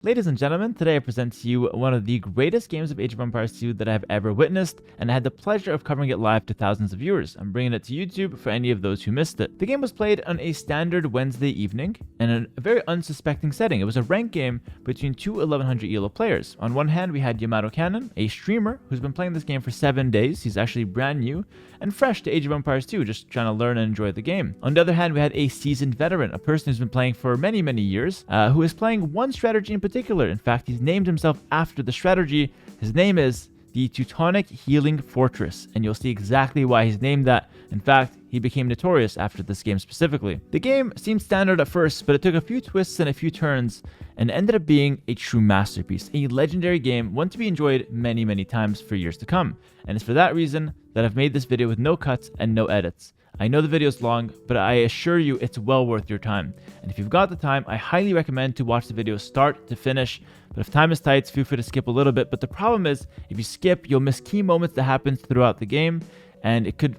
Ladies and gentlemen, today I present to you one of the greatest games of Age of Empires 2 that I have ever witnessed, and I had the pleasure of covering it live to thousands of viewers. I'm bringing it to YouTube for any of those who missed it. The game was played on a standard Wednesday evening in a very unsuspecting setting. It was a ranked game between two 1100 ELO players. On one hand, we had Yamato Cannon, a streamer who's been playing this game for 7 days. He's actually brand new and fresh to Age of Empires 2, just trying to learn and enjoy the game. On the other hand, we had a seasoned veteran, a person who's been playing for many, many years, who is playing one strategy in particular. In fact, he's named himself after the strategy. His name is the Teutonic Healing Fortress, and you'll see exactly why he's named that. In fact, he became notorious after this game specifically. The game seemed standard at first, but it took a few twists and a few turns and ended up being a true masterpiece, a legendary game, one to be enjoyed many, many times for years to come. And it's for that reason that I've made this video with no cuts and no edits. I know the video is long, but I assure you it's well worth your time. And if you've got the time, I highly recommend to watch the video start to finish. But if time is tight, feel free to skip a little bit. But the problem is, if you skip, you'll miss key moments that happen throughout the game, and it could,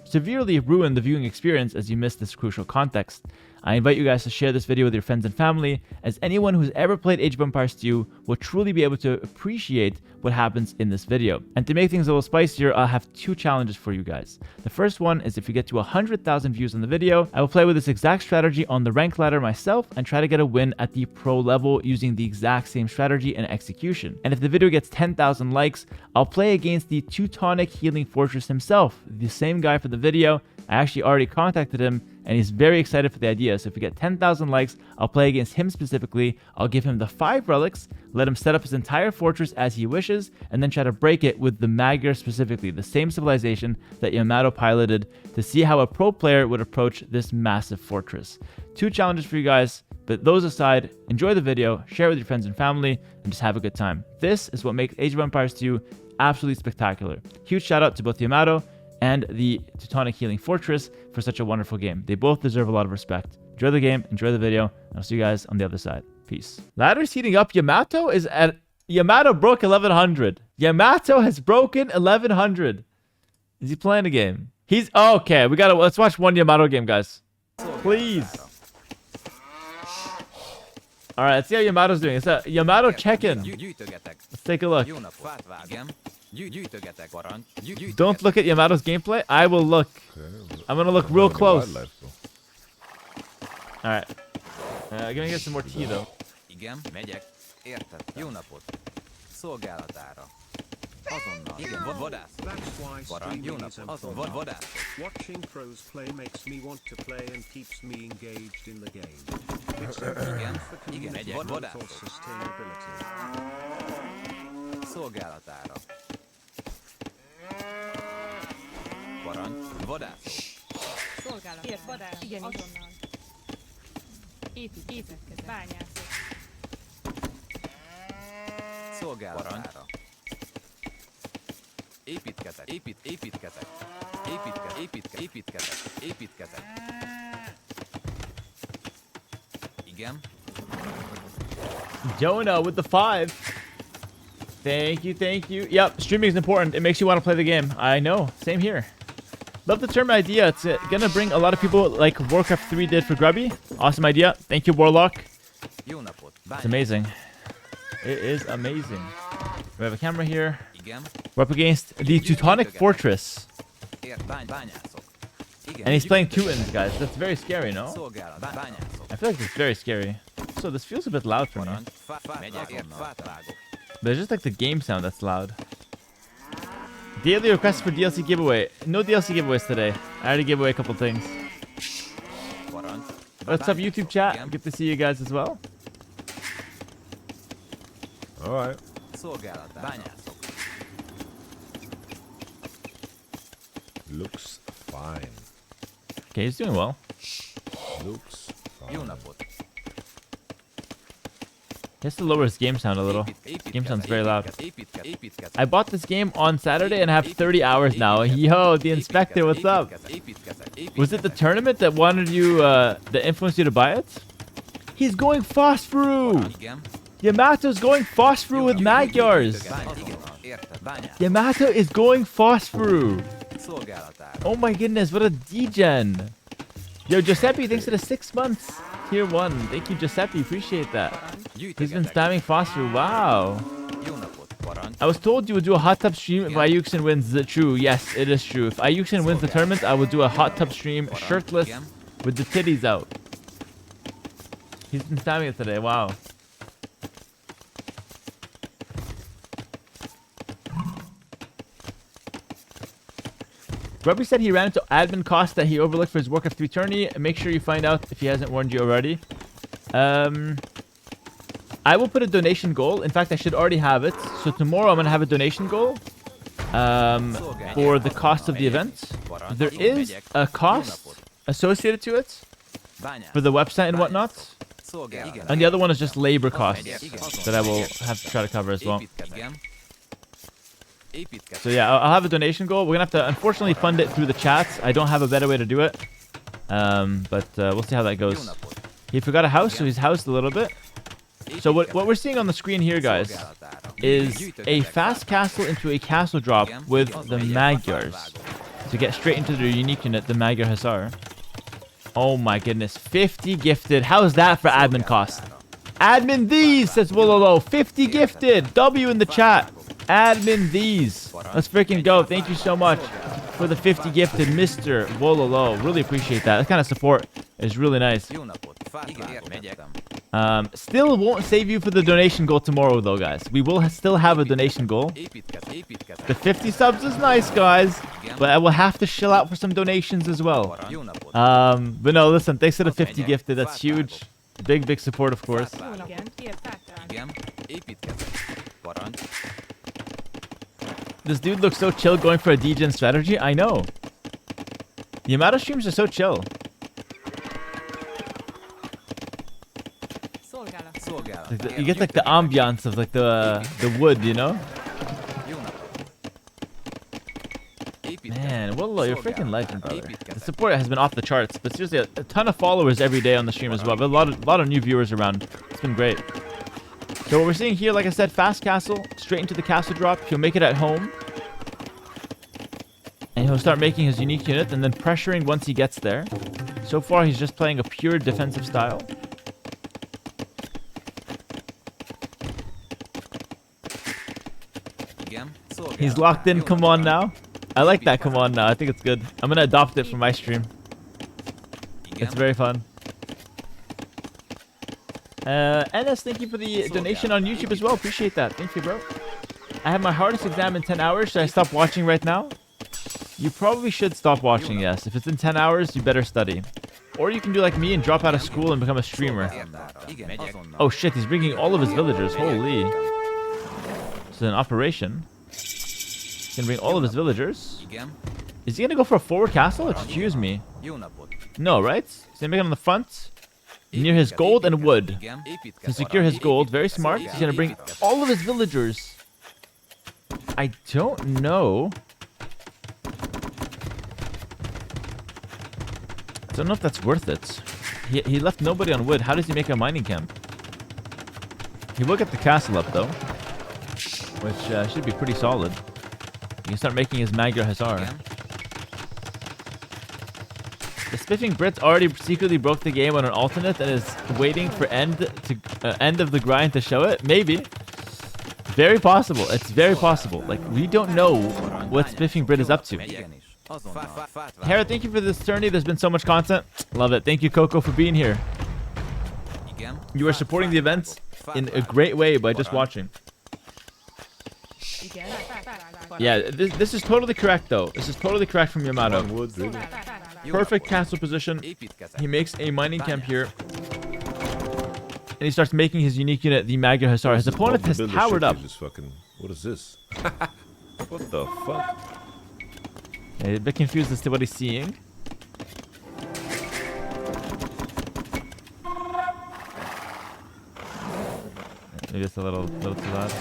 severely ruin the viewing experience as you miss this crucial context. I invite you guys to share this video with your friends and family, as anyone who's ever played Age of Empires 2 will truly be able to appreciate what happens in this video. And to make things a little spicier, I'll have two challenges for you guys. The first one is if you get to 100,000 views on the video, I will play with this exact strategy on the rank ladder myself and try to get a win at the pro level using the exact same strategy and execution. And if the video gets 10,000 likes, I'll play against the Teutonic Healing Fortress himself, the same guy for the video. I actually already contacted him, and he's very excited for the idea. So if we get 10,000 likes, I'll play against him specifically. I'll give him the 5 relics, let him set up his entire fortress as he wishes, and then try to break it with the Magyar specifically, the same civilization that Yamato piloted, to see how a pro player would approach this massive fortress. 2 challenges for you guys, but those aside, enjoy the video, share it with your friends and family, and just have a good time. This is what makes Age of Empires 2 absolutely spectacular. Huge shout out to both Yamato and the Teutonic Healing Fortress for such a wonderful game. They both deserve a lot of respect. Enjoy the game, enjoy the video, and I'll see you guys on the other side. Peace. Ladder's heating up. Yamato broke 1100. Yamato has broken 1100. Is he playing a game? He's okay. Let's watch one Yamato game, guys. Please. All right, let's see how Yamato's doing. It's a Yamato check-in. Let's take a look. Don't look at Yamato's gameplay. I will look. I'm gonna look real close. Alright. Gonna get some more tea though. Watching pros play makes me want to play and keeps me engaged in the game. It's important for community and for sustainability. Szolgálat. Ért vadász. Igen, azonnal. Építkezek. Bányászok. Szolgálatára. Építkezek. Építkezek. Igen. Jonah with the 5. Thank you. Yep, streaming is important. It makes you want to play the game. I know. Same here. Love the term idea. It's gonna bring a lot of people like Warcraft 3 did for Grubby. Awesome idea. Thank you, Warlock. It's amazing. It is amazing. We have a camera here. We're up against the Teutonic Fortress. And he's playing Teutons, guys. That's very scary, no? I feel like it's very scary. So this feels a bit loud for me. But it's just like the game sound that's loud. Daily requests for DLC giveaway. No DLC giveaways today. I already gave away a couple things. What's up, YouTube chat? Good to see you guys as well. Alright. Looks fine. Okay, he's doing well. Looks fine. He has to lower his game sound a little. Game sound's very loud. I bought this game on Saturday and I have 30 hours now. Yo, the inspector, what's up? Was it the tournament that wanted you, that influenced you to buy it? He's going Phosphorus! Yamato's going Phosphorus with Magyars! Yamato is going Phosphorus! Oh my goodness, what a degen! Yo, Giuseppe, thanks for the 6 months. Tier 1. Thank you, Giuseppe. Appreciate that. He's been Gyűjtögetek. spamming Foster. Wow. Jó napot, parancs. I was told you would do a hot tub stream if Ayuxin wins. True. Yes, it is true. If Ayuxin wins the tournament, I will do a hot tub stream shirtless with the titties out. He's been spamming it today. Wow. Grubby said he ran into admin costs that he overlooked for his Warcraft 3 tourney. Make sure you find out if he hasn't warned you already. I will put a donation goal. In fact, I should already have it. So tomorrow I'm going to have a donation goal for the cost of the event. There is a cost associated to it for the website and whatnot. Szolgál. And the other one is just labor costs that I will have to try to cover as well. Igen. Építkezek. So yeah, I'll have a donation goal. We're gonna have to unfortunately fund it through the chats. I don't have a better way to do it. But we'll see how that Jó goes. napot. He forgot a house, so he's housed a little bit. So what we're seeing on the screen here, guys, Szolgálatára. is a Gyűjtögetek. fast castle into a castle drop with the Magyars to get straight into their unique unit, the Magyar Hussar. Oh my goodness, 50 gifted. How's that for admin cost? Admin these, says Wololo. 50 gifted. W in the chat. Admin these. Let's freaking go. Thank you so much for the 50 gifted, Mr. Wololo. Really appreciate that. That kind of support is really nice. Jó napot. Fát vágom. Megyek. Still won't save you for the donation goal tomorrow, though, guys. We will still have a donation goal. Építkezek. The 50 subs is nice, guys, but I will have to shill out for some donations as well. Jó napot. But no, listen, thanks for the 50 gifted. That's huge. Big support, of course. Igen, ilyet vágtál. Igen. Építkezek. Parancs. This dude looks so chill going for a degen strategy. I know. The amount of streams are so chill. Szolgálat. Szolgálat. Like you get like the ambiance of like the wood, you know? Jó napot. Építkezek. Man, Wololo, you're a freaking legend, brother. The support has been off the charts, but seriously, a ton of followers every day on the stream as well. But a lot of new viewers around. It's been great. So what we're seeing here, like I said, fast castle, straight into the castle drop. He'll make it at home. And he'll start making his unique unit and then pressuring once he gets there. So far, he's just playing a pure defensive style. Igen. Szolgálat. He's locked in, Jó come napot. on now. I like that, come on now. I think it's good. I'm gonna adopt it for my stream. Igen. It's very fun. NS, thank you for the donation on YouTube as well. Appreciate that. Thank you, bro. I have my hardest exam in 10 hours. Should I stop watching right now? You probably should stop watching, yes. If it's in 10 hours, you better study. Or you can do like me and drop out of school and become a streamer. Igen. Azonnal. Oh shit, he's bringing all of his villagers. Holy. This is an operation. He's gonna bring all of his villagers. Igen. Is he gonna go for a forward castle? Excuse me. Jó napot. No, right? He's gonna make it on the front. Near his gold and wood. Igen. To Építkezek. secure his gold, very smart. He's gonna bring all of his villagers. I don't know. I don't know if that's worth it. He left nobody on wood. How does he make a mining camp? He will get the castle up though, which should be pretty solid. He can start making his Magyar Hussar. Igen. The Spiffing Brits already secretly broke the game on an alternate and is waiting for end of the grind to show it. Maybe. Very possible. It's very possible. Like, we don't know what Spiffing Brit is up to. Igenis. Azonnal. Fát vágom. Hera, thank you for this tourney. There's been so much content. Love it. Thank you, Coco, for being here. Igen. You are supporting the events in a great way by just watching. Igen, vágtál. Yeah, this is totally correct, though. This is totally correct from Yamato. One wood, really? Jó Perfect napot. castle position. Építkezek. He makes a mining camp here. And he starts making his unique unit, the Magyar Hussar. His opponent has Builder powered shit, up. you just fucking, what is this? What the fuck? A bit confused as to what he's seeing. Maybe it's a little too loud.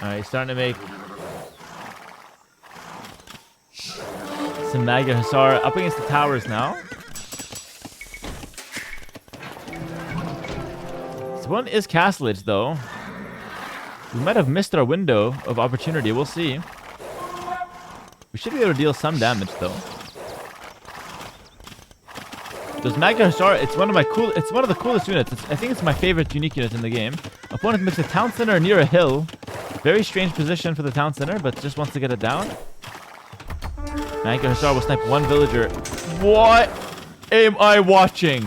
Alright, he's starting to make some Magyar Hussar up against the towers now. This one is castlage though. We might have missed our window of opportunity. We'll see. We should be able to deal some damage though. Those Magna Hussar, it's one of the coolest units. I think it's my favorite unique unit in the game. Opponent makes a town center near a hill. Very strange position for the town center, but just wants to get it down. Magna Hussar will snipe one villager. What am I watching?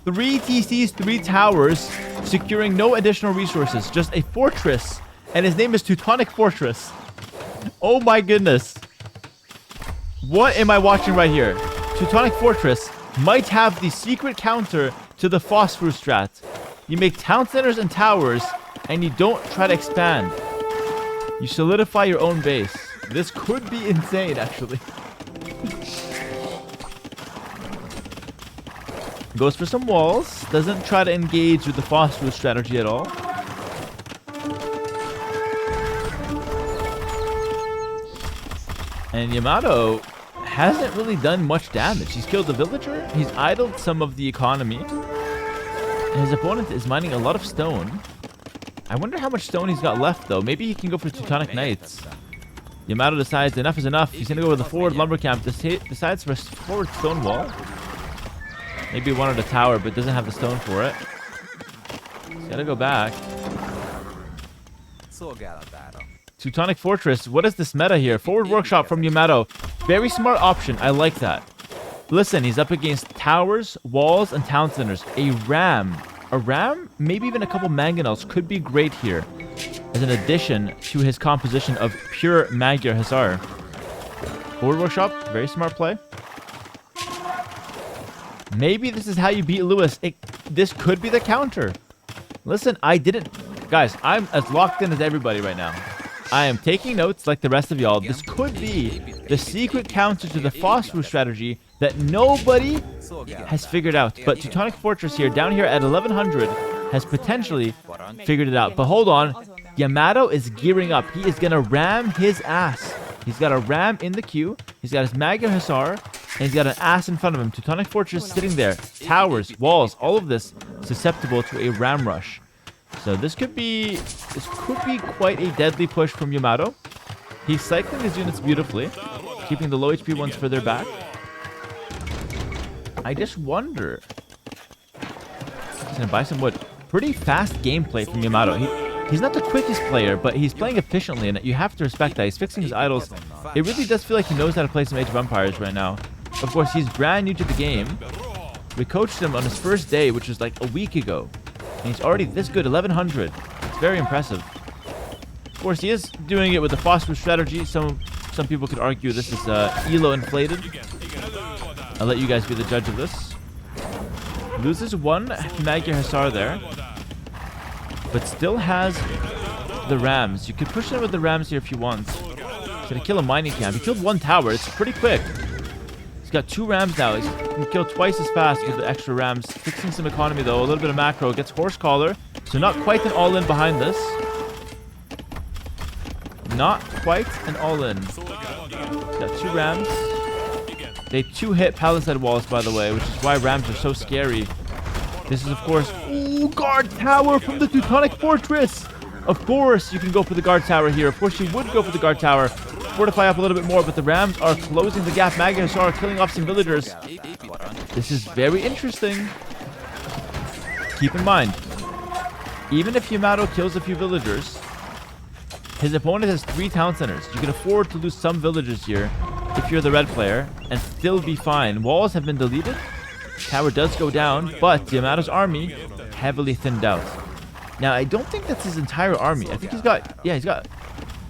3 TCs, 3 towers, securing no additional resources. Just a fortress. And his name is Teutonic Fortress. Oh my goodness. What am I watching right here? Teutonic Fortress might have the secret counter to the Phosphorus strat. You make town centers and towers, and you don't try to expand. You solidify your own base. This could be insane, actually. Goes for some walls. Doesn't try to engage with the Phosphorus strategy at all. And Yamato hasn't really done much damage. He's killed the villager. He's idled some of the economy. And his opponent is mining a lot of stone. I wonder how much stone he's got left, though. Maybe he can go for Teutonic Knights. Yamato decides enough is enough. He's going to go with the forward lumber camp. Decides for a forward stone wall. Maybe he wanted a tower, but doesn't have the stone for it. He's got to go back. Teutonic Fortress. What is this meta here? Forward workshop from Yamato. Very smart option. I like that. Listen, he's up against towers, walls, and town centers. A ram. A ram? Maybe even a couple mangonels could be great here as an addition to his composition of pure Magyar Hussar. Forward workshop. Very smart play. Maybe this is how you beat Lewis. This could be the counter. Listen, Guys, I'm as locked in as everybody right now. I am taking notes like the rest of y'all. This could be the secret counter to the Phosphorus strategy that nobody has figured out. But Teutonic Fortress here, down here at 1100, has potentially figured it out. But hold on. Yamato is gearing up. He is going to ram his ass. He's got a ram in the queue. He's got his Magyar Hussar. And he's got an ass in front of him. Teutonic Fortress sitting there. Towers, walls, all of this susceptible to a ram rush. So this could be quite a deadly push from Yamato. He's cycling his units beautifully, keeping the low HP ones further back. I just wonder. He's gonna buy some wood. Pretty fast gameplay from Yamato. He's not the quickest player, but he's playing efficiently, and you have to respect that. He's fixing his idols. It really does feel like he knows how to play some Age of Empires right now. Of course, he's brand new to the game. We coached him on his first day, which was like a week ago. And he's already this good, 1100. It's very impressive. Of course, he is doing it with the Phosphorus strategy. Some people could argue this is elo inflated. I'll let you guys be the judge of this. Loses one Magyar Hussar there, but still has the Rams. You could push in with the Rams here if you want. He's gonna kill a mining camp. He killed one tower. It's pretty quick. He's got 2 Rams now. He can kill twice as fast with the extra Rams. Fixing some economy though. A little bit of macro. Gets Horse Collar. So not quite an all-in behind this. Not quite an all-in. Got 2 Rams. They 2-hit Palisade walls, by the way, which is why Rams are so scary. This is, of course... Ooh, guard tower from the Teutonic Fortress! Of course you can go for the guard tower here. Of course you would go for the guard tower. Fortify up a little bit more, but the Rams are closing the gap. Magyar Hussar killing off some villagers. This is very interesting. Keep in mind, even if Yamato kills a few villagers, his opponent has 3 town centers. You can afford to lose some villagers here if you're the red player and still be fine. Walls have been deleted. Tower does go down, but Yamato's army heavily thinned out. Now, I don't think that's his entire army. I think he's got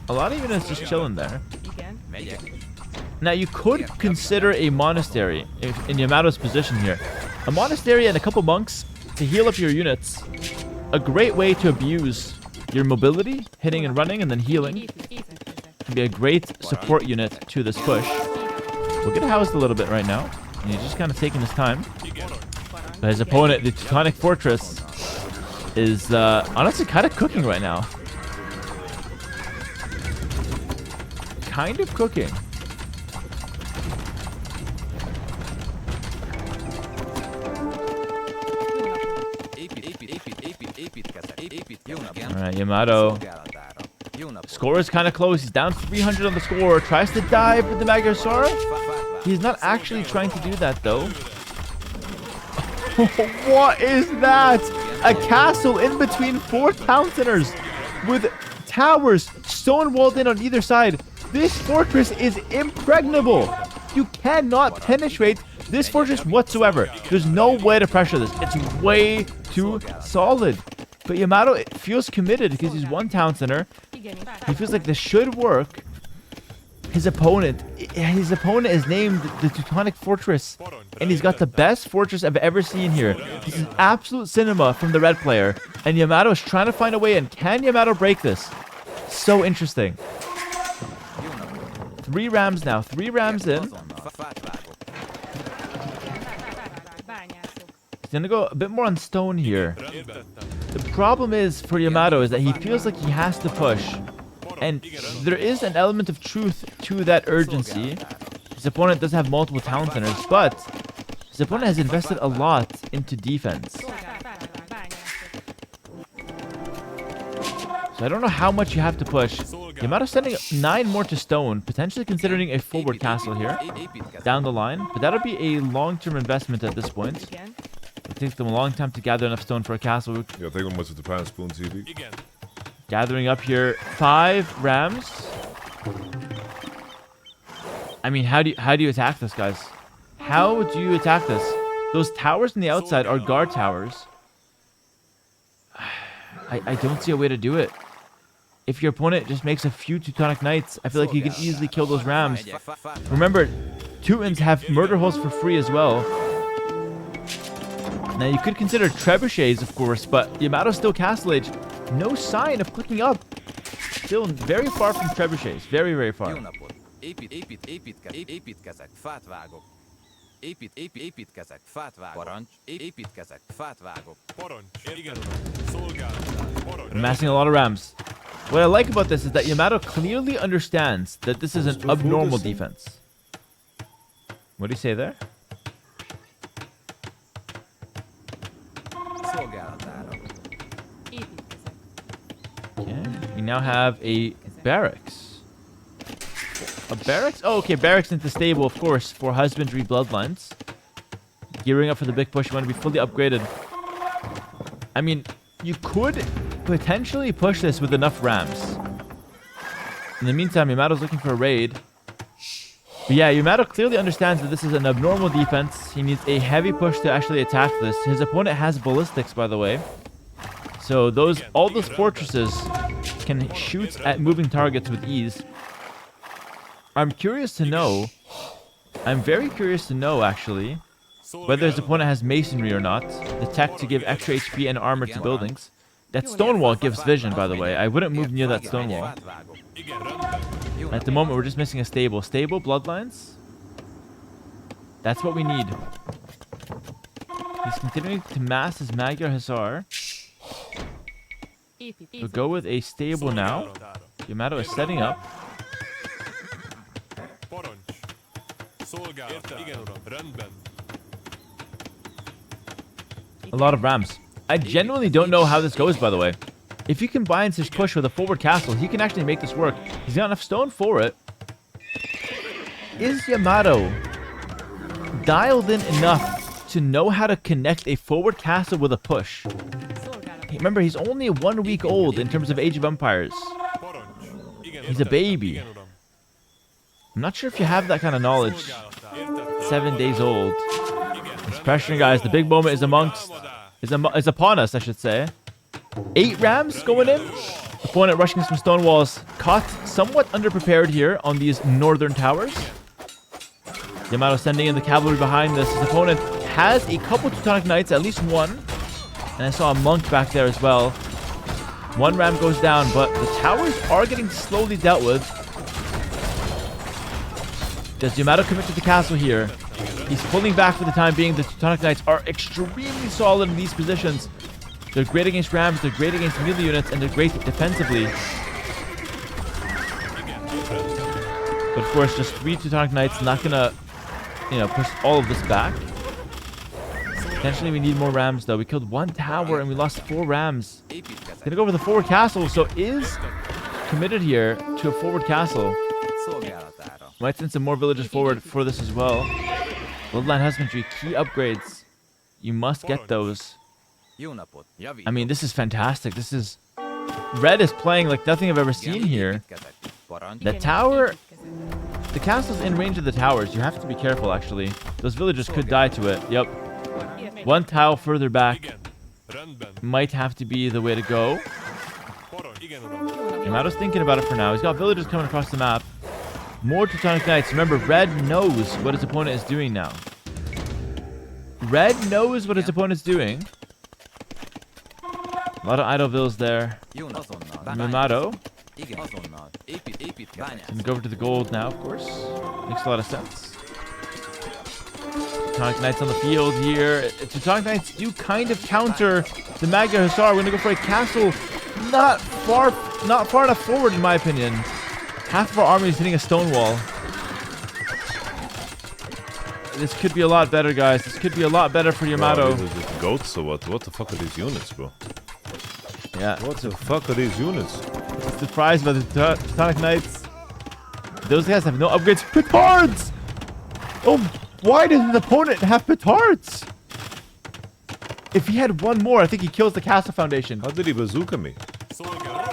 a lot of units just chilling there. Now, you could consider a monastery in Yamato's position here. A monastery and a couple monks to heal up your units. A great way to abuse your mobility, hitting and running, and then healing. Can be a great support unit to this push. We'll get housed a little bit right now. And he's just kind of taking his time. But his opponent, the Teutonic Fortress, is honestly kind of cooking right now. Kind of cooking. Alright, Yamato. Score is kind of close. He's down 300 on the score. Tries to dive with the Magyar Hussar. He's not actually trying to do that, though. What is that? A castle in between 4 town centers with towers stone walled in on either side. This fortress is impregnable. You cannot penetrate this fortress whatsoever. There's no way to pressure this. It's way too solid. But Yamato feels committed because he's 1 town center. He feels like this should work. His opponent is named the Teutonic Fortress, and he's got the best fortress I've ever seen here. This is absolute cinema from the red player, and Yamato is trying to find a way in. Can Yamato break this? So interesting. 3 rams now. 3 rams in. He's gonna go a bit more on stone here. The problem is for Yamato is that he feels like he has to push. And there is an element of truth to that urgency. His opponent does have multiple town centers, but his opponent has invested a lot into defense. So I don't know how much you have to push. Yamato sending 9 more to stone, potentially considering a forward castle here down the line. But that'll be a long-term investment at this point. It takes them a long time to gather enough stone for a castle. Jag tänker måste ta på spoon TV. Gathering up here 5 rams. I mean, how do you attack this, guys? How do you attack this? Those towers on the outside are guard towers. I don't see a way to do it. If your opponent just makes a few Teutonic Knights, I feel like you can easily kill those rams. Remember, Teutons have murder holes for free as well. Now you could consider trebuchets, of course, but Yamato's still Castle Age. No sign of clicking up. Still very far from trebuchets. Very, very far. Amassing a lot of rams. What I like about this is that Yamato clearly understands that this is an abnormal defense. What do you say there? Okay, we now have a barracks. A barracks? Oh, okay, barracks into stable, of course, for husbandry bloodlines. Gearing up for the big push. You want to be fully upgraded. I mean, you could potentially push this with enough rams. In the meantime, Yamato's looking for a raid. But yeah, Yamato clearly understands that this is an abnormal defense. He needs a heavy push to actually attack this. His opponent has ballistics, by the way. So all those fortresses can shoot at moving targets with ease. I'm curious to know. I'm very curious to know, actually, whether his opponent has masonry or not. The tech to give extra HP and armor to buildings. That stone wall gives vision, by the way. I wouldn't move near that stone wall. At the moment, we're just missing a stable. Stable bloodlines. That's what we need. He's continuing to mass his Magyar Hussar. We'll go with a stable now. Yamato is setting up. A lot of rams. I genuinely don't know how this goes, by the way. If he combines his push with a forward castle, he can actually make this work. He's got enough stone for it. Is Yamato dialed in enough to know how to connect a forward castle with a push? Remember, he's only 1 week old in terms of Age of Empires. He's a baby. I'm not sure if you have that kind of knowledge. 7 days old. He's pressuring, guys. The big moment is upon us, I should say. 8 rams going in. Opponent rushing some stone walls. Caught somewhat underprepared here on these northern towers. Yamato sending in the cavalry behind this. His opponent has a couple Teutonic Knights, at least 1. And I saw a monk back there as well. 1 ram goes down, but the towers are getting slowly dealt with. Does Yamato commit to the castle here? He's pulling back for the time being. The Teutonic Knights are extremely solid in these positions. They're great against rams, they're great against melee units, and they're great defensively. But of course, just 3 Teutonic Knights not gonna, push all of this back. Potentially we need more rams though. We killed 1 tower and we lost 4 rams. Gonna go for the forward castle, so is committed here to a forward castle. Might send some more villagers forward for this as well. Bloodline husbandry, key upgrades. You must get those. Jó napot. Javítok. I mean, this is fantastic. This is... Red is playing like nothing I've ever Igen, seen így here. építkezek. Parancs. The tower... The castle's in range of the towers. You have to be careful, actually. Those villagers could die to it. Yep. One tile further back Igen. Rendben. might have to be the way to go. Parancs. Igen, uram. Yamato's thinking about it for now. He's got villagers coming across the map. More Teutonic Knights. Remember, Red knows what his opponent is doing now. Red knows what his opponent's doing. A lot of idle vills there. Jó napot. Azonnal. Yamato. Igen, azonnal. Építkezek. Gonna go over to the gold now, of course. Makes a lot of sense. Teutonic Knights on the field here. Teutonic Knights do kind of counter the Magyar Hussar. We're gonna go for a castle not far enough forward, in my opinion. Half of our army is hitting a stone wall. This could be a lot better, guys. This could be a lot better for Yamato. Bro, these are just goats or what? What the fuck are these units, bro? Yeah. What the fuck are these units? Surprised by the Teutonic Knights. Those guys have no upgrades. Petards! Oh, why does the opponent have petards? If he had one more, I think he kills the castle foundation. How did he bazooka me?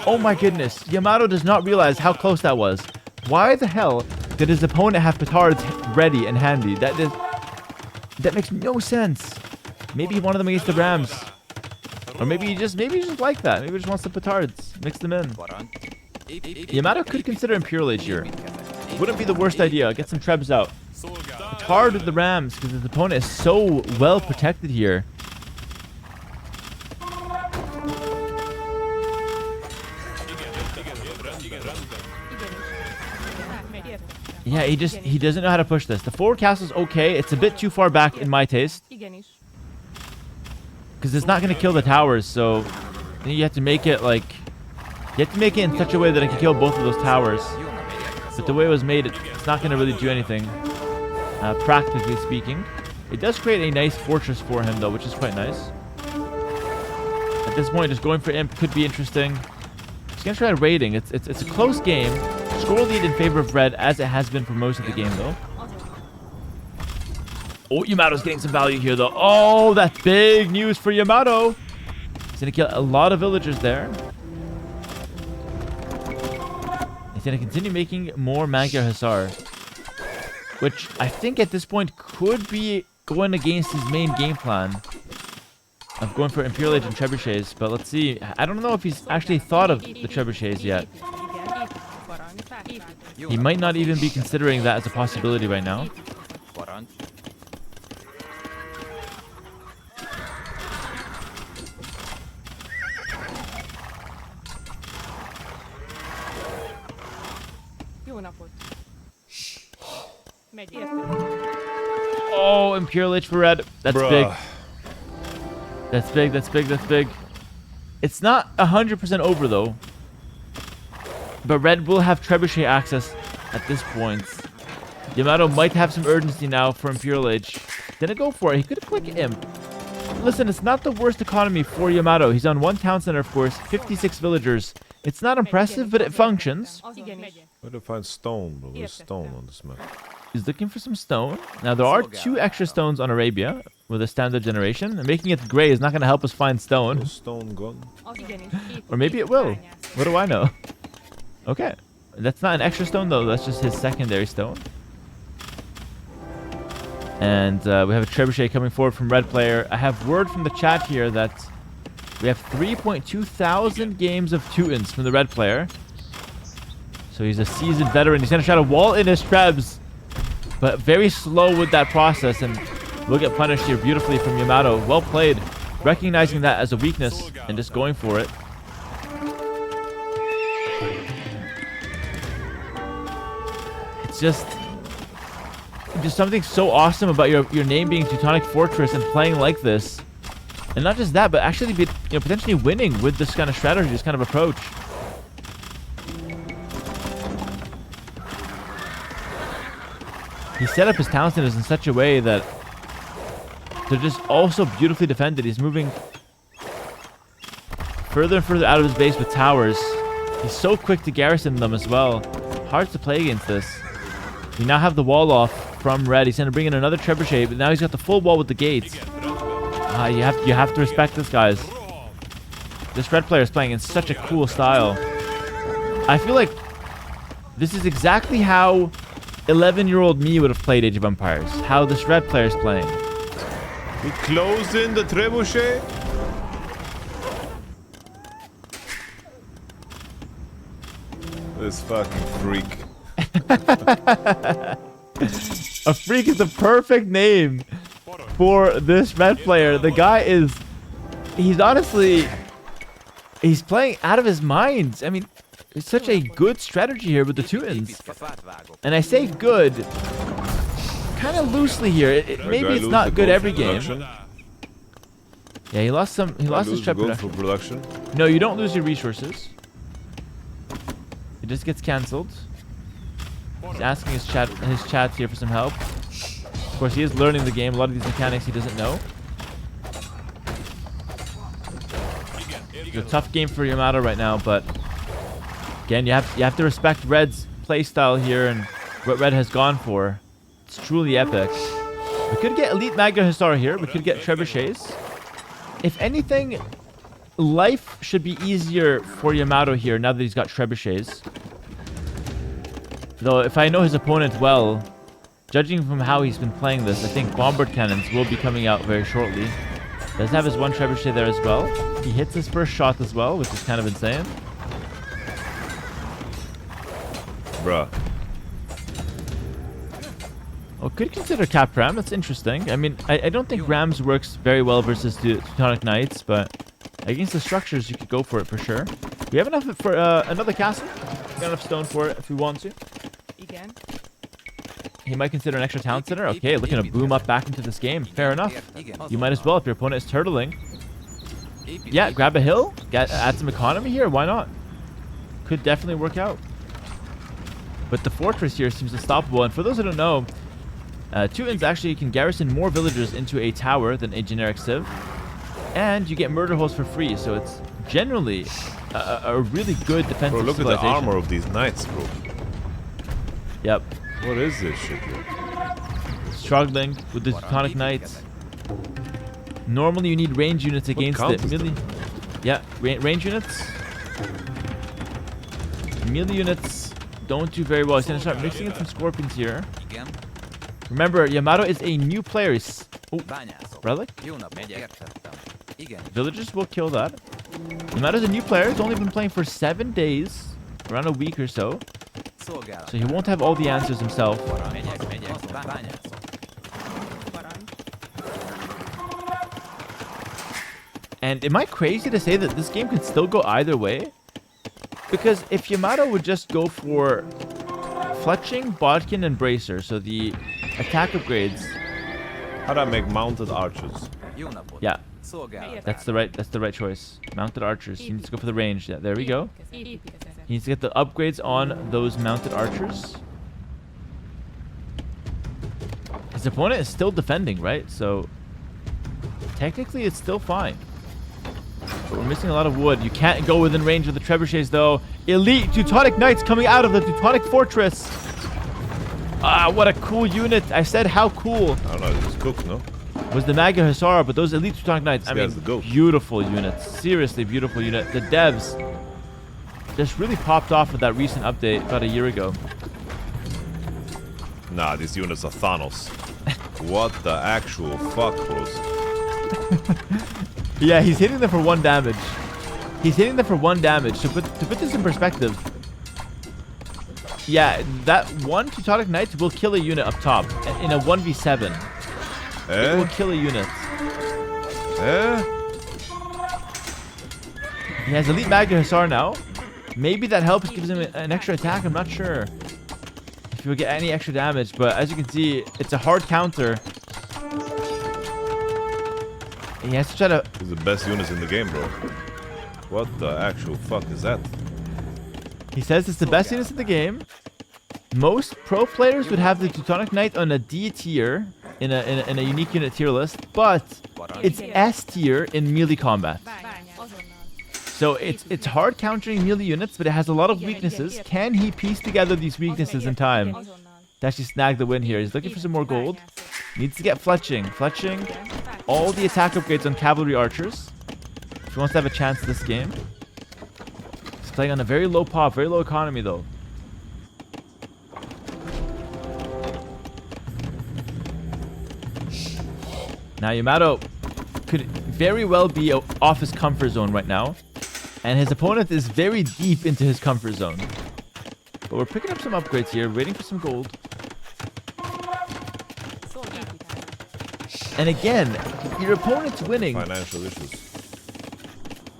Oh my goodness. Yamato does not realize how close that was. Why the hell did his opponent have petards ready and handy? That makes no sense. Maybe he wanted them against the Rams. Or maybe he just like that. Maybe he just wants the petards. Mix them in. Parancs. Yamato could consider Imperial Age here. Építkezek. Wouldn't be the worst idea. Get some trebs out. Szolgál. Hard with the Rams because his opponent is so well protected here. Yeah, he doesn't know how to push this. The forward castle's okay. It's a bit too far back in my taste Igenis. because it's not going to kill the towers. So then you have to make it like in such a way that it can kill both of those towers. Jó napot. But the way it was made, it's not going to really do anything, practically speaking. It does create a nice fortress for him, though, which is quite nice. At this point, just going for Imp could be interesting. He's going to try raiding. It's a close game. Score lead in favor of Red, as it has been for most of the game, though. Oh, Yamato's getting some value here, though. Oh, that's big news for Yamato. He's going to kill a lot of villagers there. He's going to continue making more Magyar Hussar, which I think at this point could be going against his main game plan of going for Imperial Age and Trebuchets. But let's see. I don't know if he's actually thought of the Trebuchets yet. Jó He napot. might not even be considering that as a possibility right now. Parancs. Jó napot. Megy, érted? Oh, Imperial Age for Red. That's Bruh. big. That's big. That's big. That's big. It's not 100% over, though. But Red will have Trebuchet access at this point. Yamato might have some urgency now for Imperial Age. Didn't go for it. He could have clicked Imp. Listen, it's not the worst economy for Yamato. He's on one town center, of course. 56 villagers. It's not impressive, but it functions. Igenis. Where to find stone, bro? There's stone on this map. He's looking for some stone. Now, there are 2 extra stones on Arabia with a standard generation. And making it gray is not going to help us find stone. No stone gun. Igenis. Or maybe it will. What do I know? Okay. That's not an extra stone, though. That's just his secondary stone. And we have a trebuchet coming forward from Red player. I have word from the chat here that we have 3.2 thousand games of Teutons from the Red player. So he's a seasoned veteran. He's going to try to wall in his trebs, but very slow with that process, and will get punished here beautifully from Yamato. Well played, recognizing that as a weakness and just going for it. It's just something so awesome about your name being Teutonic Fortress and playing like this. And not just that, but actually be, potentially winning with this kind of strategy, this kind of approach. He set up his town centers in such a way that they're just also beautifully defended. He's moving further and further out of his base with towers. He's so quick to garrison them as well. Hard to play against this. We now have the wall off from Red. He's going to bring in another trebuchet, but now he's got the full wall with the gates. You have to respect this, guys. This red player is playing in such a cool style. I feel like this is exactly how 11-year-old me would have played Age of Empires. How this red player is playing. We close in the trebuchet. This fucking freak. A freak is the perfect name for this red player. The guy is... He's honestly... He's playing out of his mind. I mean, it's such a good strategy here with the Teutons. And I say good kind of loosely here. Maybe it's not good every game. Yeah, he lost his trap for production. No, you don't lose your resources. It just gets cancelled. He's asking his chat here for some help. Of course, he is learning the game. A lot of these mechanics he doesn't know. It's a tough game for Yamato right now, but again, you have to respect Red's playstyle here and what Red has gone for. It's truly epic. We could get Elite Magna Hussar here. We could get Trebuchets. If anything, life should be easier for Yamato here now that he's got Trebuchets. Though, if I know his opponent well, judging from how he's been playing this, I think Bombard Cannons will be coming out very shortly. Does have his one Trebuchet there as well. He hits his first shot as well, which is kind of insane. Bruh. Oh, could consider Cap Ram. That's interesting. I mean, I don't think Rams works very well versus Teutonic Knights, but against the structures, you could go for it for sure. We have enough for another castle. We got enough stone for it if we want to. Again. He might consider an extra town center. Okay, looking to boom up back into this game. Fair enough. You might as well if your opponent is turtling. Yeah, grab a hill. Add some economy here. Why not? Could definitely work out. But the fortress here seems unstoppable. And for those who don't know, Teutons actually can garrison more villagers into a tower than a generic civ. And you get murder holes for free. So it's generally a really good defensive Bro, look at the civilization. armor of these knights, bro. Yep. What is this shit, bro? Struggling with the Teutonic Knights. Normally you need range units against it. Melee. Yeah, range units. Melee units don't do very well. He's going to start mixing in some scorpions here. Remember, Yamato is a new player. Oh, relic? Villagers will kill that. Yamato's a new player. He's only been playing for 7 days. Around a week or so. So he won't have all the answers himself. And am I crazy to say that this game can still go either way? Because if Yamato would just go for Fletching, Bodkin, and Bracer, so the attack upgrades. How do I make mounted archers? Yeah, that's the right choice. Mounted archers. He needs to go for the range. Yeah, there we go. He needs to get the upgrades on those mounted archers. His opponent is still defending, right? So technically it's still fine. But we're missing a lot of wood. You can't go within range of the trebuchets, though. Elite Teutonic Knights coming out of the Teutonic Fortress. Ah, what a cool unit. I said how cool. I don't know, it was cooked, no? Was the Magna Hussar, but those Elite Teutonic Knights, I mean, the goat. beautiful units. Seriously beautiful unit. The devs just really popped off with that recent update about a year ago. Nah, these units are Thanos. What the actual fuck, bros? Yeah, he's hitting them for 1 damage. He's hitting them for 1 damage. To put this in perspective, yeah, that 1 Teutonic Knight will kill a unit up top in a 1v7. It will kill a unit. He has Elite Magna Hussar now. Maybe that helps, gives him an extra attack. I'm not sure if he will get any extra damage, but as you can see, it's a hard counter. He has to try to... These are the best units in the game, bro. What the actual fuck is that? He says it's the best units in the game. Most pro players would have the Teutonic Knight on a D tier in a unique unit tier list, but it's S tier in melee combat. So it's hard countering melee units, but it has a lot of weaknesses. Can he piece together these weaknesses in time to actually snag the win here? He's looking for some more gold. Needs to get Fletching. Fletching all the attack upgrades on cavalry archers. If he wants to have a chance this game. He's playing on a very low pop, very low economy though. Now Yamato could very well be off his comfort zone right now. And his opponent is very deep into his comfort zone. But we're picking up some upgrades here, waiting for some gold. And again, your opponent's winning. Financial issues.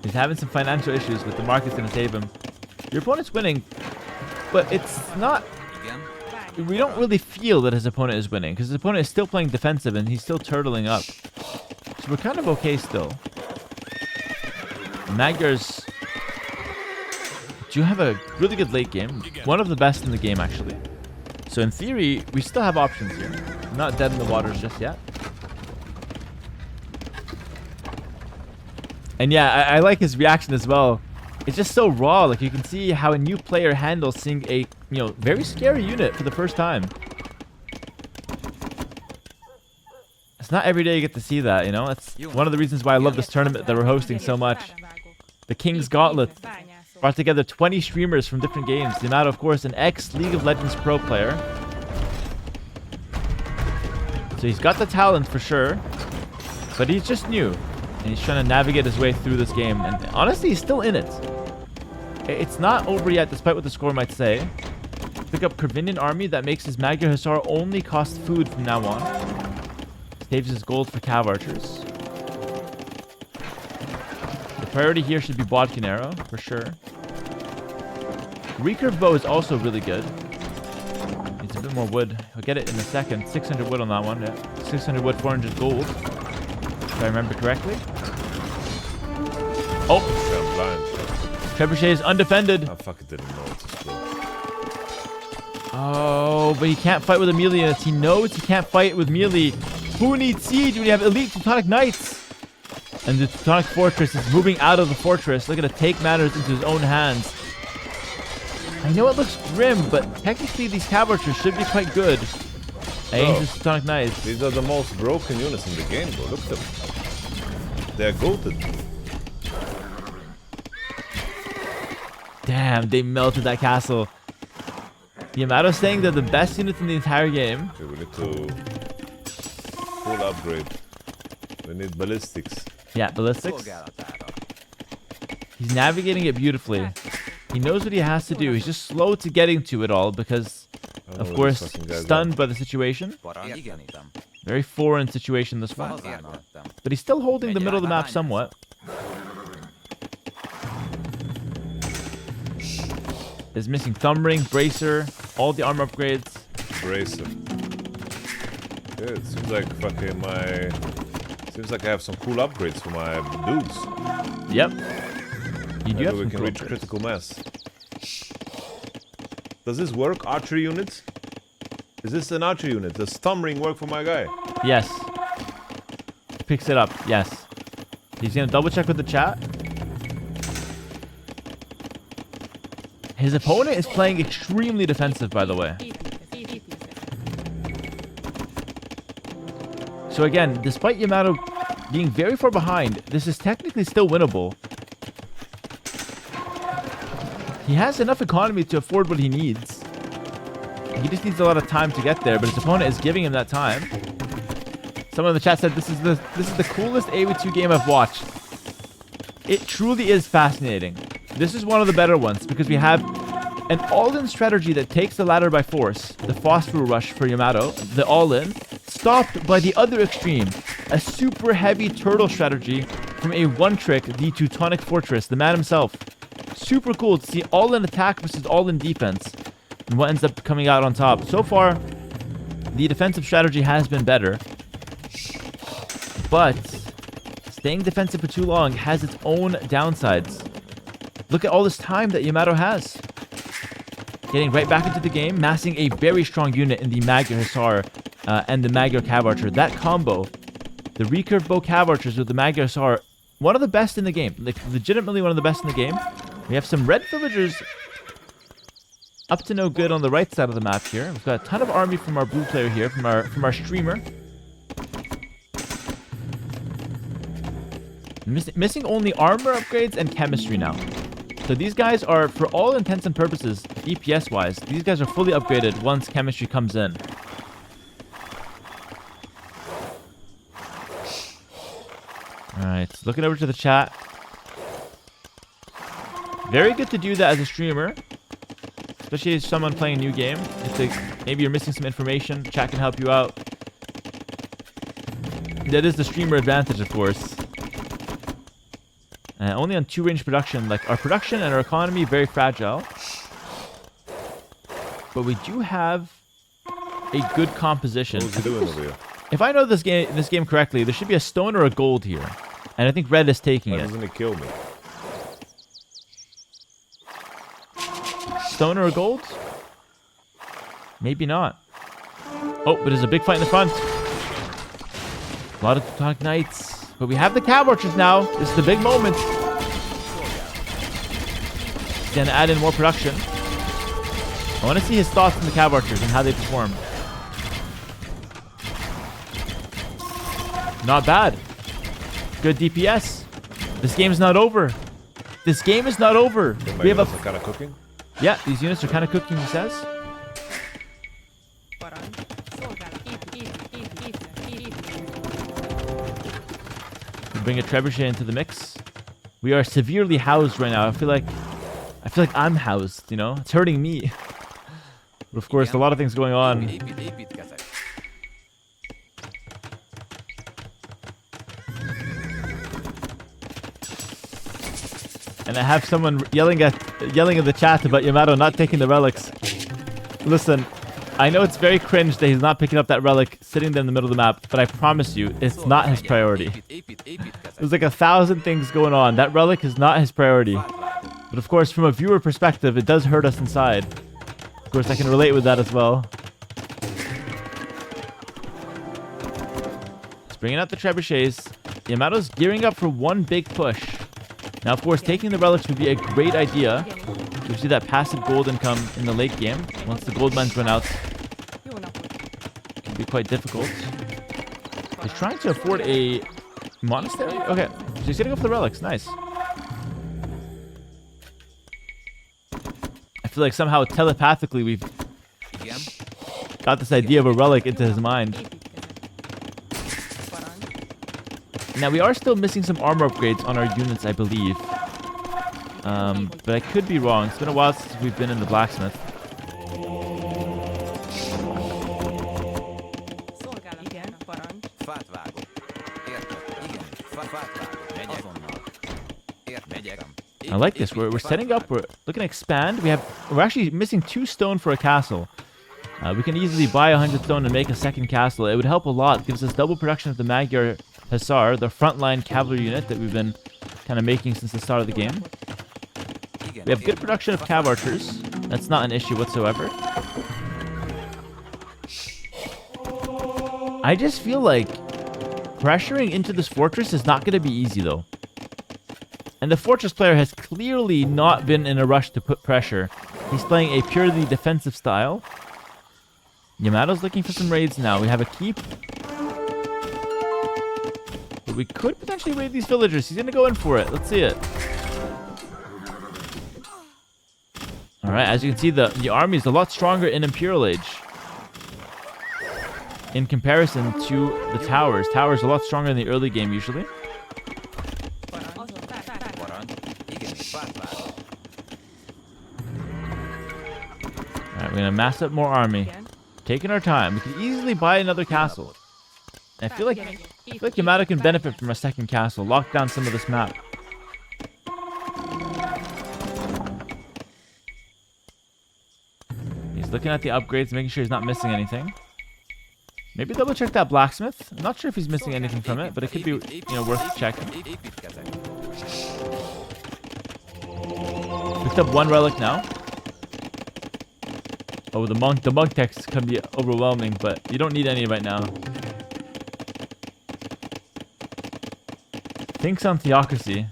He's having some financial issues, but the market's going to save him. Your opponent's winning, but it's not... Igen. We don't really feel that his opponent is winning, because his opponent is still playing defensive and he's still turtling up. So we're kind of okay still. Magyars do have a really good late game. One of the best in the game, actually. So in theory, we still have options here. Not dead in the waters just yet. And yeah, I like his reaction as well. It's just so raw. Like, you can see how a new player handles seeing a, very scary unit for the first time. It's not every day you get to see that, It's one of the reasons why I love this tournament that we're hosting so much. The King's Gauntlet brought together 20 streamers from different games. Yamato, of course, an ex-League of Legends pro player. So he's got the talent for sure. But he's just new. And he's trying to navigate his way through this game. And honestly, he's still in it. It's not over yet, despite what the score might say. Pick up Kervinian army that makes his Magyar Hussar only cost food from now on. Saves his gold for cav archers. The priority here should be Bodkin arrow, for sure. Recurve bow is also really good. Needs a bit more wood. I'll get it in a second. 600 wood on that one. Yeah. 600 wood, 400 gold. If I remember correctly. Oh! I'm blind. Trebuchet is undefended. I fucking didn't know it's a slow. Oh, but he can't fight with Amelie units. He knows he can't fight with melee. Who needs siege when you have elite Teutonic knights? And the Teutonic fortress is moving out of the fortress. Looking to take matters into his own hands. I know it looks grim, but technically these cav archers should be quite good. Against the Teutonic knights. These are the most broken units in the game, bro. Look at them. They're goated. Damn, they melted that castle. Yamato saying they're the best units in the entire game. Okay, we need to full upgrade. We need ballistics. Yeah, ballistics. Szolgálatára. He's navigating it beautifully. He knows what he has to do. He's just slow to getting to it all because, of course, stunned by the situation. Parancsoltam. Very foreign situation this one. Azért jöttem. But he's still holding the middle of the map somewhat. Is missing Thumb Ring, Bracer, all the armor upgrades. Bracer. Yeah, it seems like fucking my... Seems like I have some cool upgrades for my dudes. Yep. You do Maybe have we some can cool reach upgrades. critical mass. Does this work, archery units? Is this an archery unit? Does Thumb Ring work for my guy? Yes. Picks it up, yes. He's gonna double check with the chat. His opponent is playing extremely defensive, by the way. So again, despite Yamato being very far behind, this is technically still winnable. He has enough economy to afford what he needs. He just needs a lot of time to get there, but his opponent is giving him that time. Someone in the chat said this is the coolest AoE2 game I've watched. It truly is fascinating. This is one of the better ones because we have an all-in strategy that takes the ladder by force. The phosphor rush for Yamato, the all-in, stopped by the other extreme, a super heavy turtle strategy from a one-trick, the Teutonic fortress, the man himself. Super cool to see all-in attack versus all-in defense, and what ends up coming out on top. So far, the defensive strategy has been better, but staying defensive for too long has its own downsides. Look at all this time that Yamato has. Getting right back into the game, massing a very strong unit in the Magyar Hussar and the Magyar Cav Archer. That combo, the recurve bow Cav Archers with the Magyar Hussar, one of the best in the game. Like, legitimately one of the best in the game. We have some red villagers up to no good on the right side of the map here. We've got a ton of army from our blue player here, from our streamer. Missing only armor upgrades and chemistry now. So these guys are, for all intents and purposes, DPS-wise, these guys are fully upgraded once chemistry comes in. Alright, looking over to the chat. Very good to do that as a streamer. Especially as someone playing a new game. Maybe you're missing some information, chat can help you out. That is the streamer advantage, of course. Only on 2-range production. Like, our production and our economy, very fragile. But we do have a good composition. What was he doing over here? If I know this game correctly, there should be a stone or a gold here. And I think red is taking Why it. doesn't he kill me? Stone or a gold? Maybe not. Oh, but there's a big fight in the front. A lot of Teutonic Knights. But we have the Cav Archers now. This is the big moment. Gonna add in more production. I want to see his thoughts on the Cav Archers and how they perform. Not bad. Good DPS. This game's not over. This game is not over. We have a kind of cooking. Yeah, these units are kind of cooking, he says. We bring a trebuchet into the mix. We are severely housed right now. I feel like I'm housed, you know? It's hurting me. But of course, a lot of things going on. And I have someone yelling in the chat about Yamato not taking the relics. Listen, I know it's very cringe that he's not picking up that relic sitting there in the middle of the map, but I promise you, it's not his priority. There's like 1,000 things going on. That relic is not his priority. But of course, from a viewer perspective, it does hurt us inside. Of course, I can relate with that as well. It's bringing out the trebuchets. Yamato's gearing up for one big push. Now, of course, taking the relics would be a great idea. You see that passive gold income in the late game. Once the gold mines run out, it can be quite difficult. He's trying to afford a monastery? Okay, so he's gonna go for the relics. Nice. I feel like somehow telepathically we've got this idea of a relic into his mind. Now, we are still missing some armor upgrades on our units, I believe. But I could be wrong. It's been a while since we've been in the blacksmith. I like this. We're setting up. We're looking to expand. We're actually missing 2 stone for a castle. We can easily buy 100 stone and make a second castle. It would help a lot. It gives us double production of the Magyar Hussar, the frontline cavalry unit that we've been kind of making since the start of the game. We have good production of Cav Archers. That's not an issue whatsoever. I just feel like pressuring into this fortress is not going to be easy, though. And the fortress player has clearly not been in a rush to put pressure. He's playing a purely defensive style. Yamato's looking for some raids now. We have a keep. But we could potentially raid these villagers. He's going to go in for it. Let's see it. Alright, as you can see, the army is a lot stronger in Imperial Age. In comparison to the towers. Towers are a lot stronger in the early game, usually. Alright, we're going to mass up more army. Taking our time. We could easily buy another castle. I feel like Yamato can benefit from a second castle. Lock down some of this map. He's looking at the upgrades, making sure he's not missing anything. Maybe double check that blacksmith. I'm not sure if he's missing anything from it, but it could be, worth checking. Picked up 1 relic now. Oh, the monk text can be overwhelming, but you don't need any right now. Thinks on theocracy.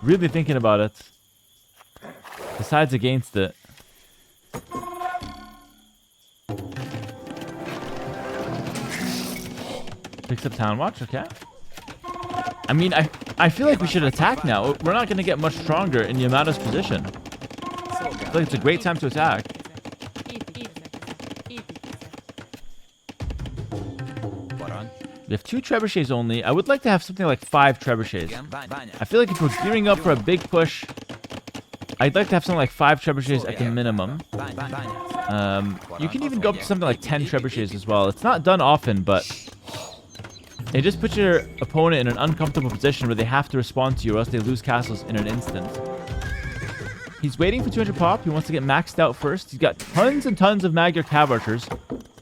Really thinking about it. Decides against it. Picks up Town Watch, okay. I mean, I feel like we should attack now. We're not going to get much stronger in Yamato's position. I feel like it's a great time to attack. We have 2 trebuchets only. I would like to have something like 5 trebuchets. I feel like if we're gearing up for a big push, I'd like to have something like 5 trebuchets at the minimum. You can even go up to something like 10 trebuchets as well. It's not done often, but it just puts your opponent in an uncomfortable position where they have to respond to you or else they lose castles in an instant. He's waiting for 200 pop. He wants to get maxed out first. He's got tons and tons of Magyar Cav archers.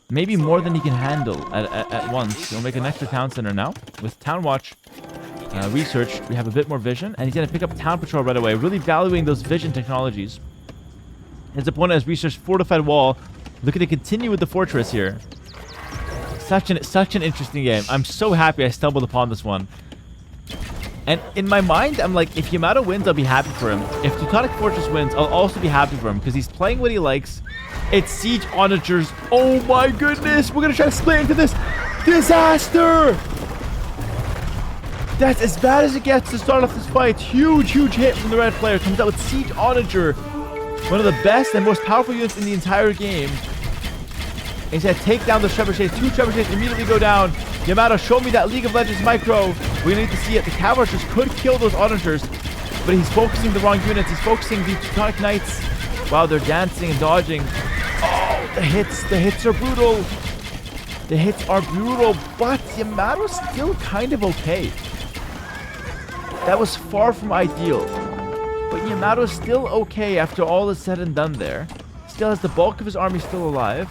Maybe more than he can handle at once. He'll make an extra town center now. With Town Watch research, we have a bit more vision. And he's going to pick up Town Patrol right away. Really valuing those vision technologies. His opponent has researched Fortified Wall. Looking to continue with the fortress here. Such an interesting game. I'm so happy I stumbled upon this one. And in my mind, I'm like, if Yamato wins, I'll be happy for him. If Teutonic Fortress wins, I'll also be happy for him because he's playing what he likes. It's Siege Onagers. Oh my goodness. We're going to try to split into this. Disaster. That's as bad as it gets to start off this fight. Huge hit from the red player. Comes out with Siege Onager. One of the best and most powerful units in the entire game. He's going to take down the trebuchets. 2 trebuchets immediately go down. Yamato, show me that League of Legends micro. We're going to need to see it. The Cav Archers could kill those Onagers, but he's focusing the wrong units. He's focusing the Teutonic Knights. Wow, they're dancing and dodging. Oh, the hits are brutal. The hits are brutal, but Yamato's still kind of okay. That was far from ideal. But Yamato's still okay after all is said and done there. Still has the bulk of his army still alive.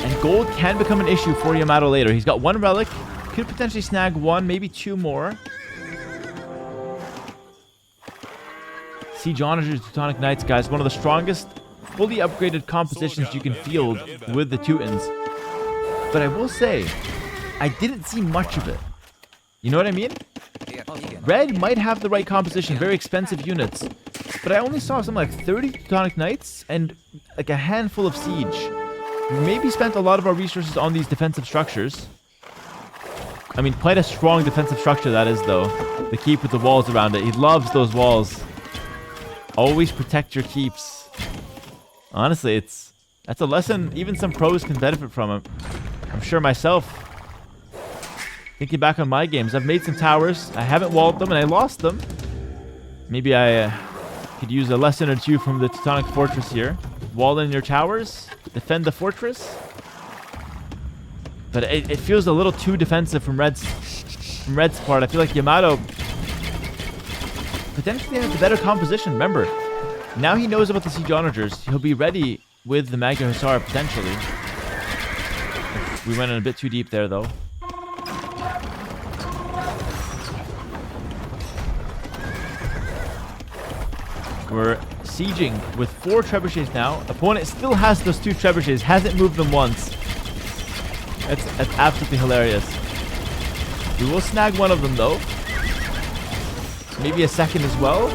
And gold can become an issue for Yamato later. He's got 1 relic. Could potentially snag 1, maybe 2 more. Siege Onagers, Teutonic Knights, guys. One of the strongest, fully upgraded compositions you can field with the Teutons. But I will say, I didn't see much of it. You know what I mean? Red might have the right composition, very expensive units. But I only saw something like 30 Teutonic Knights and like a handful of Siege. We maybe spent a lot of our resources on these defensive structures. I mean, quite a strong defensive structure that is, though. The keep with the walls around it. He loves those walls. Always protect your keeps. Honestly, that's a lesson even some pros can benefit from. I'm sure myself. Thinking back on my games, I've made some towers. I haven't walled them and I lost them. Maybe I could use a lesson or 2 from the Teutonic Fortress here. Wall in your towers. Defend the fortress. But it feels a little too defensive from Red's part. I feel like Yamato potentially has a better composition. Remember, now he knows about the Siege Onagers. He'll be ready with the Magyar Hussar potentially. We went in a bit too deep there, though. We're sieging with 4 trebuchets now. Opponent still has those 2 trebuchets. Hasn't moved them once. That's absolutely hilarious. We will snag one of them, though. Maybe a second as well.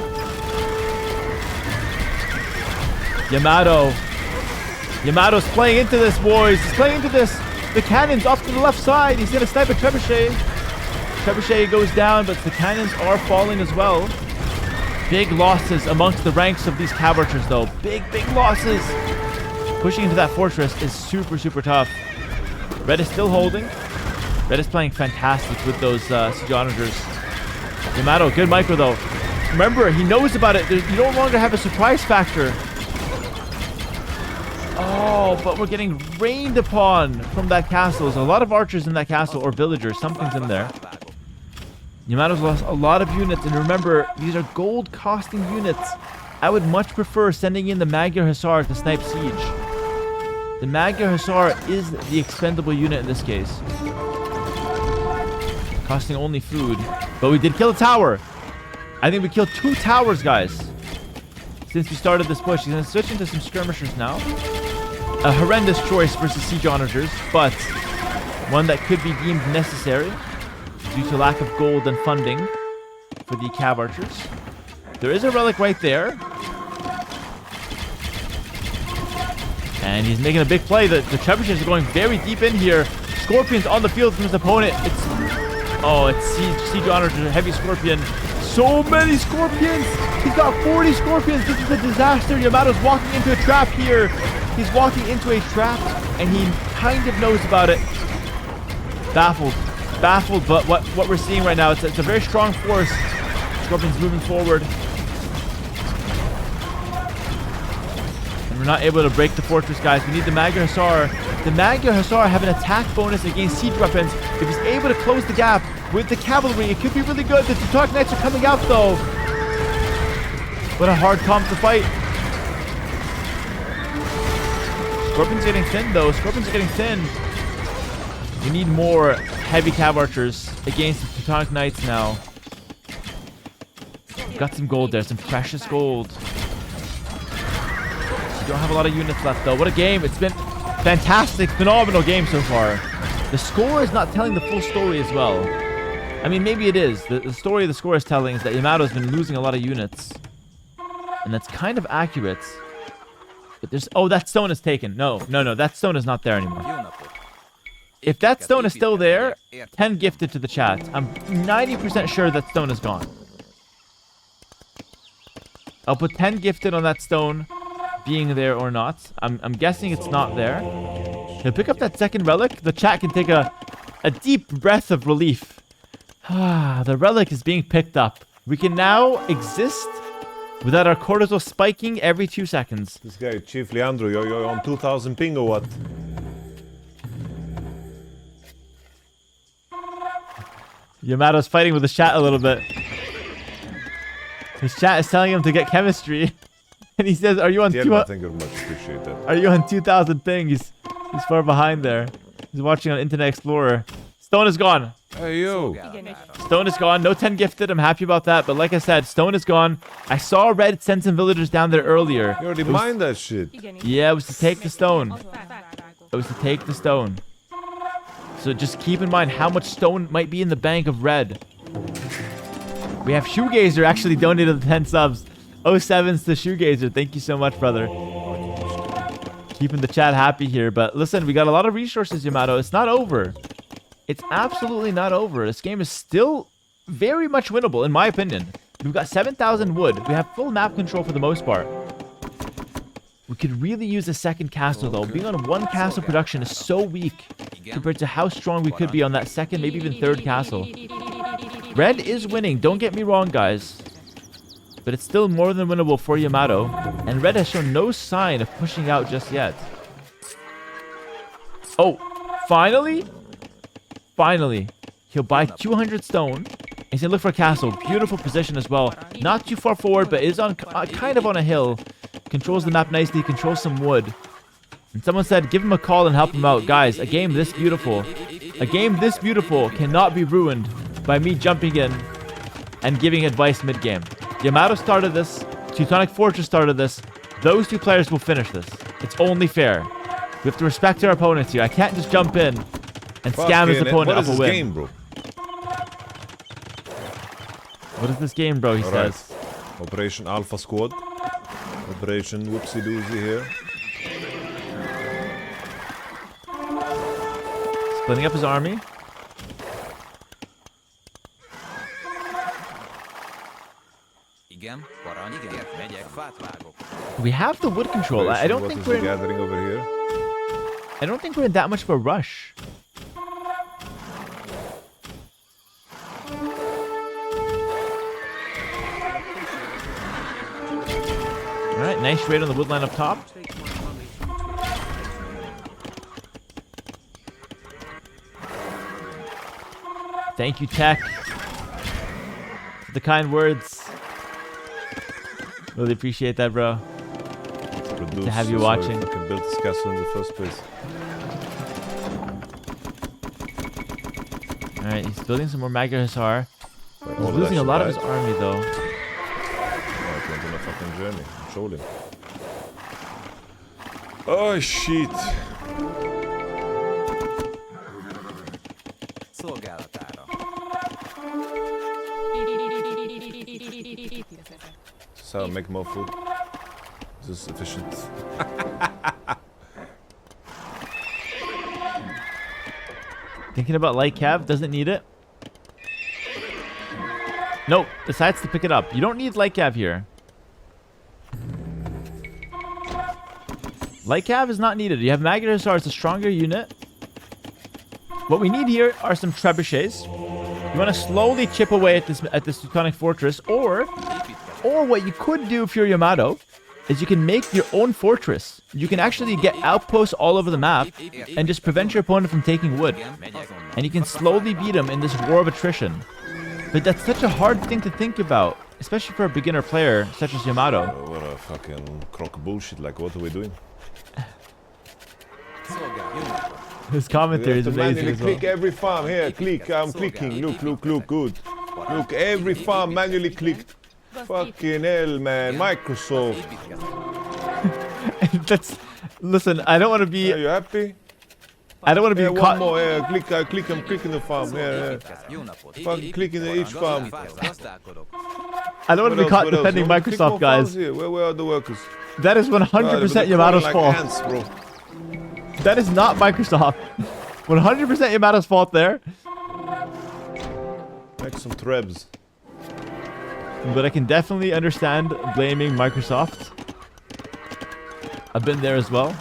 Yamato's playing into this, boys. He's playing into this. The cannon's off to the left side. He's going to snipe a trebuchet. Trebuchet goes down, but the cannons are falling as well. Big losses amongst the ranks of these Cav Archers, though. Big losses. Pushing into that fortress is super tough. Red is still holding. Red is playing fantastic with those Siege Onagers. Yamato, good micro, though. Remember, he knows about it. You no longer have a surprise factor. Oh, but we're getting rained upon from that castle. There's a lot of archers in that castle, or villagers. Something's in there. Yamato's lost a lot of units, and remember, these are gold-costing units. I would much prefer sending in the Magyar Hussar to snipe Siege. The Magyar Hussar is the expendable unit in this case. Costing only food. But we did kill a tower. I think we killed 2 towers, guys. Since we started this push. He's going to switch into some skirmishers now. A horrendous choice versus Siege Onagers, but one that could be deemed necessary due to lack of gold and funding for the Cav Archers. There is a relic right there. And he's making a big play. The trebuchets are going very deep in here. scorpions on the field from his opponent. It's Siege Honor to Heavy Scorpion. So many scorpions. He's got 40 scorpions. This is a disaster. Yamato's walking into a trap here. He's walking into a trap, and he kind of knows about it. Baffled, but what we're seeing right now, it's a very strong force. Scorpion's moving forward. And we're not able to break the fortress, guys. We need the Magyar Hussar. The Magyar Hussar have an attack bonus against siege weapons. If he's able to close the gap with the cavalry, it could be really good. The Teutonic Knights are coming out, though. What a hard comp to fight. Scorpions getting thin, though. Scorpions are getting thin. We need more heavy cav archers against the Teutonic Knights now. Got some gold there, some precious gold. We don't have a lot of units left, though. What a game. It's been fantastic, phenomenal game so far. The score is not telling the full story as well. I mean, maybe it is. The story the score is telling is that Yamato's been losing a lot of units. And that's kind of accurate. But there's... Oh, that stone is taken. No. That stone is not there anymore. If that stone is still there, 10 gifted to the chat. I'm 90% sure that stone is gone. I'll put 10 gifted on that stone being there or not. I'm guessing it's not there. He'll pick up that second relic. The chat can take a deep breath of relief. The relic is being picked up. We can now exist without our cortisol spiking every 2 seconds. This guy, Chief Leandro, you're on 2000 ping or what? Yamato's fighting with the chat a little bit. His chat is telling him to get chemistry. And he says, are you on 2,000? Thank you very much. Appreciate that. Are you on 2,000 ping? He's far behind there. He's watching on Internet Explorer. Stone is gone. Hey, yo. Stone is gone. No 10 gifted. I'm happy about that. But like I said, stone is gone. I saw Red send some villagers down there earlier. You already mined that shit. Yeah, it was to take the stone. It was to take the stone. So just keep in mind how much stone might be in the bank of red. We have Shoegazer actually donated the 10 subs. 07s to Shoegazer. Thank you so much, brother. Keeping the chat happy here. But listen, we got a lot of resources, Yamato. It's not over. It's absolutely not over. This game is still very much winnable, in my opinion. We've got 7,000 wood. We have full map control for the most part. We could really use a second castle, though. Being on one castle production is so weak compared to how strong we could be on that second, maybe even third castle. Red is winning. Don't get me wrong, guys. But it's still more than winnable for Yamato. And Red has shown no sign of pushing out just yet. Oh, finally? Finally. He'll buy 200 stone. He's going to look for a castle. Beautiful position as well. Not too far forward, but is on kind of on a hill. Controls the map nicely. Controls some wood. And someone said, give him a call and help him out. Guys, a game this beautiful. A game this beautiful cannot be ruined by me jumping in and giving advice mid-game. Yamato started this. Teutonic Fortress started this. Those two players will finish this. It's only fair. We have to respect our opponents here. I can't just jump in and scam his opponent up a win. What is this game, bro? What is this game, bro? He says. Operation Alpha Squad. Operation Whoopsie Doozy here. Splitting up his army. We have the wood control. I don't think we're gathering over here. I don't think we're in that much of a rush. Alright, nice raid on the wood line up top. Thank you, Tech, for the kind words. Really appreciate that, bro. To have you watching. I can build this castle in the first place. Alright, he's building some more Magyar Hussar. He's losing a lot of his army, though. Oh, it went on a fucking journey. I'm trolling. Oh, shit. This is how I make more food. This is efficient. Thinking about light cav, doesn't need it. Nope, decides to pick it up. You don't need light cav here. Light cav is not needed. You have Magyar Hussar, it's a stronger unit. What we need here are some trebuchets. You want to slowly chip away at this Teutonic fortress, or what you could do if you're Yamato is you can make your own fortress. You can actually get outposts all over the map and just prevent your opponent from taking wood. And you can slowly beat them in this war of attrition. But that's such a hard thing to think about, especially for a beginner player such as Yamato. What a fucking crock of bullshit. Like, what are we doing? His commentary is amazing manually as well. click every farm. Here, click. I'm clicking. Look, good. Look, every farm manually clicked. Fucking hell, man. Microsoft. That's... Listen, I don't want to be... Are you happy? I don't want to be One caught... more. Yeah, click. I'm clicking the farm. Yeah. Fucking clicking each farm. I don't want to be caught defending Microsoft, guys. Where are the workers? That is 100% Yamato's fault. Ants, bro. That is not Microsoft. 100% Yamato's fault there. Make some trebs. But I can definitely understand blaming Microsoft. I've been there as well.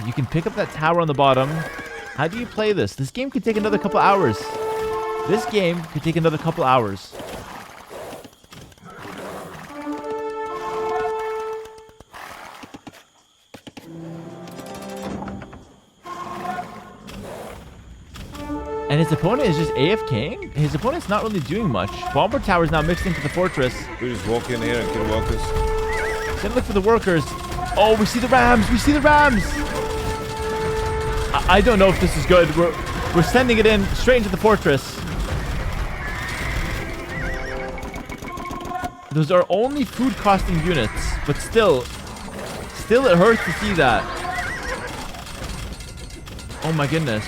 You can pick up that tower on the bottom. How do you play this? This game could take another couple hours. This game could take another couple hours. And his opponent is just AFKing? His opponent's not really doing much. Bomber tower is now mixed into the fortress. We just walk in here and kill workers. Then look for the workers. Oh, we see the rams. We see the rams. I don't know if this is good. We're sending it in straight into the fortress. Those are only food costing units, but still it hurts to see that. Oh my goodness.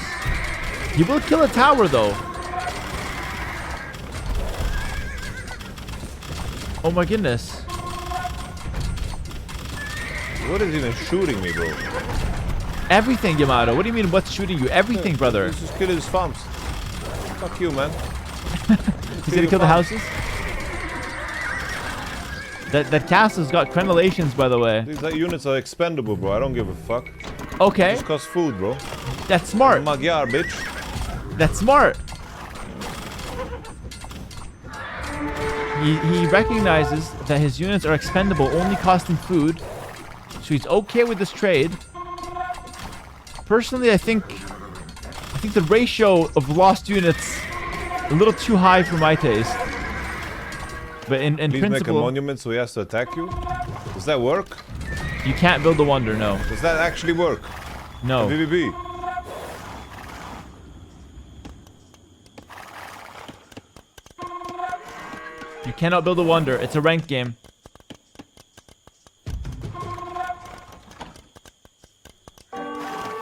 He will kill a tower though. Oh my goodness. What is even shooting me, bro? Everything, Yamato. What do you mean what's shooting you? Everything, brother. Let's just kill his farms. Fuck you, man. He's gonna kill the houses? That castle's got crenellations, by the way. These units are expendable, bro. I don't give a fuck. Okay. Just cost food, bro. That's smart. Magyar, bitch. That's smart. He recognizes that his units are expendable, only costing food. So he's okay with this trade. Personally, I think the ratio of lost units a little too high for my taste. But in Please principle, make a monument so he has to attack you. Does that work? you can't build a wonder, no. Does that actually work? No. VBB. You cannot build a wonder. It's a ranked game.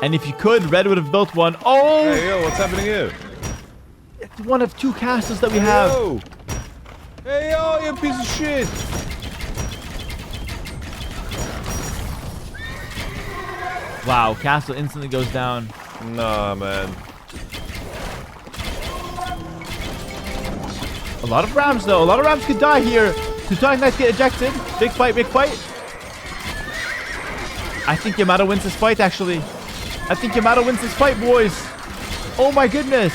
And if you could, Red would have built one. Oh! Hey, yo, what's happening here? It's one of two castles that we have. Yo! Hey, yo, you piece of shit! Wow, castle instantly goes down. Nah, man. A lot of rams, though. A lot of rams could die here. Teutonic Knights get ejected. Big fight, big fight. I think Yamato wins this fight, actually. I think Yamato wins this fight, boys. Oh, my goodness.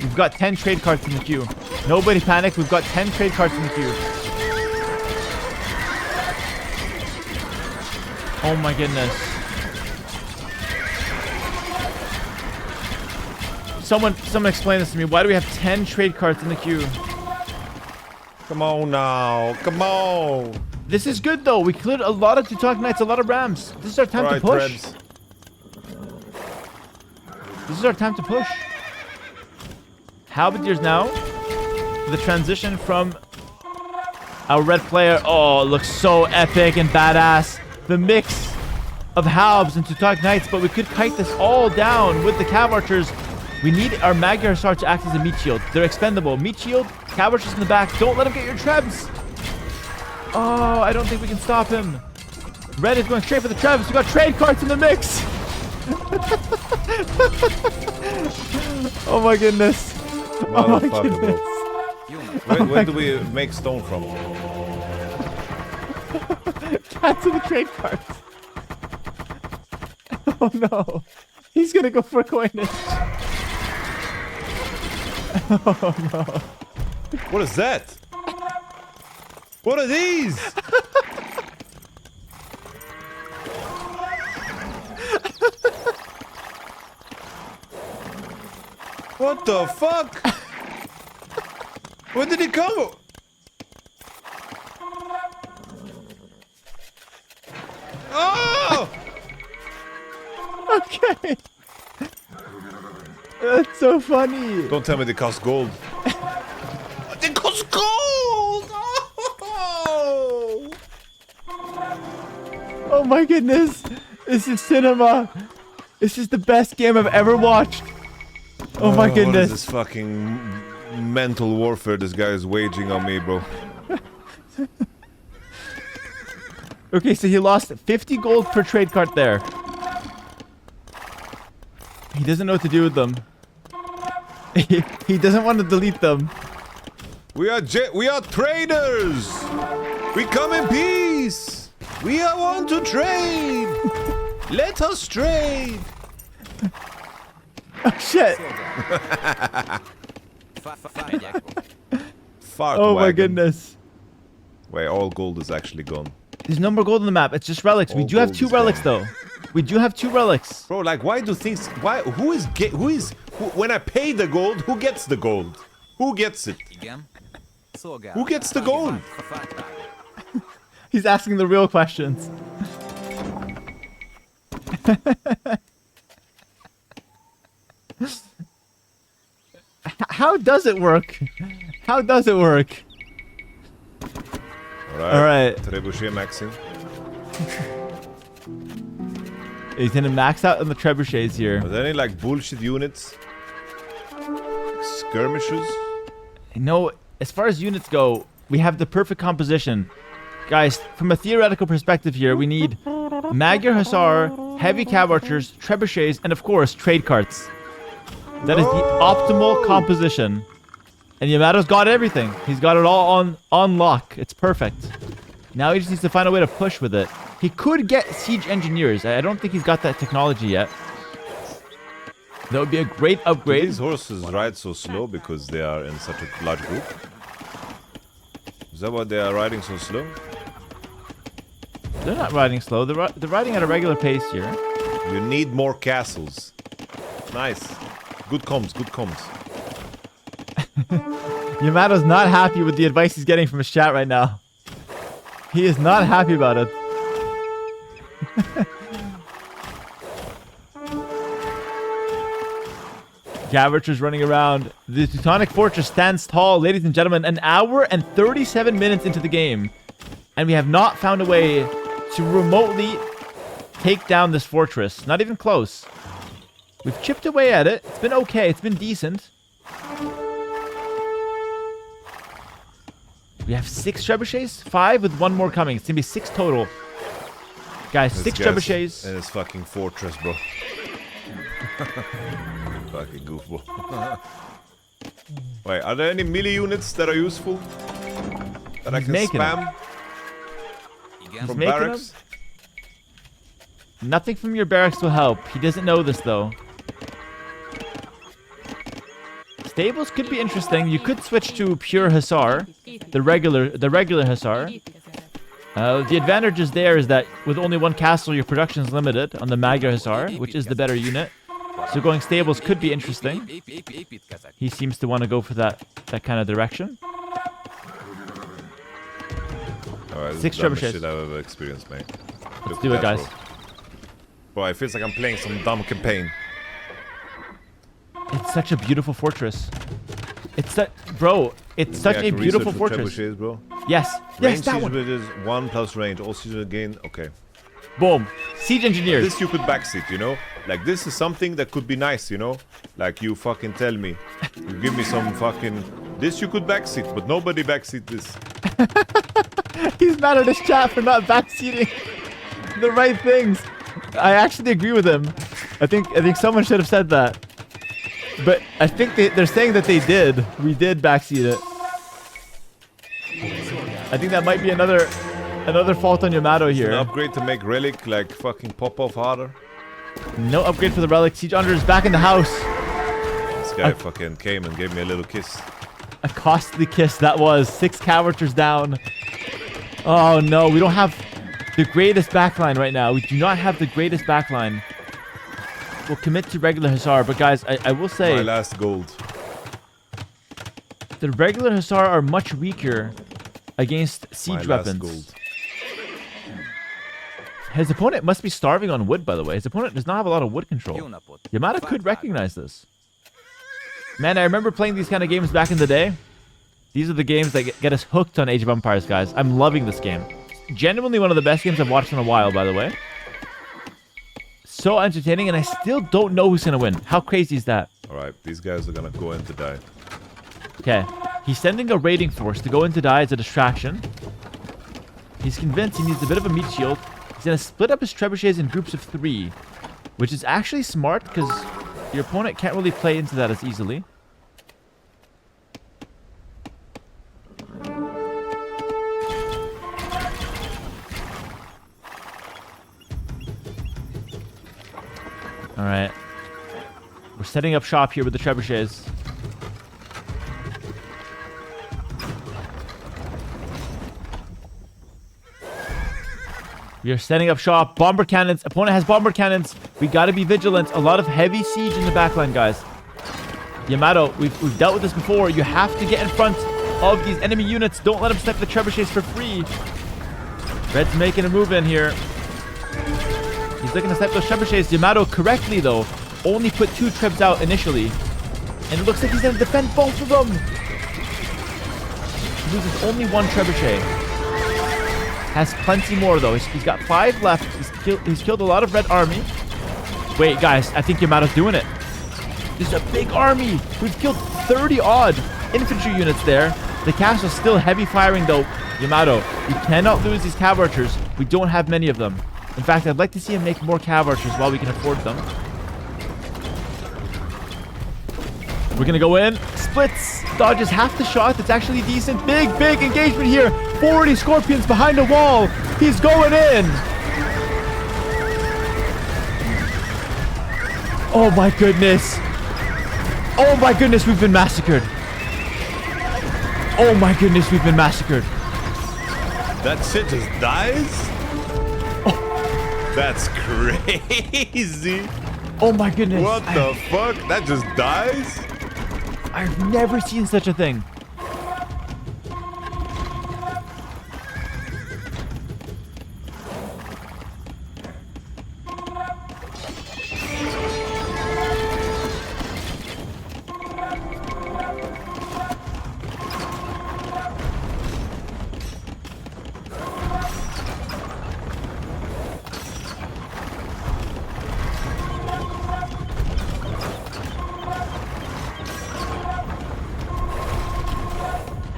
We've got 10 trade cards in the queue. Nobody panic. We've got 10 trade cards in the queue. Oh, my goodness. Someone explain this to me. Why do we have 10 trade cards in the queue? Come on now. Come on. This is good, though. We cleared a lot of Teutonic Knights, a lot of rams. This is our time to push. Trebs. This is our time to push. Halberdiers now. The transition from our red player. Oh, it looks so epic and badass. The mix of halbs and Teutonic Knights, but we could kite this all down with the Cav Archers. We need our Magyar Hussar to act as a meat shield. They're expendable. Meat shield, Cav Archers in the back. Don't let them get your trebs. Oh, I don't think we can stop him. Red is going straight for the Travis. We got trade carts in the mix. Oh my goodness. Oh my Motherfucker, goodness. bro. Where do we make stone from? Cancel the trade carts. Oh no. He's gonna go for coinage. Oh no. What is that? What are these? What the fuck? Where did he come? Oh! Okay. That's so funny. Don't tell me they cost gold. They cost gold! Oh! Oh my goodness. This is cinema. This is the best game I've ever watched. Oh my What is goodness. this fucking mental warfare this guy is waging on me, bro? Okay, so he lost 50 gold per trade cart there. He doesn't know what to do with them. He doesn't want to delete them. We are traders. We come in peace. We are want to trade. Let us trade. Oh shit. Fart Oh my wagon. goodness. Wait, all gold is actually gone. There's no more gold on the map. It's just relics. We All do have gold 2 is relics gone. though. We do have 2 relics. Bro, like, why do things... Why? Who when I pay the gold, who gets the gold? Who gets it? Who gets the gold? He's asking the real questions. How does it work? How does it work? Alright. Trebuchet maxing. He's gonna max out on the trebuchets here. Are there any, like, bullshit units? Skirmishers? No, as far as units go, we have the perfect composition. Guys, from a theoretical perspective here, we need Magyar Hussar, heavy cav archers, trebuchets, and of course, trade carts. That is the optimal composition. And Yamato's got everything. He's got it all on lock. It's perfect. Now he just needs to find a way to push with it. He could get siege engineers. I don't think he's got that technology yet. That would be a great Do upgrade. these horses ride so slow because they are in such a large group? Is that why they are riding so slow? They're not riding slow. They're riding at a regular pace here. You need more castles. Nice. Good comms, good comms. Yamato's not happy with the advice he's getting from his chat right now. He is not happy about it. Gavertcher's running around. The Teutonic Fortress stands tall, ladies and gentlemen, an hour and 37 minutes into the game. And we have not found a way to remotely take down this fortress. Not even close. We've chipped away at it. It's been okay. It's been decent. We have 6 trebuchets? 5 with 1 more coming. It's gonna be 6 total. Guys, This 6 guy's trebuchets. in his fucking fortress, bro. Fucking goofball. Wait, are there any melee units that are useful? That I He's can making spam from making barracks? Nothing from your barracks will help. He doesn't know this though. Stables could be interesting. You could switch to pure Hussar, the regular Hussar. The advantage is there is that with only 1 castle, your production is limited on the Magyar Hussar, which is the better unit. So going stables could be interesting. He seems to want to go for that kind of direction. Alright, this 6 is the dumbest trebuchets. shit I've ever experienced, mate. Let's Look do at it, that, guys. Bro, it feels like I'm playing some dumb campaign. It's such a beautiful fortress. It's such, bro. It's such Yeah, I a can beautiful research with fortress. trebuchets, bro. Yes, yes, Range that siege one. is 1 plus range. All siege gain. Okay. Boom. Siege engineers. This you could backseat, you know? Like, this is something that could be nice, you know? Like, you fucking tell me. You give me some fucking This you could backseat, but nobody backseat this. He's mad at his chat for not backseating the right things. I actually agree with him. I think someone should have said that. But I think they're saying that they did. We did backseat it. I think that might be another fault on Yamato An here. upgrade to make relic like fucking pop off harder. No upgrade for the relic. Siege Under is back in the house. This guy fucking came and gave me a little kiss. A costly kiss that was. 6 characters down. Oh no, we don't have the greatest backline right now. We do not have the greatest backline. We'll commit to regular Hussar, but guys, I will say My last gold. the regular Hussar are much weaker against siege My last weapons. gold. His opponent must be starving on wood, by the way. His opponent does not have a lot of wood control. Junaput. Yamada could recognize this. Man, I remember playing these kind of games back in the day. These are the games that get us hooked on Age of Empires, guys. I'm loving this game. Genuinely one of the best games I've watched in a while, by the way. So entertaining, and I still don't know who's going to win. How crazy is that? Alright, these guys are gonna go in to die. Okay. He's sending a raiding force to go in to die as a distraction. He's convinced he needs a bit of a meat shield. He's going to split up his trebuchets in groups of 3, which is actually smart because your opponent can't really play into that as easily. Alright. We're setting up shop here with the trebuchets. We are setting up shop. Bomber cannons. Opponent has bomber cannons. We gotta be vigilant. A lot of heavy siege in the backline, guys. Yamato, we've dealt with this before. You have to get in front of these enemy units. Don't let them snipe the trebuchets for free. Red's making a move in here. He's looking to snipe those trebuchets. Yamato correctly, though, only put 2 trebs out initially. And it looks like he's gonna defend both of them. He loses only 1 trebuchet. Has plenty more, though. He's got 5 left. He's killed a lot of red army. Wait, guys. I think Yamato's doing it. This is a big army. We've killed 30-odd infantry units there. The castle's still heavy firing, though. Yamato, you cannot lose these cav archers. We don't have many of them. In fact, I'd like to see him make more cav archers while we can afford them. We're going to go in. Splits. Dodges half the shot. It's actually decent. Big engagement here. 40 scorpions behind a wall. He's going in. Oh my goodness. Oh my goodness, we've been massacred. Oh my goodness, we've been massacred. That shit just dies? Oh. That's crazy. Oh my goodness. What the fuck? That just dies? I've never seen such a thing.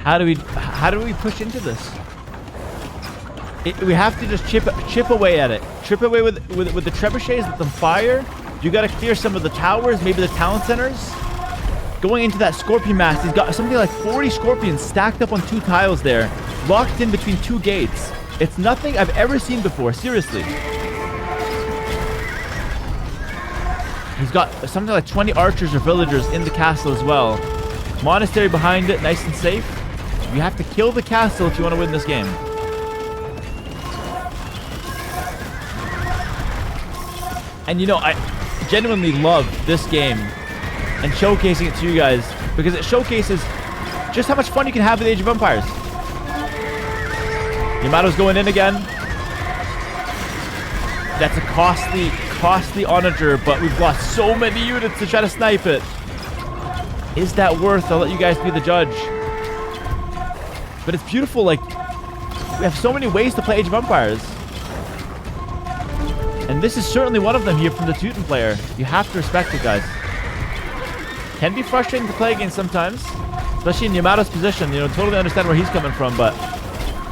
How do we push into this? We have to just chip away at it. Chip away with the trebuchets, let them fire. You got to clear some of the towers, maybe the town centers. Going into that scorpion mass, he's got something like 40 scorpions stacked up on 2 tiles there, locked in between 2 gates. It's nothing I've ever seen before, seriously. He's got something like 20 archers or villagers in the castle as well. Monastery behind it, nice and safe. You have to kill the castle if you want to win this game. And you know, I genuinely love this game and showcasing it to you guys because it showcases just how much fun you can have with Age of Empires. Yamato's going in again. That's a costly onager, but we've lost so many units to try to snipe it. Is that worth? I'll let you guys be the judge. But it's beautiful, like, we have so many ways to play Age of Empires. And this is certainly one of them here from the Teuton player. You have to respect it, guys. Can be frustrating to play against sometimes. Especially in Yamato's position, you know, totally understand where he's coming from, but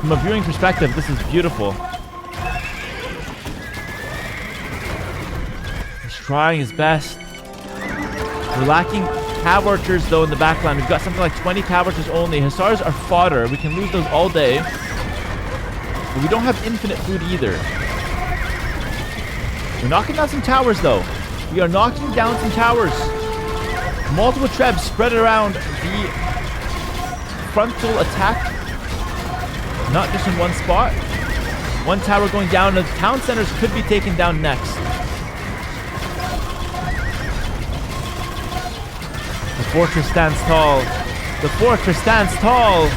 from a viewing perspective, this is beautiful. He's trying his best. We're lacking cav archers, though, in the backline. We've got something like 20 cav archers only. Hussars are fodder. We can lose those all day. But we don't have infinite food either. We're knocking down some towers, though. We are knocking down some towers. Multiple trebs spread around the frontal attack. Not just in one spot. One tower going down. The town centers could be taken down next. The fortress stands tall. The fortress stands tall.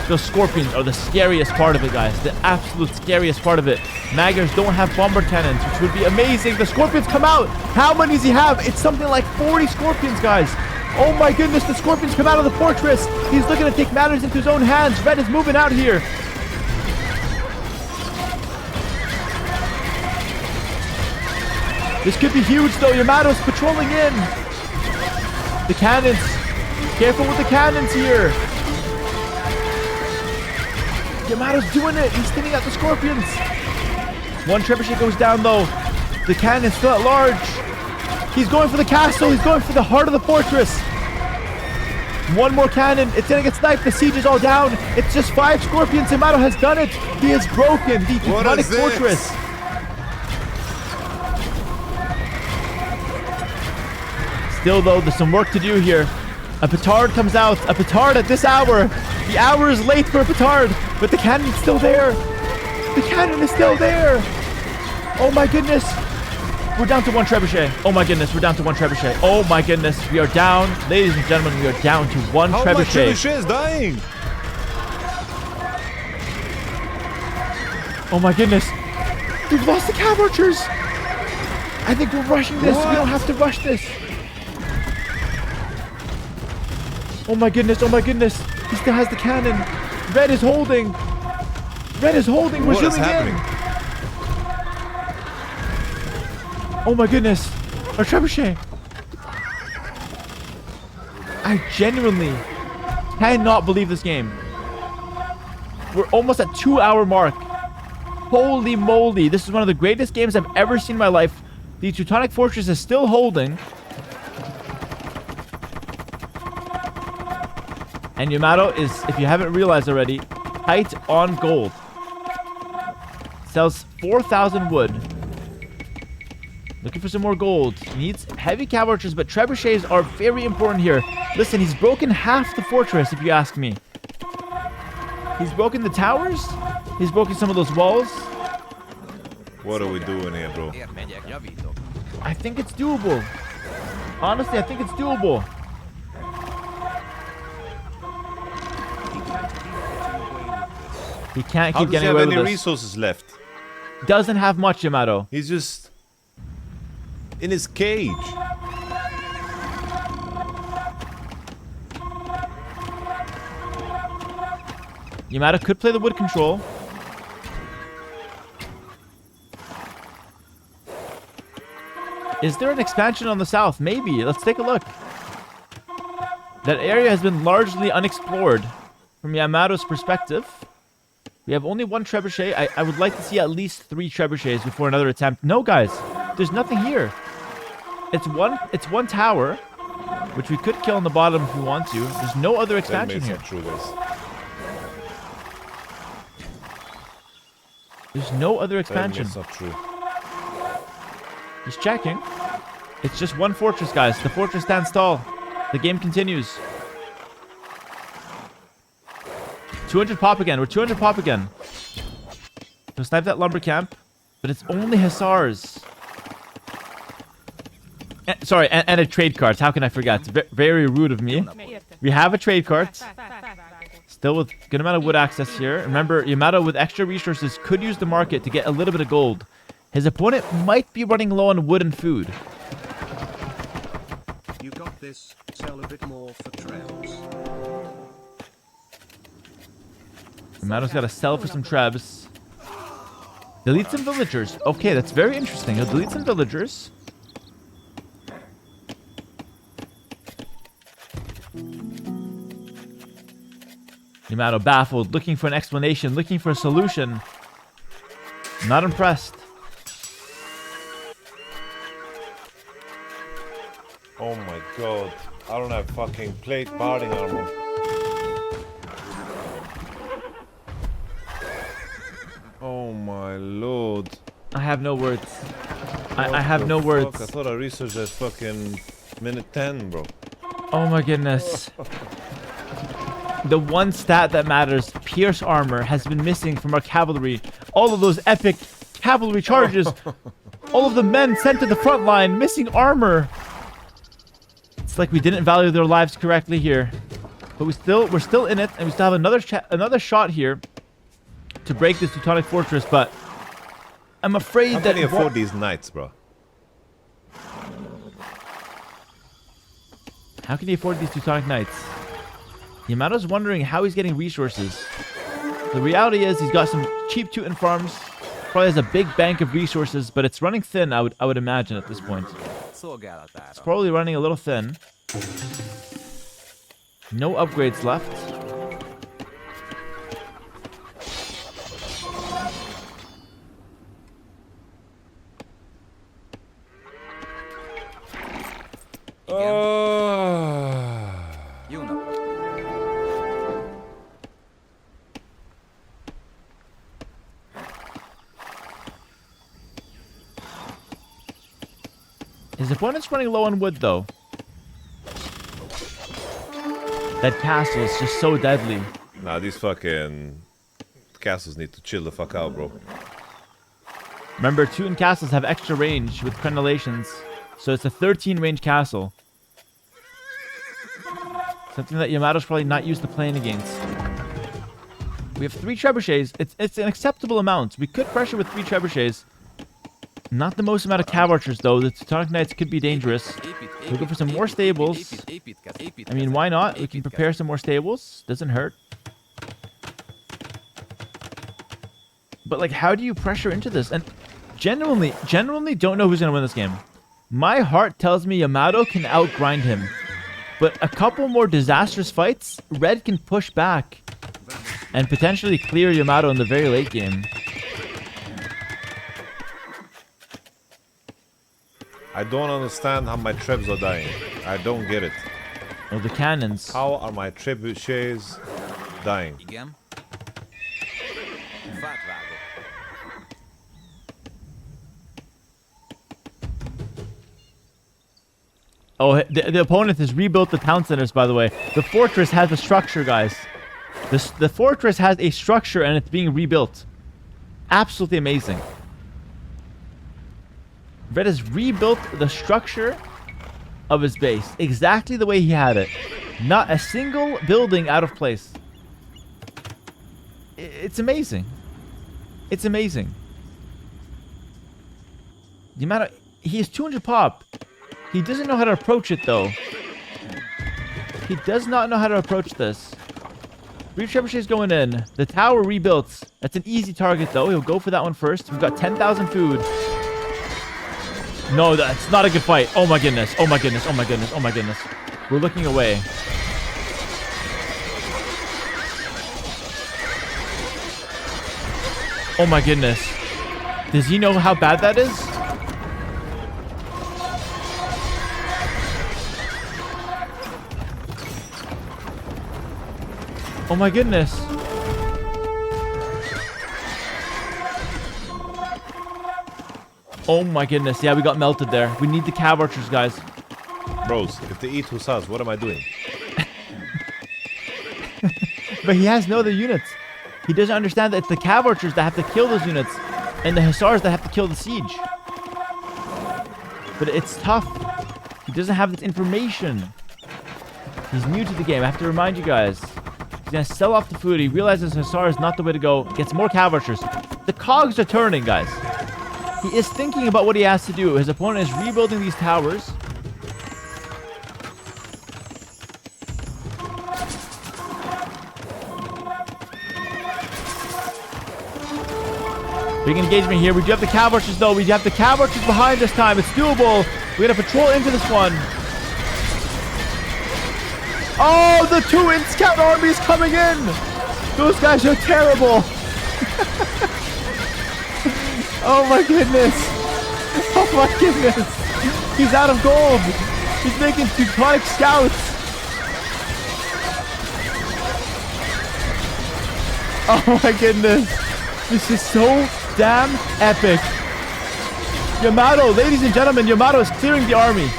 Those scorpions are the scariest part of it, guys. The absolute scariest part of it. Magyars don't have bomber cannons, which would be amazing. The scorpions come out. How many does he have? It's something like 40 scorpions, guys. Oh my goodness, the scorpions come out of the fortress. He's looking to take matters into his own hands. Red is moving out here. This could be huge, though. Yamato's patrolling in. The cannons. Careful with the cannons here. Yamato's doing it. He's thinning out the scorpions. One trebuchet goes down, though. The cannon's still at large. He's going for the castle. He's going for the heart of the fortress. One more cannon. It's going to get sniped. The siege is all down. It's just 5 scorpions. Yamato has done it. He has broken the Teutonic fortress. Still, though, there's some work to do here. A petard comes out. A petard at this hour. The hour is late for a petard, but the cannon's still there. The cannon is still there. Oh my goodness. We're down to 1 trebuchet. Oh my goodness, we're down to 1 trebuchet. Oh my goodness, we are down. Ladies and gentlemen, we are down to 1 trebuchet. How much trebuchet is dying? Oh my goodness. We've lost the cav archers. I think we're rushing this. What? We don't have to rush this. Oh my goodness, oh my goodness. He still has the cannon. Red is holding. Red is holding. We're What is zooming happening? in. Oh my goodness. Our trebuchet. I genuinely cannot believe this game. We're almost at 2-hour mark. Holy moly. This is one of the greatest games I've ever seen in my life. The Teutonic fortress is still holding. And Yamato is, if you haven't realized already, tight on gold. Sells 4,000 wood. Looking for some more gold. He needs heavy cav archers, but trebuchets are very important here. Listen, he's broken half the fortress, if you ask me. He's broken the towers. He's broken some of those walls. What are we doing here, bro? I think it's doable. Honestly, I think it's doable. He can't How keep does he getting have away any with this. resources left? Doesn't have much, Yamato. He's just in his cage. Yamato could play the wood control. Is there an expansion on the south? Maybe. Let's take a look. That area has been largely unexplored from Yamato's perspective. We have only 1 trebuchet. I would like to see at least 3 trebuchets before another attempt. No, guys. There's nothing here. It's one tower, which we could kill on the bottom if we want to. There's no other expansion That here. makes it true, guys. There's no other expansion. That's not true. He's checking. It's just 1 fortress, guys. The fortress stands tall. The game continues. 200 pop again. We're 200 pop again. So snipe that lumber camp. But it's only Hussars. Sorry, and a trade cart. How can I forget? It's very rude of me. We have a trade cart. Still with good amount of wood access here. Remember, Yamato with extra resources could use the market to get a little bit of gold. His opponent might be running low on wood and food. You got this. Sell a bit more for trebs. Yamato's got to sell for some trebs. Delete some villagers. Okay, that's very interesting. He'll delete some villagers. Yamato baffled, looking for an explanation, looking for a solution. Not impressed. Oh my god. I don't have fucking plate barding armor. Oh my lord. I have no words. I have no words. I thought I researched that fucking minute 10, bro. Oh my goodness. The one stat that matters, pierce armor, has been missing from our cavalry. All of those epic cavalry charges. All of the men sent to the front line, missing armor. It's like we didn't value their lives correctly here. But we're still in it, and we still have another shot here to break this Teutonic fortress, but I'm afraid How that... can you afford these knights, bro? How can he afford these Teutonic knights? Yamato's wondering how he's getting resources. The reality is he's got some cheap Teuton farms. Probably has a big bank of resources, but it's running thin, I would imagine at this point. It's probably running a little thin. No upgrades left. His opponent's running low on wood, though. That castle is just so deadly. Nah, these fucking castles need to chill the fuck out, bro. Remember, Teuton castles have extra range with crenellations, so it's a 13 range castle. Something that Yamato's probably not used to playing against. We have 3 trebuchets. It's an acceptable amount. We could pressure with 3 trebuchets. Not the most amount of cav archers, though. The Teutonic Knights could be dangerous. We'll go for some more stables. I mean, why not? We can prepare some more stables. Doesn't hurt. But, like, how do you pressure into this? And genuinely don't know who's going to win this game. My heart tells me Yamato can outgrind him. But a couple more disastrous fights, Red can push back and potentially clear Yamato in the very late game. I don't understand how my trebs are dying. I don't get it. Oh, the cannons. How are my trebuchets dying? Oh, the opponent has rebuilt the town centers, by the way. The fortress has a structure, guys. The fortress has a structure, and it's being rebuilt. Absolutely amazing. Red has rebuilt the structure of his base exactly the way he had it. Not a single building out of place. It's amazing. It's amazing. The amount of... He has 200 pop. He doesn't know how to approach it, though. He does not know how to approach this. 3 trebuchets going in. The tower rebuilt. That's an easy target, though. He'll go for that one first. We've got 10,000 food. No, that's not a good fight. Oh my goodness. Oh my goodness. Oh my goodness. Oh my goodness. We're looking away. Oh my goodness. Does he know how bad that is? Oh my goodness. Oh my goodness. Yeah, we got melted there. We need the cav archers, guys. Bros, if they eat hussars, what am I doing? But he has no other units. He doesn't understand that it's the cav archers that have to kill those units and the hussars that have to kill the siege. But it's tough. He doesn't have this information. He's new to the game. I have to remind you guys. He's going to sell off the food. He realizes hussar is not the way to go. Gets more cav archers. The cogs are turning, guys. He is thinking about what he has to do. His opponent is rebuilding these towers. Big engagement here. We do have the cav archers, though. We have the cav archers behind this time. It's doable. We're going to patrol into this one. Oh, the 2 in scout army is coming in. Those guys are terrible. Oh my goodness. Oh my goodness. He's out of gold. He's making Teutonic scouts. Oh my goodness. This is so damn epic. Yamato, ladies and gentlemen, Yamato is clearing the army.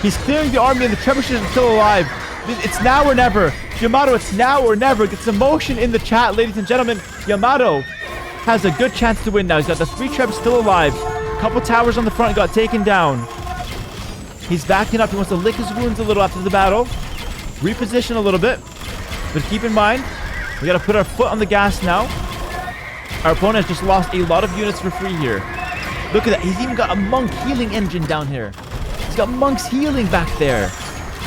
He's clearing the army and the trebuchets are still alive. It's now or never. Yamato, it's now or never. Get some motion in the chat, ladies and gentlemen. Yamato has a good chance to win now. He's got the 3 trebs still alive. A couple towers on the front got taken down. He's backing up. He wants to lick his wounds a little after the battle. Reposition a little bit. But keep in mind, we got to put our foot on the gas now. Our opponent has just lost a lot of units for free here. Look at that. He's even got a monk healing engine down here. He's got monks healing back there.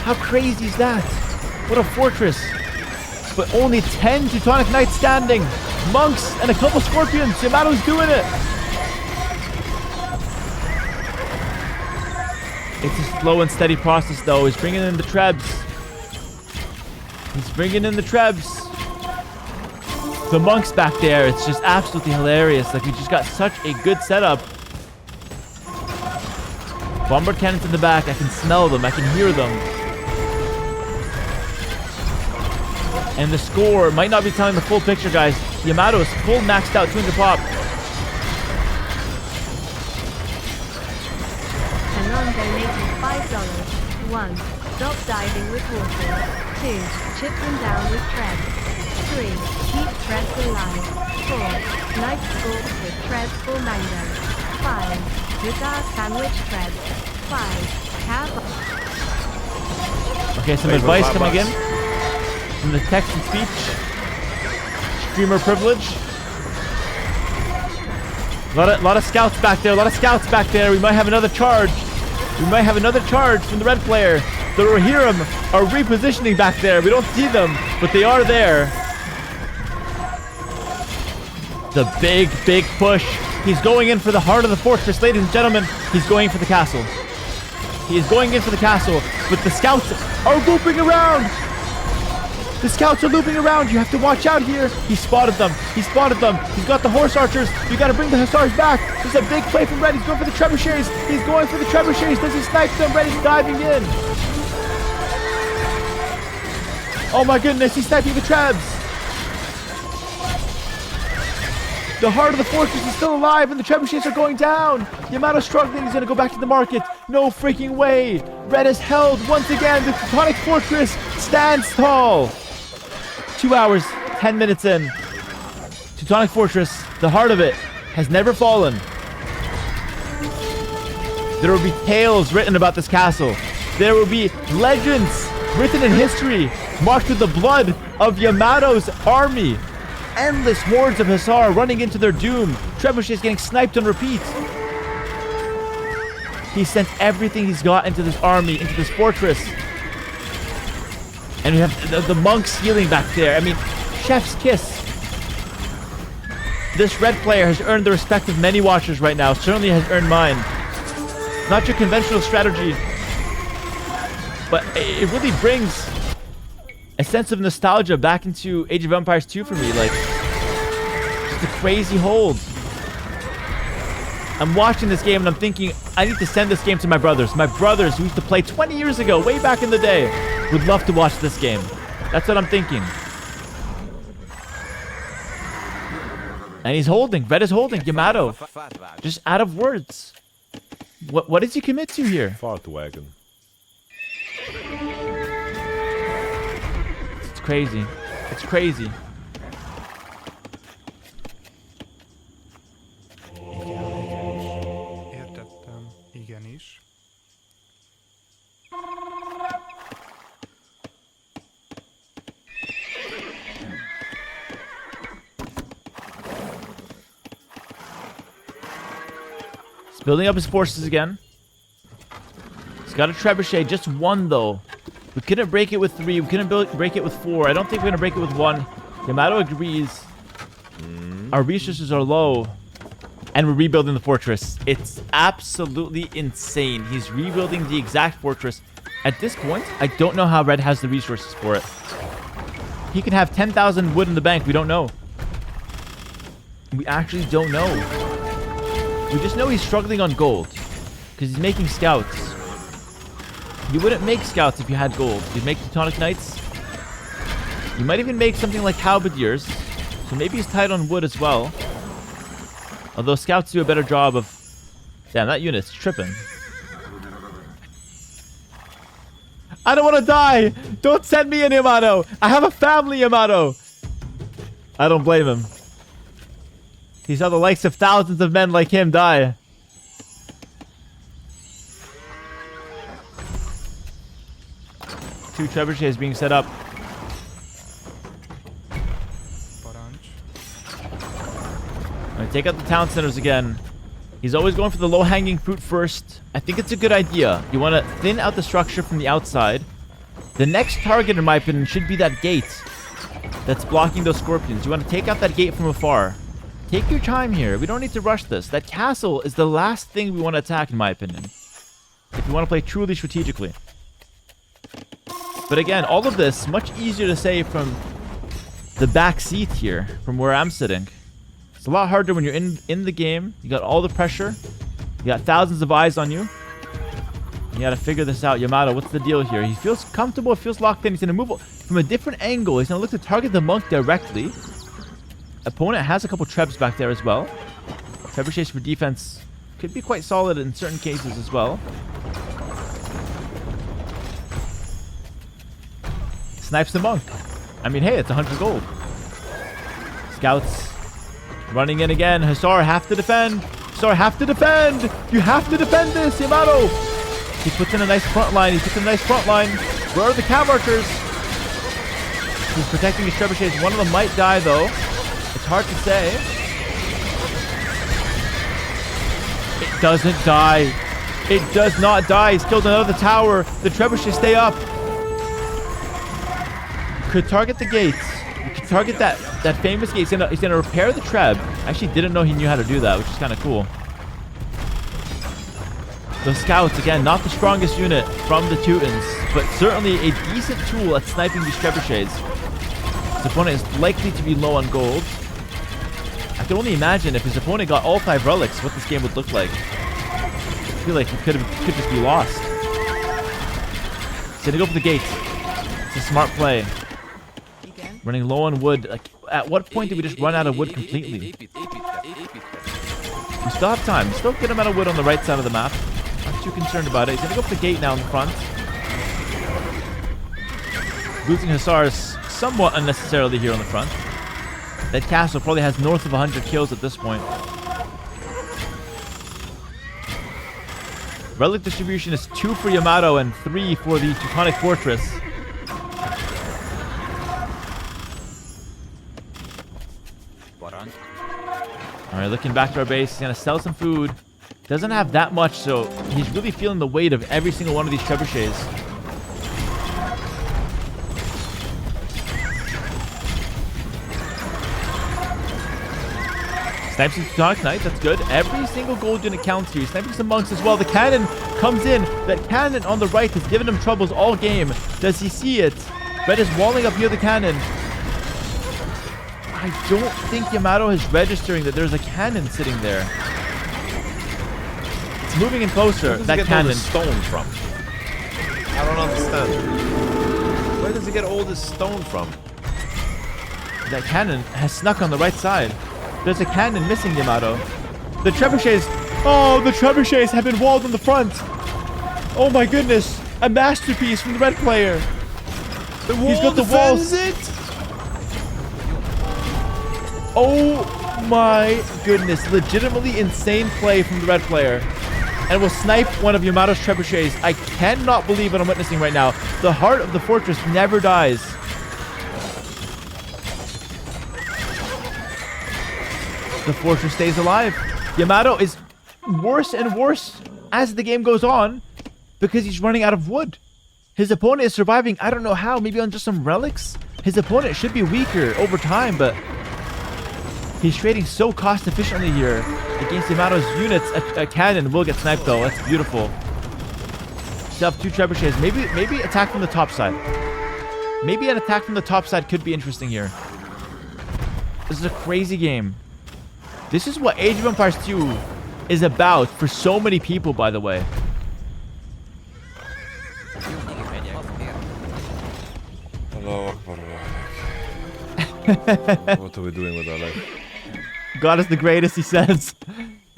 How crazy is that? What a fortress. But only 10 Teutonic Knights standing. Monks and a couple scorpions. Yamato's doing it. It's a slow and steady process though. He's bringing in the trebs. He's bringing in the trebs. The monks back there, it's just absolutely hilarious. Like, we just got such a good setup. Bombard cannons in the back. I can smell them. I can hear them. And the score might not be telling the full picture, guys. Yamato is full maxed out, 200 pop. Anon donated $5. 1. Stop diving with water. 2. Chip them down with tread. 3. Keep treads alive. 4. Nice sports with treads for mango. 5. Guitar sandwich tread. 5. Cab. Okay, some advice coming in from the text and speech. Streamer privilege. A lot of scouts back there. A lot of scouts back there. We might have another charge. We might have another charge from the red player. The Rohirrim are repositioning back there. We don't see them, but they are there. The big push. He's going in for the heart of the fortress, ladies and gentlemen. He's going for the castle. He is going in for the castle, but the scouts are looping around. The scouts are looping around. You have to watch out here. He spotted them. He spotted them. He's got the horse archers. You got to bring the hussars back. There's a big play from Red. He's going for the trebuchets. He's going for the trebuchets. Does he snipe them? Red is diving in. Oh my goodness. He's sniping the trebs. The heart of the fortress is still alive and the trebuchets are going down. Yamato's struggling. He's going to go back to the market. No freaking way. Red is held once again. The Teutonic fortress stands tall. 2 hours, 10 minutes in. Teutonic fortress, the heart of it, has never fallen. There will be tales written about this castle. There will be legends written in history, marked with the blood of Yamato's army. Endless hordes of Hussar running into their doom. Trebuchets getting sniped on repeat. He sent everything he's got into this army, into this fortress. And we have the monks healing back there. I mean, chef's kiss. This red player has earned the respect of many watchers right now. Certainly has earned mine. Not your conventional strategy, but it really brings a sense of nostalgia back into Age of Empires 2 for me. Like, just a crazy hold. I'm watching this game and I'm thinking, I need to send this game to my brothers. My brothers who used to play 20 years ago, way back in the day, would love to watch this game. That's what I'm thinking. And he's holding. Red is holding. Yamato. Just out of words. What does he commit to here? Fart wagon. It's crazy. It's crazy. Értettem, igenis. He's building up his forces again. He's got a trebuchet, just one though. We couldn't break it with 3. We couldn't break it with 4. I don't think we're gonna break it with 1. Yamato agrees. Our resources are low. And we're rebuilding the fortress. It's absolutely insane. He's rebuilding the exact fortress. At this point, I don't know how Red has the resources for it. He could have 10,000 wood in the bank. We don't know. We actually don't know. We just know he's struggling on gold because he's making scouts. You wouldn't make scouts if you had gold. You'd make Teutonic Knights. You might even make something like halberdiers. So maybe he's tight on wood as well. Although scouts do a better job of... Damn, that unit's tripping. I don't want to die! Don't send me in, Yamato! I have a family, Yamato! I don't blame him. He saw the likes of thousands of men like him die. Two trebuchets being set up. Alright, take out the town centers again. He's always going for the low-hanging fruit first. I think it's a good idea. You want to thin out the structure from the outside. The next target, in my opinion, should be that gate that's blocking those scorpions. You want to take out that gate from afar. Take your time here. We don't need to rush this. That castle is the last thing we want to attack, in my opinion. If you want to play truly strategically. But again, all of this, much easier to say from the back seat here, from where I'm sitting. It's a lot harder when you're in the game. You got all the pressure. You got thousands of eyes on you. You got to figure this out. Yamato, what's the deal here? He feels comfortable. Feels locked in. He's going to move from a different angle. He's going to look to target the monk directly. Opponent has a couple trebs back there as well. Trebuchets for defense could be quite solid in certain cases as well. Snipes the monk. I mean, hey, it's 100 gold. Scouts running in again. Hussar have to defend. Hussar have to defend. You have to defend this, Yamato. He puts in a nice front line. He puts in a nice front line. Where are the cav archers? He's protecting his trebuchets. One of them might die, though. It's hard to say. It doesn't die. It does not die. He's killed another tower. The trebuchets stay up. Could target the gates. You could target that famous gate. He's gonna repair the treb. I actually didn't know he knew how to do that, which is kind of cool. The scouts, again, not the strongest unit from the Teutons, but certainly a decent tool at sniping these trebuchets. His opponent is likely to be low on gold. I can only imagine if his opponent got all 5 relics, what this game would look like. I feel like he could just be lost. He's gonna go for the gate. It's a smart play. Running low on wood. Like, at what point did we just run out of wood completely? We still have time. Still get him out of wood on the right side of the map. Not too concerned about it. He's gonna go for the gate now in the front. Losing Hussars somewhat unnecessarily here on the front. That castle probably has north of 100 kills at this point. Relic distribution is 2 for Yamato and 3 for the Teutonic Fortress. Alright, looking back to our base. He's going to sell some food. Doesn't have that much, so he's really feeling the weight of every single one of these trebuchets. Snipes the Teutonic Knight, that's good. Every single gold unit counts here. He's sniping some monks as well. The cannon comes in. That cannon on the right has given him troubles all game. Does he see it? Red is walling up near the cannon. I don't think Yamato is registering that there's a cannon sitting there. It's moving in closer. Where does that he get cannon. all this stone from? I don't understand. Where does he get all this stone from? That cannon has snuck on the right side. There's a cannon missing, Yamato. The trebuchets. Oh, the trebuchets have been walled on the front. Oh my goodness. A masterpiece from the red player. The wall He's got the walls. it? Oh my goodness. Legitimately insane play from the red player. And will snipe one of Yamato's trebuchets. I cannot believe what I'm witnessing right now. The heart of the fortress never dies. The fortress stays alive. Yamato is worse and worse as the game goes on because he's running out of wood. His opponent is surviving. I don't know how. Maybe on just some relics? His opponent should be weaker over time, but he's trading so cost efficiently here against Yamato's units. A cannon will get sniped though. That's beautiful. Still have 2 trebuchets. Maybe attack from the top side. Maybe an attack from the top side could be interesting here. This is a crazy game. This is what Age of Empires 2 is about for so many people, by the way. Hello. What are we doing with our life? God is the greatest, he says.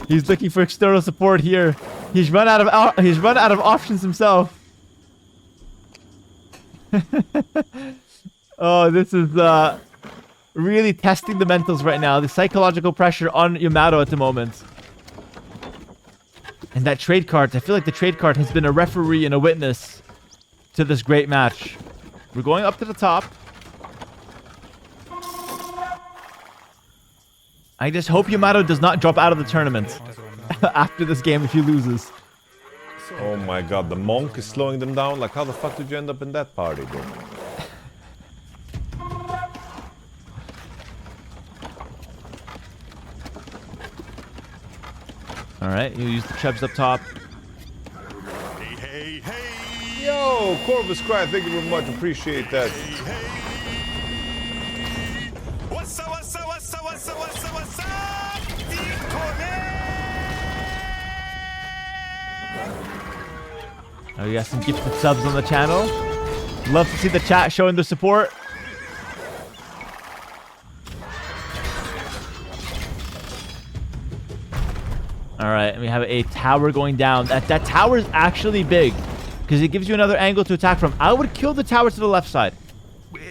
He's looking for external support here. He's run out of options himself. Oh, this is really testing the mentals right now. The psychological pressure on Yamato at the moment. And that trade card, I feel like the trade card has been a referee and a witness to this great match. We're going up to the top. I just hope Yamato does not drop out of the tournament after this game if he loses. Oh my god, the monk is slowing them down. Like, how the fuck did you end up in that party, bro? Alright, he'll use the trebs up top. Hey, hey, hey! Yo, Corvus Cry, thank you very much. Appreciate that. What's up, what's up, what's up, what's up, what's up, what's up? Oh, we got some gifted subs on the channel. Love to see the chat showing the support. Alright, and we have a tower going down. That tower is actually big because it gives you another angle to attack from. I would kill the tower to the left side.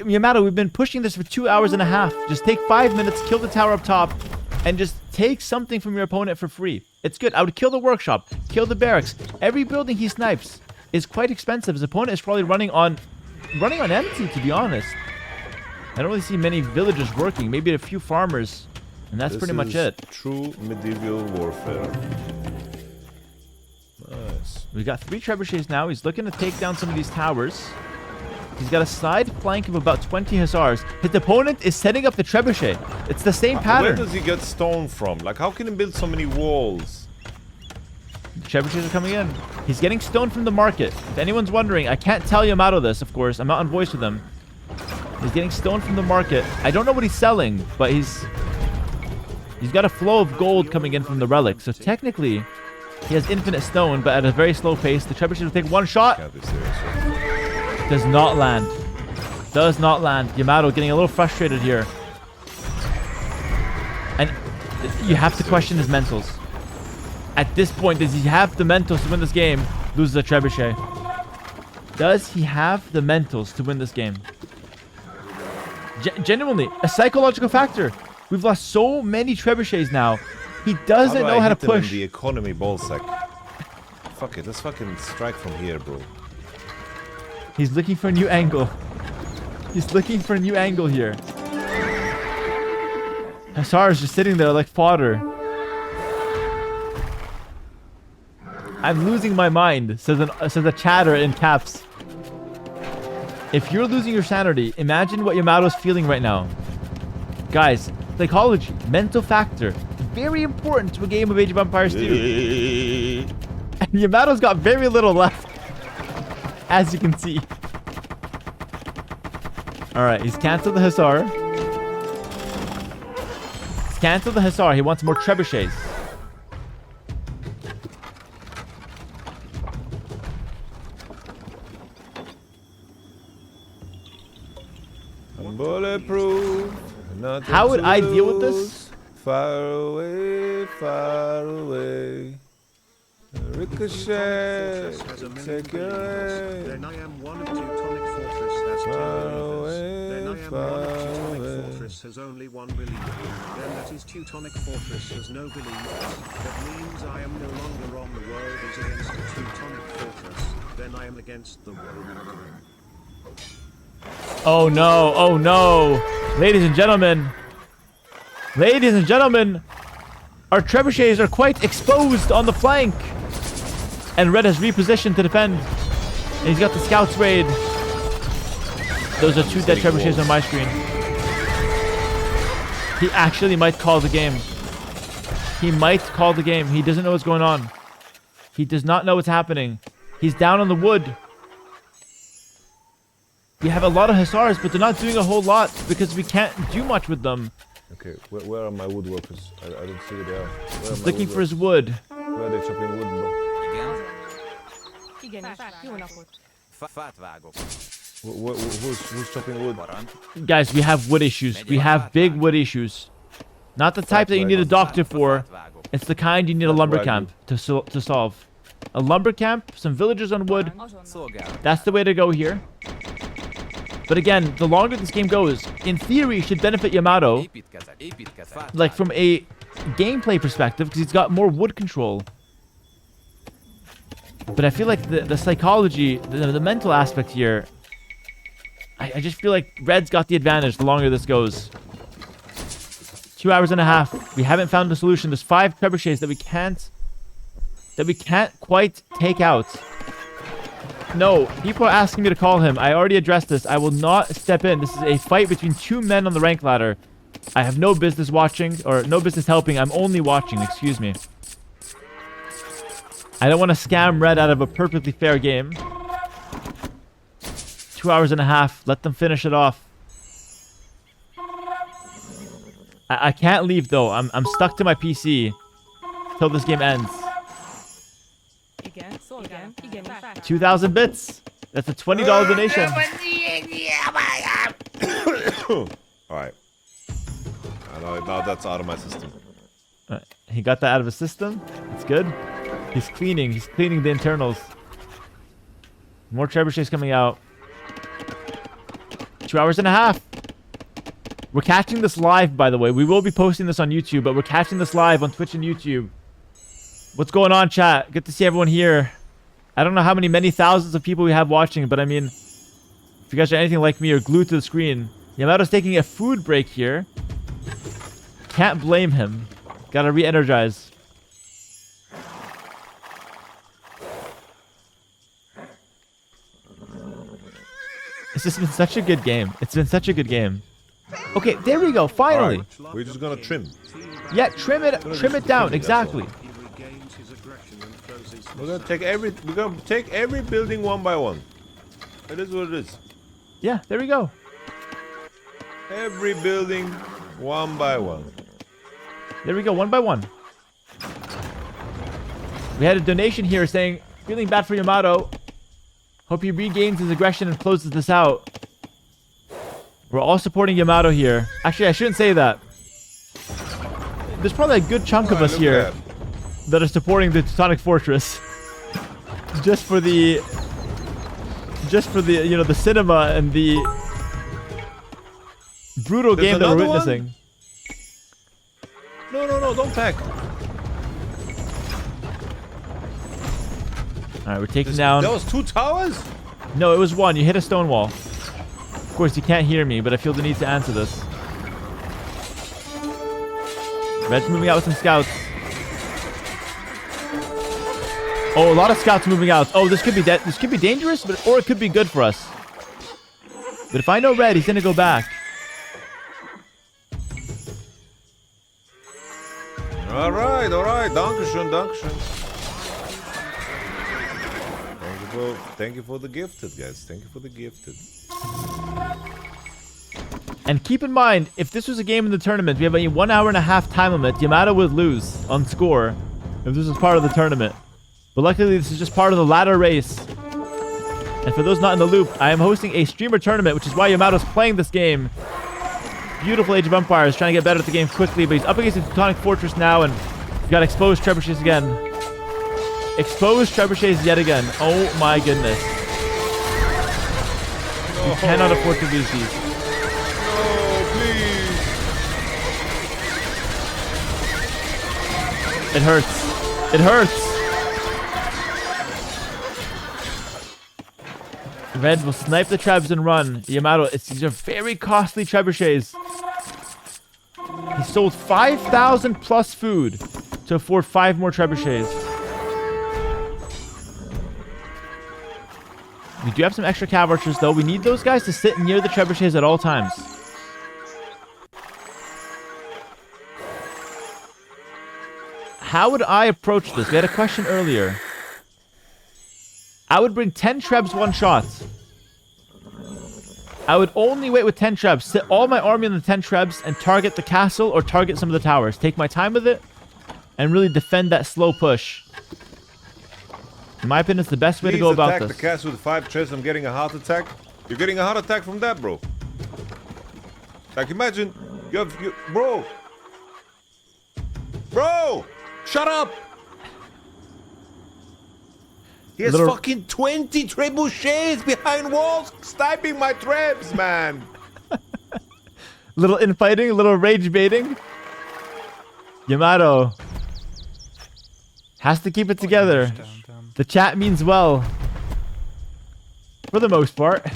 Yamato, we've been pushing this for 2 hours and a half. Just take 5 minutes, kill the tower up top, and just take something from your opponent for free. It's good. I would kill the workshop, kill the barracks. Every building he snipes is quite expensive. His opponent is probably running on empty, to be honest. I don't really see many villagers working. Maybe a few farmers. And that's pretty much it. True medieval warfare. Nice. We got 3 trebuchets now. He's looking to take down some of these towers. He's got a side flank of about 20 hussars. His opponent is setting up the trebuchet. It's the same pattern. Where does he get stone from? Like, how can he build so many walls? The trebuchets are coming in. He's getting stone from the market. If anyone's wondering, I can't tell Yamato this, of course. I'm not on voice with him. He's getting stone from the market. I don't know what he's selling, but he's got a flow of gold coming in from the relic. So technically, he has infinite stone, but at a very slow pace. The trebuchet will take 1 shot. Can't be serious. Does not land. Does not land. Yamato getting a little frustrated here. And you have to question his mentals. At this point, does he have the mentals to win this game? Loses a trebuchet. Does he have the mentals to win this game? Genuinely, a psychological factor. We've lost so many trebuchets now. He doesn't know how to push. The economy ballsack. Fuck it, let's fucking strike from here, bro. He's looking for a new angle. He's looking for a new angle here. Hussar is just sitting there like fodder. I'm losing my mind, says a chatter in caps. If you're losing your sanity, imagine what Yamato's feeling right now. Guys, psychology, mental factor, very important to a game of Age of Empires 2. And Yamato's got very little left, as you can see. Alright, he's cancelled the Hussar. He's cancelled the Hussar. He wants more trebuchets. I'm bulletproof. How would I deal with this? Far away, far away. Ricochet, take your aim. Then I am one of Teutonic Fortress has 10 believers. Then I am one of Teutonic Fortress has only 1 believer. Then that is Teutonic Fortress has no believers. That means I am no longer on. The world is against the Teutonic Fortress. Then I am against the world. Oh no, oh no. Ladies and gentlemen. Ladies and gentlemen. Our trebuchets are quite exposed on the flank. And Red has repositioned to defend. And he's got the scouts raid. Those are 2 dead trebuchets on my screen. He actually might call the game. He might call the game. He doesn't know what's going on. He does not know what's happening. He's down on the wood. We have a lot of hussars, but they're not doing a whole lot because we can't do much with them. Okay, where are my woodworkers? I don't see where they are. Where are He's my looking for woodworkers? his wood. Where are they chopping wood, bro? Igen. Igenis, jó napot. Fát vágok. Who's chopping wood? Parancs. Guys, we have wood issues. We have big wood issues. Not the type that you need a doctor for. Fát vágok. It's the kind you need a lumber Right. camp to solve. A lumber camp, some villagers on wood. Azonnal. Szolgálat. That's the way to go here. But again, the longer this game goes, in theory, should benefit Yamato, Építkezek. Építkezek. Fát like vágok. from a gameplay perspective, because he's got more wood control. But I feel like the psychology, the mental aspect here, I just feel like Red's got the advantage the longer this goes. 2 hours and a half. We haven't found a solution. There's 5 trebuchets that we can't quite take out. No, people are asking me to call him. I already addressed this. I will not step in. This is a fight between 2 men on the rank ladder. I have no business watching, or no business helping. I'm only watching, excuse me. I don't want to scam Red out of a perfectly fair game. 2 hours and a half. Let them finish it off. I can't leave though. I'm stuck to my PC till this game ends. Igen, szolgálat. Igenis. 2,000 bits. That's a $20 donation. Alright. I know, now that's out of my system. He got that out of his system. That's good. He's cleaning. He's cleaning the internals. More trebuchets coming out. 2 hours and a half. We're catching this live, by the way. We will be posting this on YouTube, but we're catching this live on Twitch and YouTube. What's going on, chat? Good to see everyone here. I don't know how many thousands of people we have watching, but I mean, if you guys are anything like me, you're glued to the screen. Yamato's taking a food break here. Can't blame him. Gotta re-energize. It's just been such a good game. It's been such a good game. Okay, there we go. Finally. Alright, we're just gonna trim. Yeah, trim it down. Exactly. He regains his aggression and throws his We're gonna take every building one by one. It is what it is. Yeah, there we go. Every building one by one. There we go, one by one. We had a donation here saying, feeling bad for Yamato. Hope he regains his aggression and closes this out. We're all supporting Yamato here. Actually, I shouldn't say that. There's probably a good chunk of us Look here at that are supporting the Teutonic Fortress. Just for the, you know, the cinema and the brutal There's game that we're another one? witnessing. No, don't pack. Alright, we're taking down... That was 2 towers? No, it was 1. You hit a stone wall. Of course, you can't hear me, but I feel the need to answer this. Red's moving out with some scouts. Oh, a lot of scouts moving out. Oh, this could be this could be dangerous, or it could be good for us. But if I know Red, he's gonna go back. Alright. Dankeschön. Thank you for the gifted, guys. Thank you for the gifted. And keep in mind, if this was a game in the tournament, we have a 1 hour and a half time limit. Yamato would lose on score if this was part of the tournament. But luckily, this is just part of the ladder race. And for those not in the loop, I am hosting a streamer tournament, which is why Yamato's playing this game. Beautiful Age of Empires, trying to get better at the game quickly, but he's up against the Teutonic Fortress now, and he's got exposed trebuchets again. Exposed trebuchets yet again. Oh my goodness. We cannot afford to lose these. Oh, please. It hurts. It hurts. Red will snipe the trebs and run. Yamato, these are very costly trebuchets. He sold 5,000 plus food to afford 5 more trebuchets. We do have some extra cav archers though. We need those guys to sit near the trebuchets at all times. How would I approach this? We had a question earlier. I would bring 10 trebs one shot. I would only wait with 10 trebs. Sit all my army on the 10 trebs and target the castle or target some of the towers. Take my time with it and really defend that slow push. In my opinion, it's the best way to go about attack this. the castle with 5 trebs. I'm getting a heart attack. You're getting a heart attack from that, bro. Like, imagine bro. Bro, shut up. He has fucking 20 trebuchets behind walls sniping my trebs, man. Little infighting, a little rage baiting. Yamato has to keep it together. The chat means well. For the most part.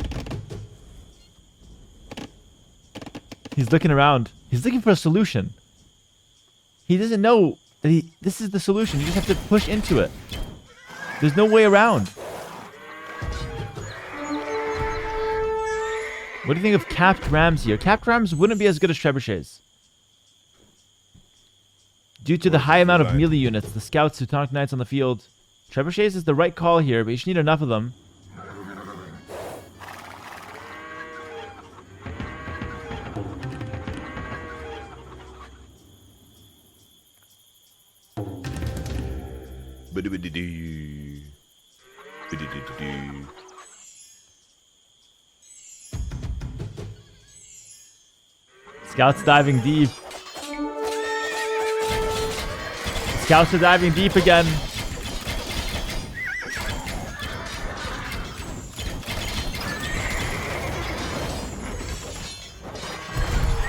He's looking around. He's looking for a solution. He doesn't know that this is the solution. You just have to push into it. There's no way around. What do you think of capped rams here? Capped rams wouldn't be as good as trebuchets. Due to the high amount of melee units, the scouts, Teutonic knights on the field. Trebuchets is the right call here, but you just need enough of them. Scouts diving deep. Scouts are diving deep again.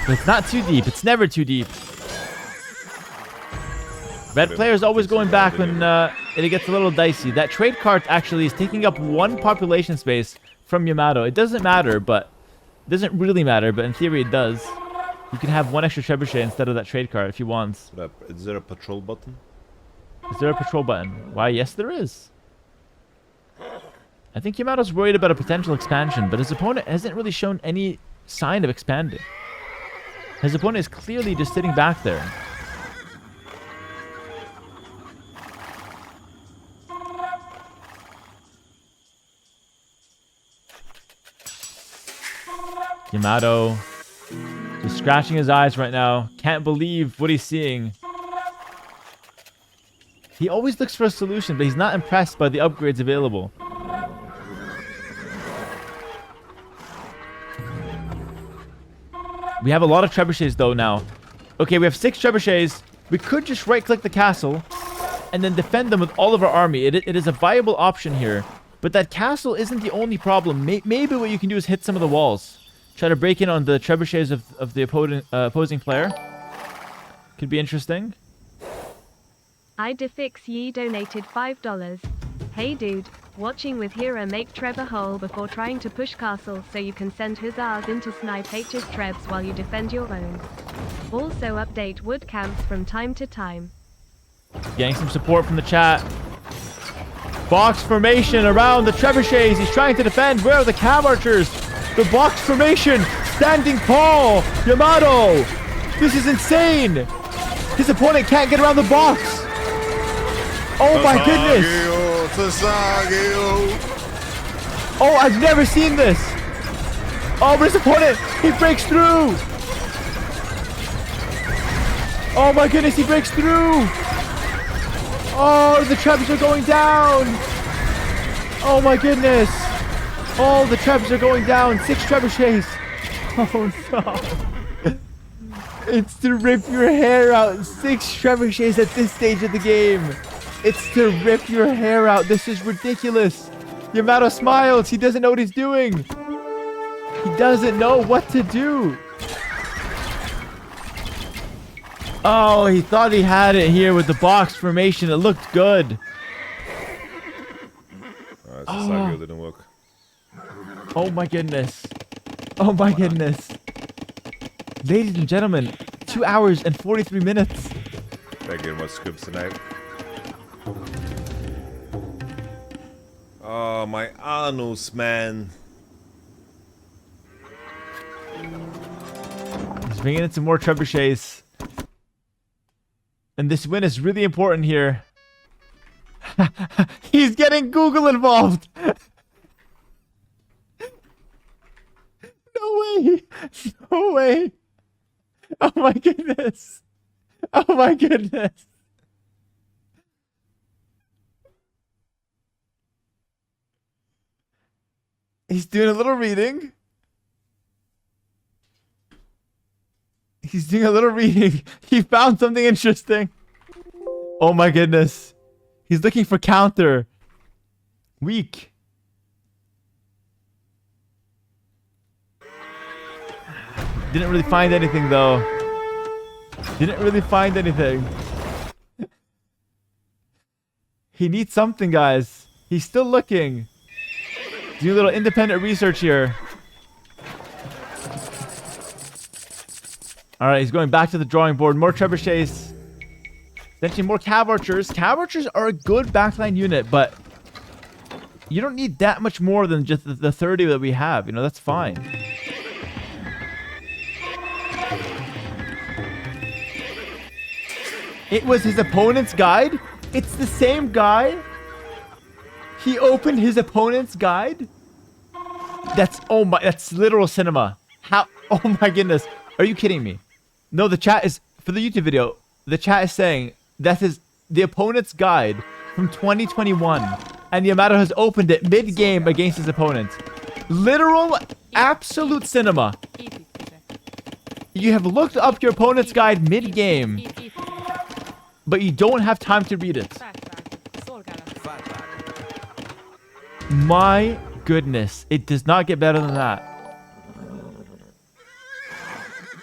But it's not too deep. It's never too deep. Red player is always going back when it gets a little dicey. That trade cart actually is taking up 1 population space from Yamato. It doesn't matter, but... It doesn't really matter, but in theory it does. You can have 1 extra trebuchet instead of that trade cart if you want. Is there a patrol button? Is there a patrol button? Why, yes there is. I think Yamato's worried about a potential expansion, but his opponent hasn't really shown any sign of expanding. His opponent is clearly just sitting back there. Yamato just scratching his eyes right now. Can't believe what he's seeing. He always looks for a solution, but he's not impressed by the upgrades available. We have a lot of trebuchets though now. Okay, we have 6 trebuchets. We could just right-click the castle and then defend them with all of our army. It is a viable option here. But that castle isn't the only problem. Maybe what you can do is hit some of the walls. Try to break in on the trebuchets of the opposing player. Could be interesting. Idefix Ye donated $5. Hey dude, watching with Hera make Treb a hole before trying to push castle so you can send hussars in to snipe H's Trebs while you defend your own. Also update wood camps from time to time. Getting some support from the chat. Box formation around the trebuchets. He's trying to defend. Where are the cab archers? The box formation. Standing tall. Yamato. This is insane. His opponent can't get around the box. Oh my goodness. Oh, I've never seen this. Oh, but his opponent, he breaks through. Oh my goodness, he breaks through. Oh, the trebs are going down. Oh my goodness. Oh, the trebs are going down. 6 trebuchets. Oh no. It's to rip your hair out. 6 trebuchets at this stage of the game. It's to rip your hair out. This is ridiculous. Yamato smiles. He doesn't know what he's doing. He doesn't know what to do. Oh, he thought he had it here with the box formation. It looked good. Sasagio didn't work. Oh my goodness. Oh my goodness. Ladies and gentlemen, 2 hours and 43 minutes. Thank you very much, Scripps, tonight. Oh, my anus, man. He's bringing in some more trebuchets. And this win is really important here. He's getting Google involved. way. No way. Oh my goodness. Oh my goodness. He's doing a little reading. He's doing a little reading. He found something interesting. Oh my goodness. He's looking for counter. Weak. Didn't really find anything though. Didn't really find anything. He needs something, guys. He's still looking. Do a little independent research here. Alright, he's going back to the drawing board. More trebuchets. Essentially more cav archers. Cav archers are a good backline unit, but you don't need that much more than just the 30 that we have. You know, that's fine. It was his opponent's guide? It's the same guy? He opened his opponent's guide? That's literal cinema. How? Oh my goodness. Are you kidding me? No, the chat is, for the YouTube video, the chat is saying that is the opponent's guide from 2021. And Yamato has opened it mid-game against his opponent. Literal, absolute cinema. You have looked up your opponent's guide mid-game, but you don't have time to read it. My goodness. It does not get better than that.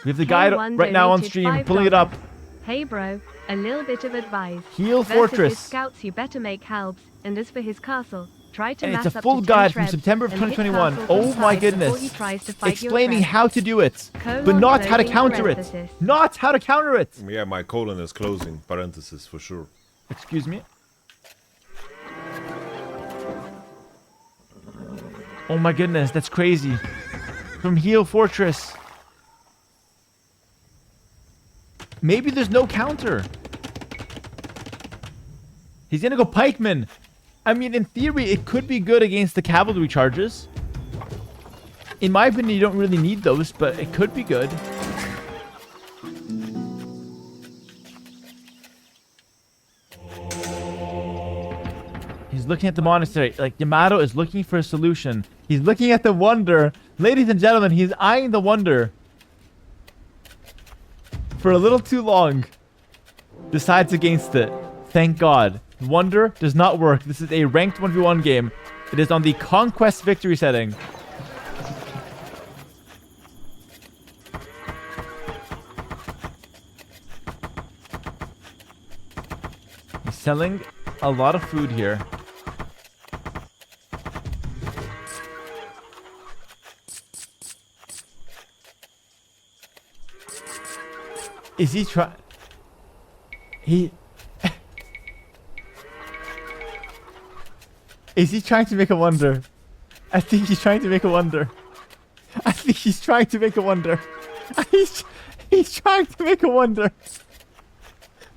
We have the guide right now on stream, pulling it up. Hey bro, a little bit of advice. Heal Versus Fortress. his scouts, you better make helps. And as for his castle, try to And mass it's a up full to 10 guide from trebs September of and hit 2021. castle from Oh my side before goodness. he tries to fight your Explaining trebs. how to do it, Colon but not how to closing counter it. parenthesis. Not how to counter it. Yeah, my colon is closing. Parenthesis for sure. Excuse me. Oh my goodness, that's crazy. From Heal Fortress. Maybe there's no counter. He's gonna go pikeman. I mean, in theory, it could be good against the cavalry charges. In my opinion, you don't really need those, but it could be good. He's looking at the monastery. Like, Yamato is looking for a solution. He's looking at the wonder. Ladies and gentlemen, he's eyeing the wonder. For a little too long. Decides against it. Thank God. Wonder does not work. This is a ranked 1v1 game. It is on the Conquest Victory setting. He's selling a lot of food here. Is he trying? Is he trying to make a wonder? I think he's trying to make a wonder. I think he's trying to make a wonder. He's trying to make a wonder.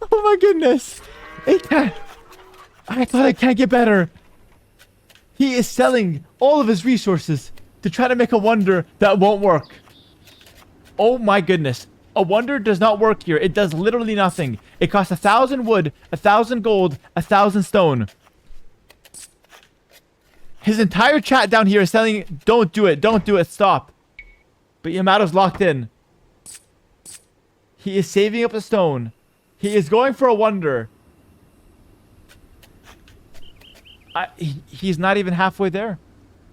Oh my goodness. It can't. I thought it can't get better. He is selling all of his resources to try to make a wonder that won't work. Oh my goodness. A wonder does not work here. It does literally nothing. It costs 1,000 wood, 1,000 gold, 1,000 stone. His entire chat down here is telling, don't do it, stop. But Yamato's locked in. He is saving up a stone. He is going for a wonder. He's not even halfway there.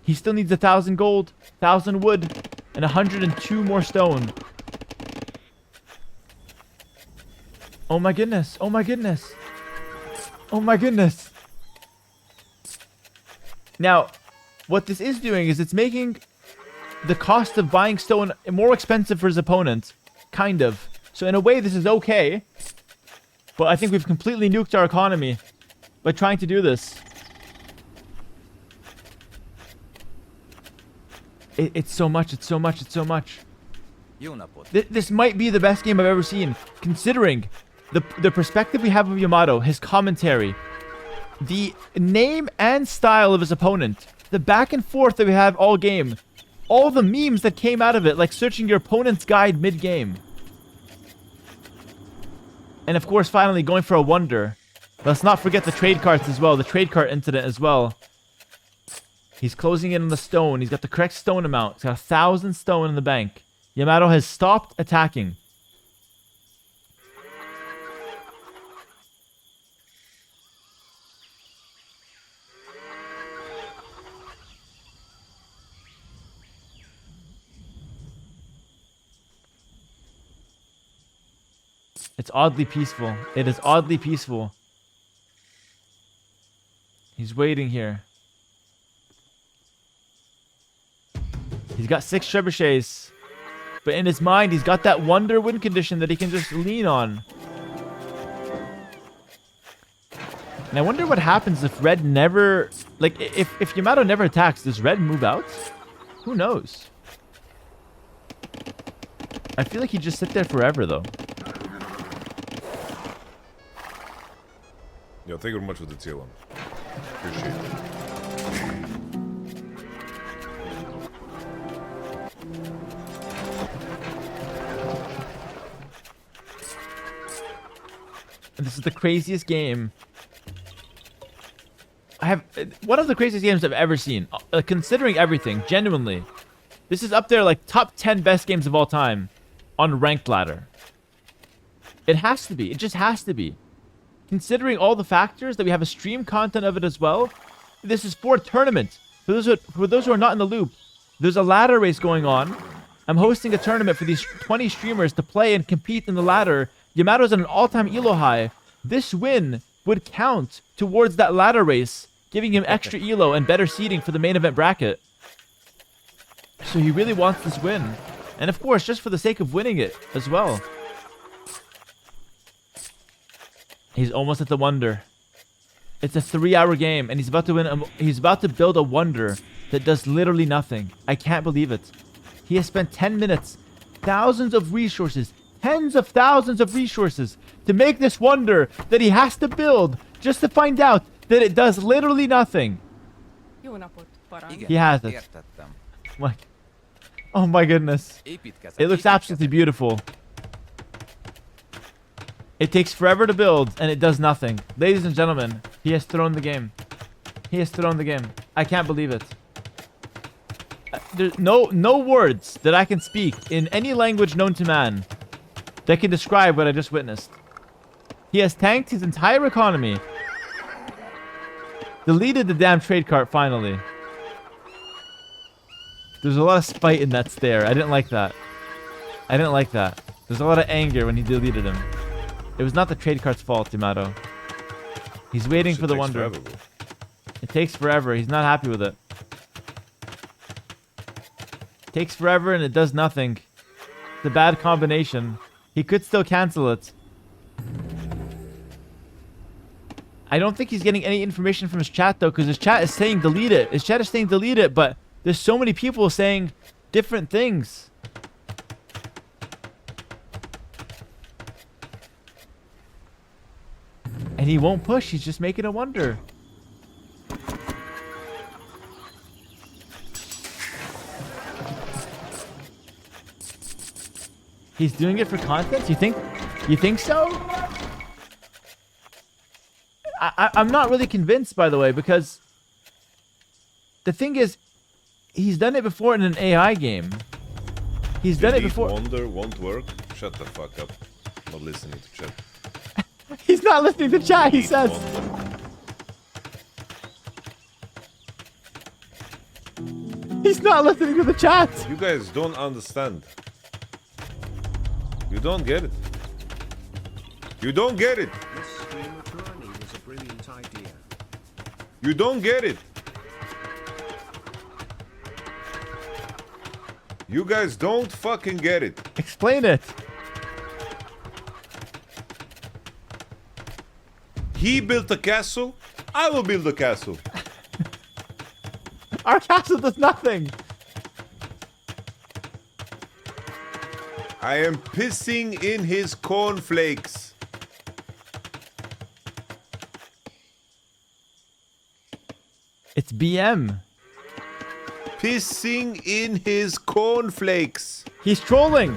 He still needs 1,000 gold, 1,000 wood, and 102 more stone. Oh my goodness. Oh my goodness. Oh my goodness. Now, what this is doing is it's making the cost of buying stone more expensive for his opponent. Kind of. So in a way, this is okay. But I think we've completely nuked our economy by trying to do this. It's so much, it's so much, it's so much. This might be the best game I've ever seen, considering the perspective we have of Yamato, his commentary, the name and style of his opponent, the back and forth that we have all game. all the memes that came out of it, like searching your opponent's guide mid-game. And of course, finally going for a wonder. Let's not forget the trade carts as well, the trade cart incident as well. He's closing in on the stone. He's got the correct stone amount. He's got 1,000 stone in the bank. Yamato has stopped attacking. It's oddly peaceful. It is oddly peaceful. He's waiting here. He's got 6 trebuchets. But in his mind, he's got that wonder win condition that he can just lean on. And I wonder what happens if Red never... Like, if Yamato never attacks, does Red move out? Who knows? I feel like he'd just sit there forever, though. Yo, thank you very much for the tier 1. Appreciate it. And this is the craziest game. One of the craziest games I've ever seen. Considering everything, genuinely. This is up there like top 10 best games of all time on ranked ladder. It has to be. It just has to be. Considering all the factors that we have a stream content of it as well. This is for tournament. For those who are not in the loop, there's a ladder race going on. I'm hosting a tournament for these 20 streamers to play and compete in the ladder. Yamato's at an all-time elo high. This win would count towards that ladder race, giving him extra elo and better seeding for the main event bracket. So he really wants this win. And of course, just for the sake of winning it as well. He's almost at the wonder. It's a 3-hour game, and he's about to win. He's about to build a wonder that does literally nothing. I can't believe it. He has spent 10 minutes, thousands of resources, tens of thousands of resources to make this wonder that he has to build just to find out that it does literally nothing. Jó napot, parang. Igen, He has it. értettem. Like, oh my goodness. It looks absolutely beautiful. It takes forever to build, and it does nothing. Ladies and gentlemen, he has thrown the game. He has thrown the game. I can't believe it. There's no words that I can speak in any language known to man that can describe what I just witnessed. He has tanked his entire economy. Deleted the damn trade cart finally. There's a lot of spite in that stare. I didn't like that. I didn't like that. There's a lot of anger when he deleted him. It was not the trade cart's fault, Yamato. He's waiting for the wonder. Forever, bro. It takes forever. He's not happy with it. It takes forever and it does nothing. It's a bad combination. He could still cancel it. I don't think he's getting any information from his chat though, because his chat is saying delete it. His chat is saying delete it, but there's so many people saying different things. And he won't push. He's just making a wonder. He's doing it for content? You think so? I'm not really convinced, by the way, because the thing is, he's done it before in an AI game. He's done it before. Wonder won't work. Shut the fuck up. Not listening to chat. He's not listening to chat, he says. He's not listening to the chat. You guys don't understand. You don't get it. You don't get it. This stream of Rani was a brilliant idea. You don't get it. You guys don't fucking get it. Explain it. He built a castle. I will build a castle. Our castle does nothing. I am pissing in his cornflakes. It's BM. pissing in his cornflakes. He's trolling.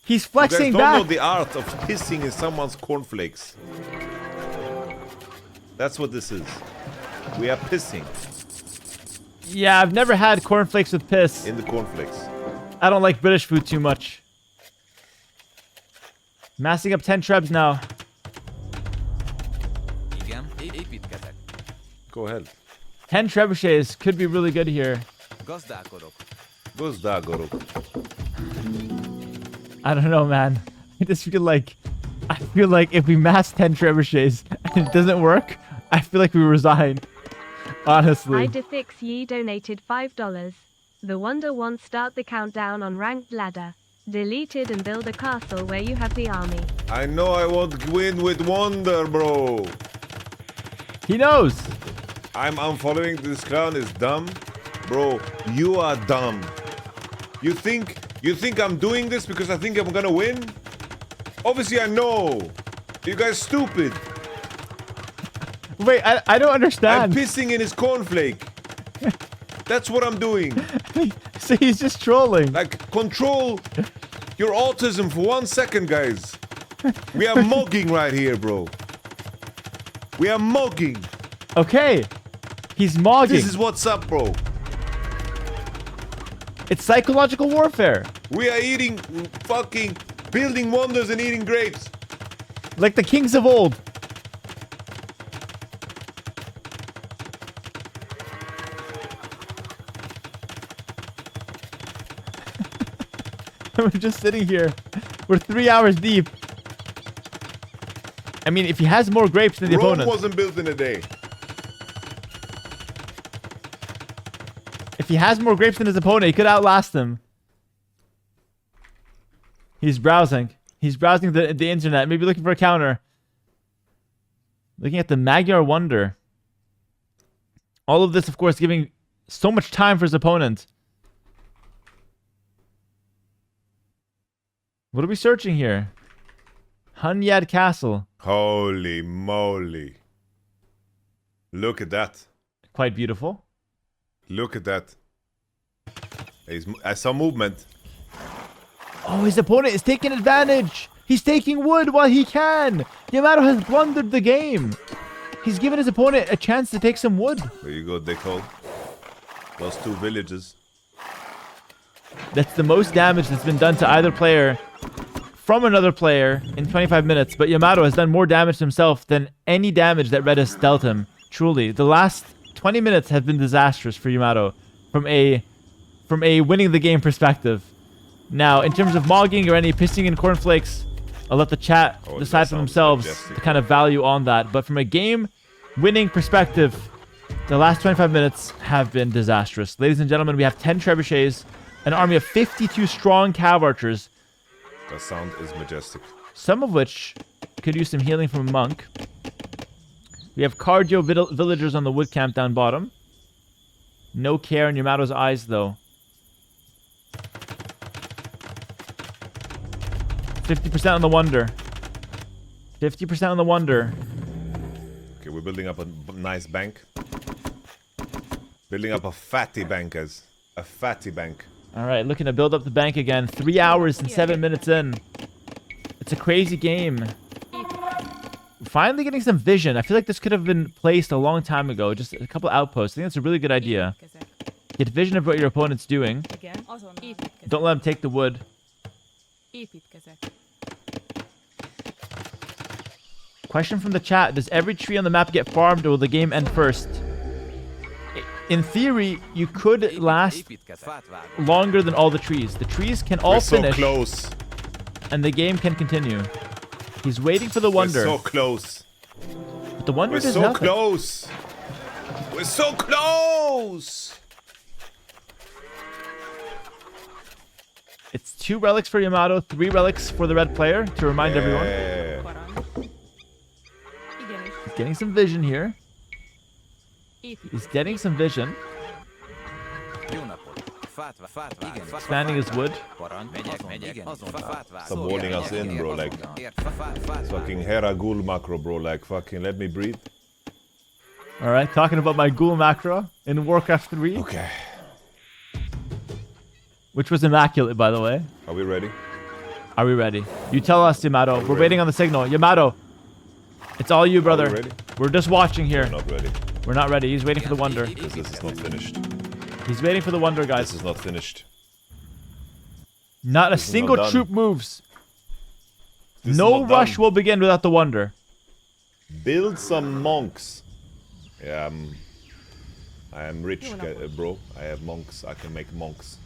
He's You guys flexing don't know back. the art of pissing in someone's cornflakes. That's what this is. We are pissing Yeah, I've never had cornflakes with piss. in the cornflakes. I don't like British food too much. Massing up 10 trebs now. Igen, építkezek. Go ahead. 10 trebuchets could be really good here. Gazdálkodok. Gozdágorok. I don't know, man. I just feel like if we mass 10 trebuchets and it doesn't work, I feel like we resign. Honestly. Idefix Ye donated $5. The Wonder wants start the countdown on ranked ladder. Deleted and build a castle where you have the army. I know I won't win with Wonder, bro. He knows. I'm unfollowing this clown is dumb. Bro, you are dumb. You think I'm doing this because I think I'm gonna win? Obviously I know. You guys stupid. Wait, I don't I'm understand. pissing in his cornflake. That's what I'm doing. So he's just trolling. Like, control your autism for 1 second, guys. We are mugging right here, bro. We are mugging. Okay. He's mogging. This is what's up, bro. It's psychological warfare. We are eating, fucking, building wonders and eating grapes. Like the kings of old. We're just sitting here. We're 3 hours deep. I mean, if he has more grapes than the Rome opponent. wasn't built in a day. If he has more grapes than his opponent, he could outlast him. He's browsing. He's browsing the internet, maybe looking for a counter. Looking at the Magyar Wonder. All of this, of course, giving so much time for his opponent. What are we searching here? Hunyad Castle. Holy moly. Look at that. Quite beautiful. Look at that. I saw movement. Oh, his opponent is taking advantage. He's taking wood while he can. Yamato has blundered the game. He's given his opponent a chance to take some wood. There you go, dickhole. Those 2 villages. That's the most damage that's been done to either player from another player in 25 minutes. But Yamato has done more damage to himself than any damage that Red has dealt him. Truly, the last 20 minutes have been disastrous for Yamato from a winning the game perspective. Now, in terms of mogging or any pissing in cornflakes, I'll let the chat decide for themselves the kind of value on that. But from a game-winning perspective, the last 25 minutes have been disastrous. Ladies and gentlemen, we have 10 trebuchets, an army of 52 strong cav archers, The sound is majestic. some of which could use some healing from a monk. We have cardio villagers on the wood camp down bottom. No care in Yamato's eyes, though. 50% on the Wonder. 50% on the Wonder. Okay, we're building up a nice bank. Building up a fatty bank, as a fatty bank. All right, looking to build up the bank again. 3 hours and 7 minutes in. It's a crazy game. Finally getting some vision. I feel like this could have been placed a long time ago. Just a couple outposts. I think that's a really good idea. Építkezek. Get vision of what your opponent's doing. Igen, azonnal. Építkezek. Don't let him take the wood. Építkezek. Question from the chat. Does every tree on the map get farmed or will the game end first? In theory, you could last Építkezek. Fát vágok. longer than all the trees. The trees can all We're so finish close. and the game can continue. He's waiting for the Wonder. We're so close. But the Wonder We're does so nothing. close. We're so close. It's 2 relics for Yamato, 3 relics for the red player to remind everyone. Yeah. Parancs. Igenis. He's getting some vision here. Építkezek. He's getting some vision. Jó napot. Fát vágok. Igen, Expanding his wood. Parancs. Megyek. Fát vágok. Stop warning us in, bro, like- Ért, fát vágok. Fucking Hera ghoul macro, bro. Like, fucking let me breathe. All right, talking about my ghoul macro in Warcraft 3, Okay. which was immaculate, by the way. Are we ready? Are we ready? You tell us, Yamato. We're waiting on the signal. Yamato, it's all you, brother. ready? We're just watching here. We're not ready. We're not ready. He's waiting for the wonder. Because this is not finished. He's waiting for the wonder, This guys. is not finished. Not a this is not single done. troop moves. This is No not rush done. will begin without the wonder. Build some monks. Yeah, I am rich, bro. I have monks. I can make monks.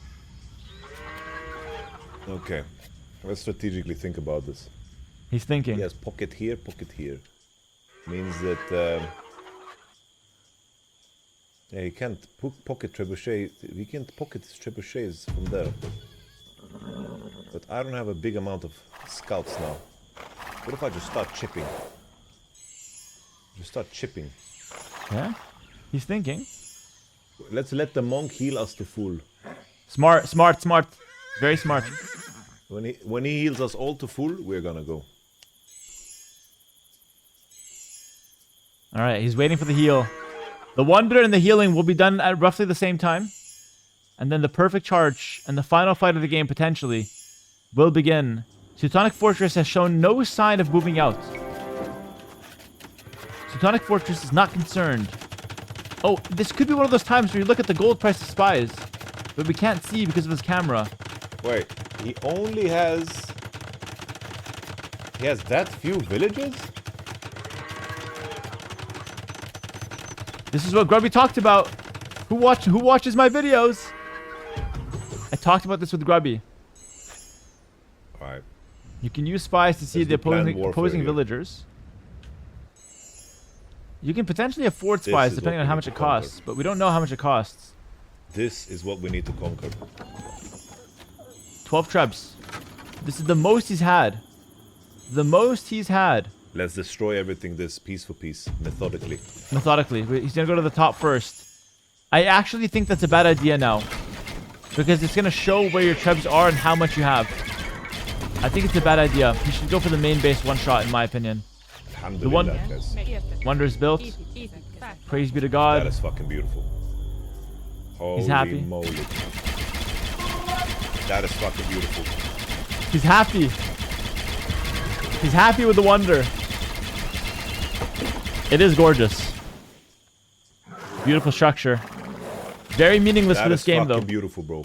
Okay. Let's strategically think about this. He's thinking. Yes, pocket here, pocket here. Means that... yeah, you can't pocket trebuchet. We can't pocket trebuchets from there. But I don't have a big amount of scouts now. What if I just start chipping? Just start chipping. Yeah? He's thinking. Let's let the monk heal us to full. Smart, smart, smart. Very smart. When he heals us all to full, we're gonna go. All right, he's waiting for the heal. The wonder and the healing will be done at roughly the same time. And then the perfect charge and the final fight of the game, potentially, will begin. Teutonic Fortress has shown no sign of moving out. Teutonic Fortress is not concerned. Oh, this could be one of those times where you look at the gold price of spies, but we can't see because of his camera. Wait, he only has... He has that few villages? This is what Grubby talked about. Who watches my videos? I talked about this with Grubby. Alright. You can use spies to see Let's the do planned opposing warfare here. villagers. You can potentially afford This spies is depending what on we how need much to it costs, but we don't know how much it costs. This is what we need to conquer. 12 trebs. This is the most he's had. The most he's had. Let's destroy everything this piece for piece, methodically. Methodically. He's gonna go to the top first. I actually think that's a bad idea now. Because it's gonna show where your trebs are and how much you have. I think it's a bad idea. You should go for the main base one shot, in my opinion. Alhamdulillah, one- guys. Érted. Wonder is built. Épít, épít, fát. Praise be to That God. is fucking beautiful. Holy happy. moly. That is fucking beautiful. He's happy. He's happy with the wonder. It is gorgeous. Beautiful structure. Very meaningless That for this is game, fucking though. beautiful, bro.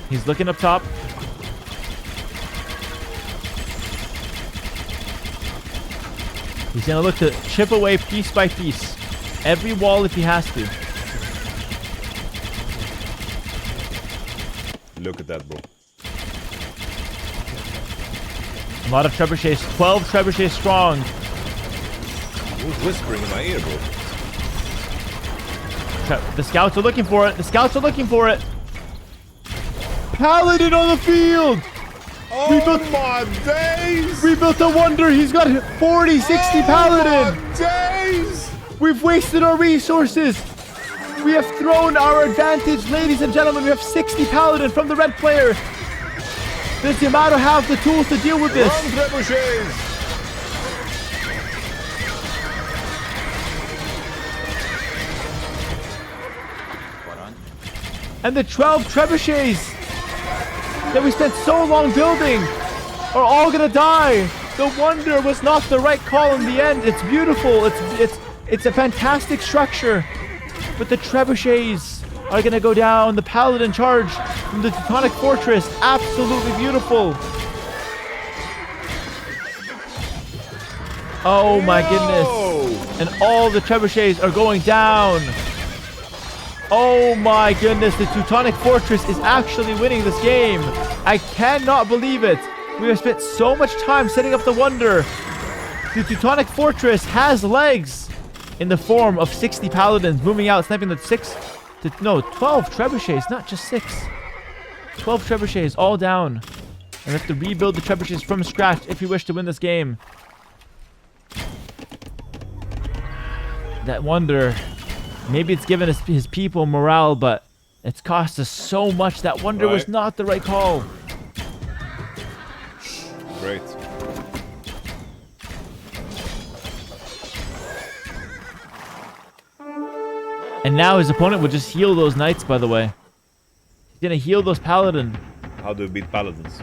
He's looking up top. He's gonna look to chip away piece by piece. Every wall if he has to. Look at that, bro. A lot of trebuchets. 12 trebuchets strong. Who's whispering in my ear, bro? The scouts are looking for it. The scouts are looking for it. Paladin on the field. Oh my days! We built a wonder. He's got 40, 60 Paladin. My days! We've wasted our resources. We have thrown our advantage, ladies and gentlemen. We have 60 Paladin from the red player. Does Yamato have the tools to deal with this? Run, trebuchets! And the 12 trebuchets that we spent so long building are all gonna die. The wonder was not the right call in the end. It's beautiful. It's a fantastic structure. But the trebuchets are gonna go down. The paladin charge from the Teutonic Fortress. Absolutely beautiful. Oh my goodness. And all the trebuchets are going down. Oh my goodness, the Teutonic Fortress is actually winning this game. I cannot believe it. We have spent so much time setting up the wonder. The Teutonic Fortress has legs in the form of 60 paladins moving out, sniping the 12 trebuchets, not just 6. 12 trebuchets all down. And we have to rebuild the trebuchets from scratch if we wish to win this game. That wonder, maybe it's given his people morale, but it's cost us so much. That wonder was Right. not the right call. Great. And now his opponent will just heal those knights, by the way. He's gonna heal those paladin. How do we beat paladins?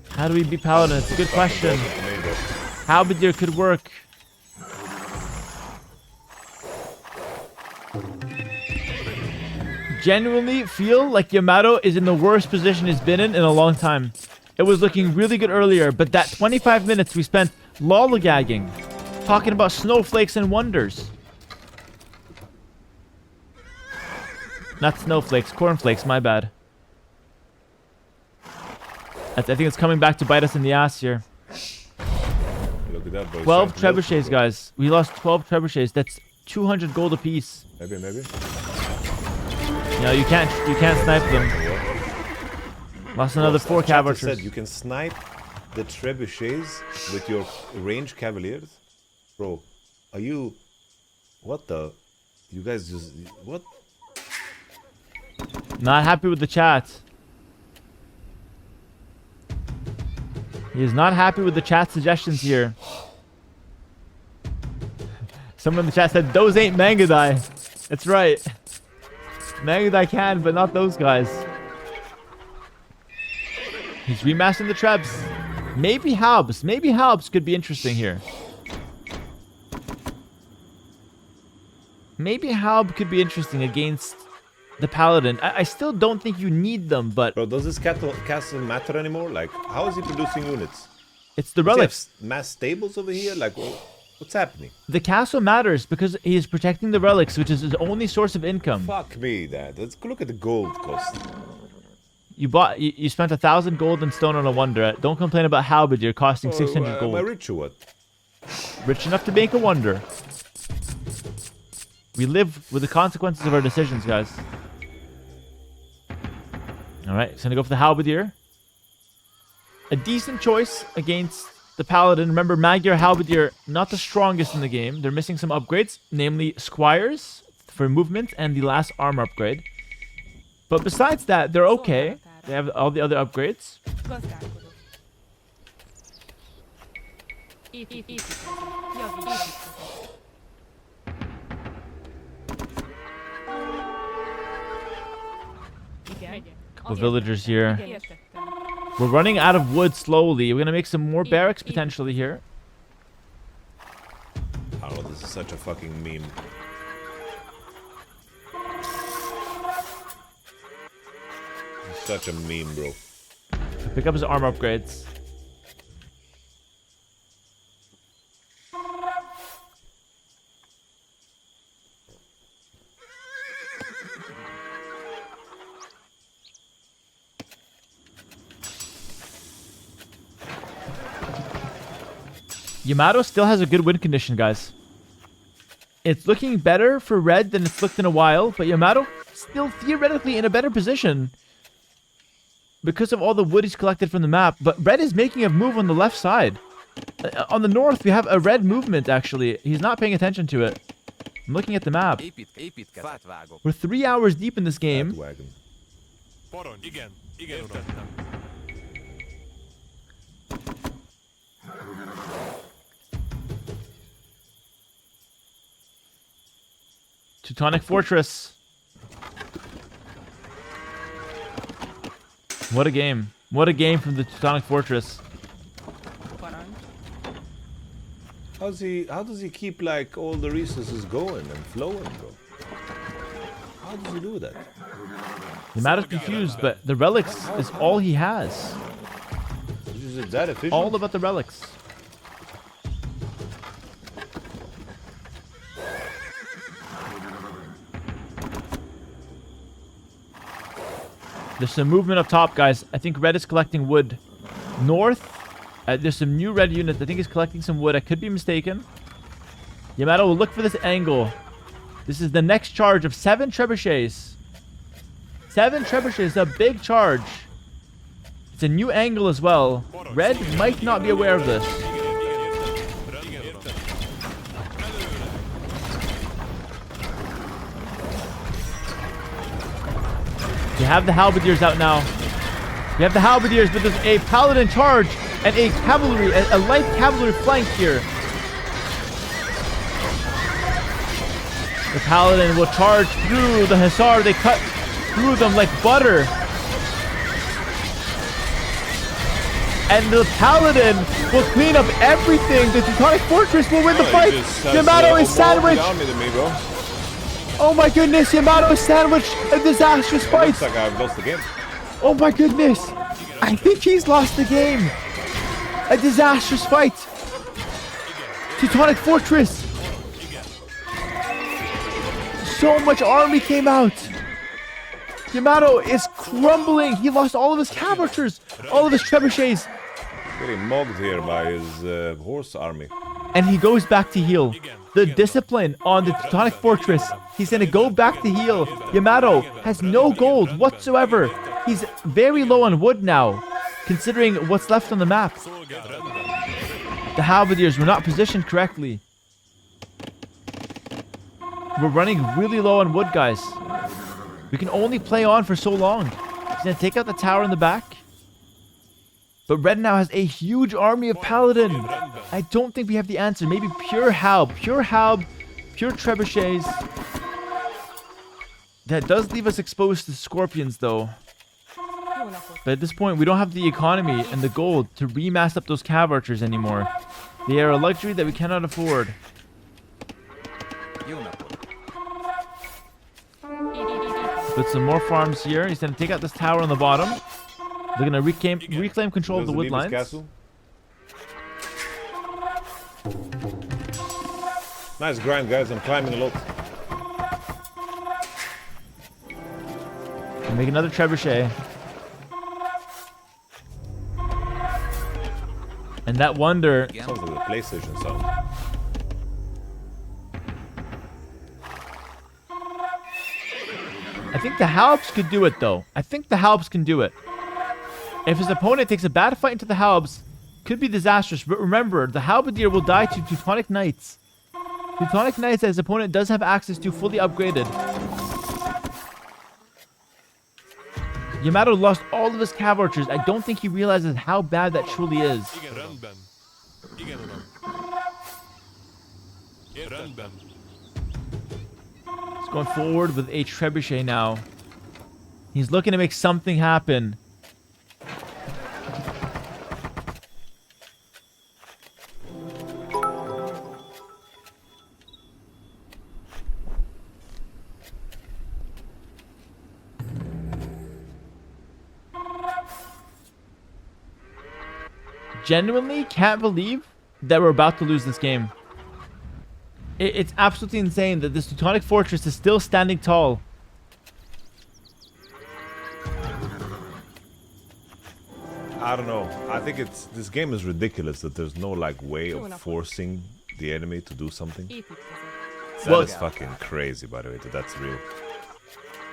How do we beat paladin? It's a good question. Halberdier could work. Genuinely feel like Yamato is in the worst position he's been in a long time. It was looking really good earlier, but that 25 minutes we spent lollygagging, talking about snowflakes and wonders. Not snowflakes, cornflakes, my bad. I think it's coming back to bite us in the ass here. Look at that, boy. 12 trebuchets, guys. We lost 12 trebuchets. That's 200 gold apiece. Maybe. No, you can't snipe them. Lost another 4 Chapter cavaliers. said you can snipe the trebuchets with your ranged cavaliers. Bro, are you... What the... You guys just... What? Not happy with the chat. He is not happy with the chat suggestions here. Someone in the chat said, those ain't Mangadai. That's right. Mangadai can, but not those guys. He's remastering the trebs. Maybe Halbs. Maybe Halbs could be interesting here. Maybe Halb could be interesting against the Paladin. I still don't think you need them, but... Bro, does this castle matter anymore? Like, how is he producing units? It's the Does he have relics. mass stables over here? Like, what's happening? The castle matters because he is protecting the relics, which is his only source of income. Fuck me, Dad. Let's look at the gold cost. You spent 1,000 gold and stone on a wonder. Don't complain about Halberdier costing 600 gold. Am I rich or what? Rich enough to make a wonder. We live with the consequences of our decisions, guys. Alright, he's gonna go for the Halberdier. A decent choice against the Paladin. Remember, Magyar Halberdier, not the strongest in the game. They're missing some upgrades, namely Squires for movement and the last armor upgrade. But besides that, they're okay. They have all the other upgrades. Gazdálkodó. Építkezet. Építkezet. Igen. Couple villagers here. Értettem. We're running out of wood slowly. We're gonna make some more barracks potentially here. I don't know, this is such a fucking meme. This is such a meme, bro. Pick up his armor upgrades. Yamato still has a good win condition, guys. It's looking better for red than it's looked in a while, but Yamato still theoretically in a better position because of all the wood he's collected from the map. But red is making a move on the left side. On the north, we have a red movement, actually. He's not paying attention to it. I'm looking at the map. Fát vágok. We're 3 hours deep in this game. Wagon. Porony. Igen, értettem. Teutonic Fortress. What a game. What a game from the Teutonic Fortress. Parancs. How does he keep like all the resources going and flowing, bro? How does he do that? Yamato's confused, but the relics is all he has. Is it that efficient? All about the relics. There's some movement up top, guys. I think red is collecting wood. North, there's some new red units. I think he's collecting some wood. I could be mistaken. Yamato will look for this angle. This is the next charge of 7 trebuchets. 7 trebuchets, a big charge. It's a new angle as well. Red might not be aware of this. We have the halberdiers out now. We have the halberdiers, but there's a paladin charge and a cavalry, a light cavalry flank here. The paladin will charge through the hussar. They cut through them like butter. And the paladin will clean up everything. The Teutonic fortress will win the fight. Yamato is sandwiched. Oh my goodness, Yamato is sandwiched. A disastrous fight. Looks like I've lost the game. Oh my goodness. I think he's lost the game. A disastrous fight. Teutonic fortress. So much army came out. Yamato is crumbling. He lost all of his cav archers, all of his trebuchets. Getting mogged here by his horse army. And he goes back to heal. The discipline on the Teutonic fortress. He's going to go back to heal. Yamato has no gold whatsoever. He's very low on wood now, considering what's left on the map. The halberdiers were not positioned correctly. We're running really low on wood, guys. We can only play on for so long. He's going to take out the tower in the back. But Red now has a huge army of paladin. I don't think we have the answer. Maybe pure halb, pure trebuchets. That does leave us exposed to scorpions, though. But at this point, we don't have the economy and the gold to remass up those cav archers anymore. They are a luxury that we cannot afford. Put some more farms here. He's going to take out this tower on the bottom. They're going to reclaim control of the wood lines. Nice grind, guys. I'm climbing a lot. We'll make another trebuchet. And that wonder... Sounds like a PlayStation sound. I think the halbs could do it, though. I think the halbs can do it. If his opponent takes a bad fight into the halbs, could be disastrous. But remember, the halberdier will die to Teutonic Knights. Teutonic Knights that his opponent does have access to, fully upgraded. Yamato lost all of his cav archers. I don't think he realizes how bad that truly is. He's going forward with a trebuchet now. He's looking to make something happen. Genuinely can't believe that we're about to lose this game. It's absolutely insane that this Teutonic fortress is still standing tall. I don't know. I think this game is ridiculous that there's no like way of forcing the enemy to do something. That is fucking crazy, by the way, that's real.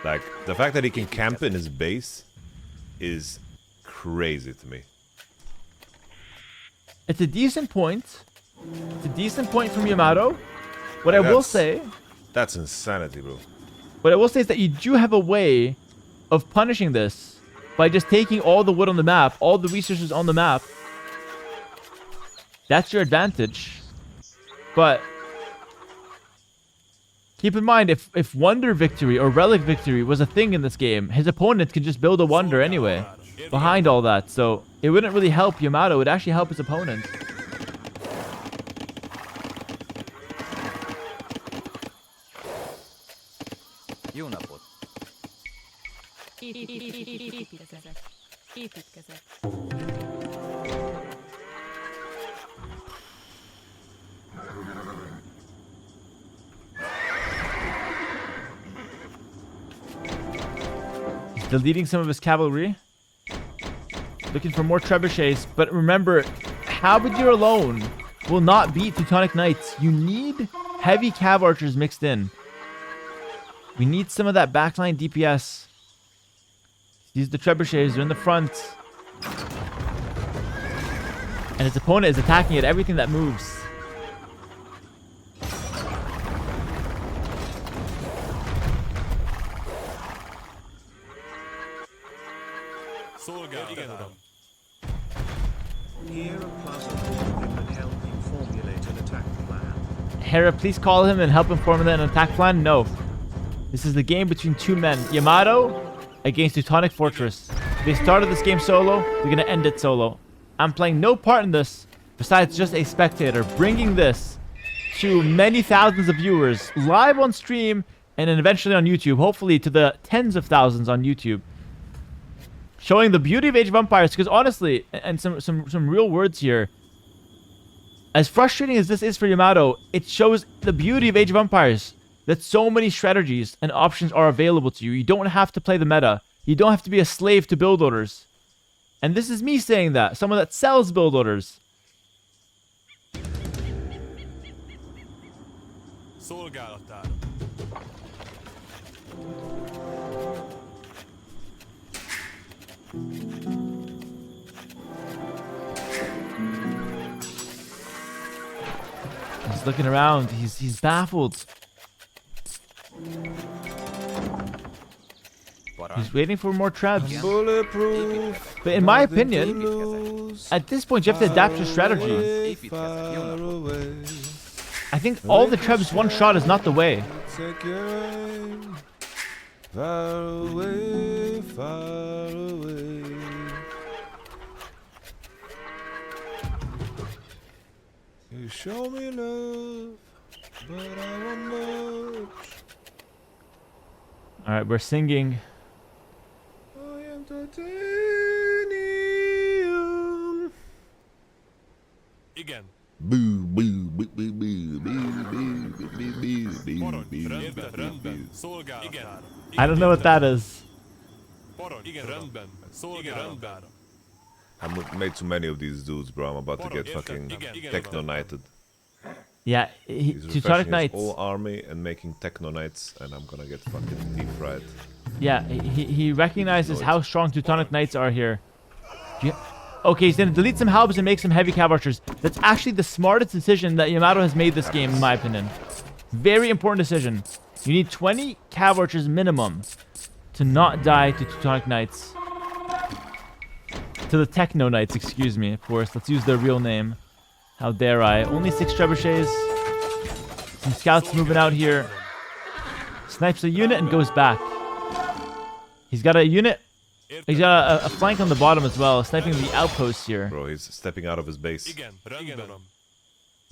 Like, the fact that he can camp in his base is crazy to me. It's a decent point. It's a decent point from Yamato. What I will say... That's insanity, bro. What I will say is that you do have a way of punishing this by just taking all the wood on the map, all the resources on the map. That's your advantage. But keep in mind, if Wonder Victory or Relic Victory was a thing in this game, his opponent could just build a Wonder anyway behind all that. So it wouldn't really help Yamato. It would actually help his opponent. Jó napot! Építkezek. Deleting some of his cavalry. Looking for more trebuchets. But remember, halberdier alone will not beat Teutonic Knights. You need heavy cav archers mixed in. We need some of that backline DPS. These are the trebuchets. They're in the front. And his opponent is attacking at everything that moves. Hera Plaza Hall in helping formulate an attack plan. Hera, please call him and help him formulate an attack plan. No. This is the game between two men. Yamato against Teutonic Fortress. They started this game solo. They're going to end it solo. I'm playing no part in this besides just a spectator, bringing this to many thousands of viewers live on stream and then eventually on YouTube, hopefully to the tens of thousands on YouTube. Showing the beauty of Age of Empires, because honestly, and some real words here, as frustrating as this is for Yamato, it shows the beauty of Age of Empires, that so many strategies and options are available to you. You don't have to play the meta. You don't have to be a slave to build orders. And this is me saying that, someone that sells build orders. Szolgálatára. He's looking around. He's baffled. He's waiting for more trebs. Bulletproof. But in my opinion, at this point, you have to adapt your strategy. Far away. I think all the trebs one shot is not the way. Take your aim. Far away, far away. You show me love, but I want much. All right, we're singing. I am titanium. Igen. Boo, boo, boo, boo, boo, boo, boo, boo, boo, boo, Parancs. boo, Rendben, boo, rendben. boo. Szolgálatára. I don't know what that is. Parancs. Igen, rendben. Szolgálatára. I made too many of these dudes, bro. I'm about to get fucking techno-knighted. Yeah, He's Teutonic refreshing his Knights. whole army and making techno-knights, and I'm gonna get fucking deep-fried. Yeah, he recognizes how strong Teutonic Knights are here. Okay, he's gonna delete some halbs and make some heavy cav archers. That's actually the smartest decision that Yamato has made this game, in my opinion. Very important decision. You need 20 cav archers minimum to not die to Teutonic Knights. To the Techno Knights, excuse me, of course. Let's use their real name. How dare I? Only 6 trebuchets. Some scouts moving out here. Snipes a unit and goes back. He's got a unit. He's got a flank on the bottom as well, sniping the outposts here. Bro, he's stepping out of his base. Igen, rendben, uram.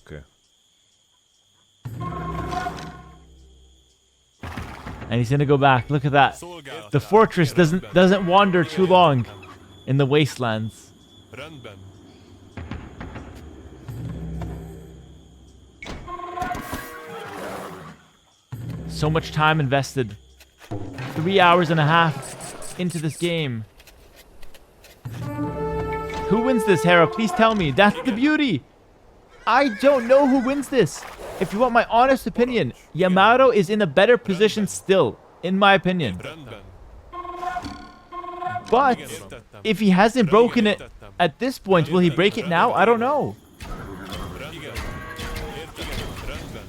Okay. And he's gonna go back. Look at that. Szolgálatára. The fortress doesn't wander too long in the wastelands. Rendben. So much time invested. 3 hours and a half into this game. Who wins this, Hera? Please tell me. That's the beauty. I don't know who wins this. If you want my honest opinion, Yamato is in a better position still, in my opinion. Rendben. But if he hasn't broken it at this point, will he break it now? I don't know. Igen. Értettem. Rendben.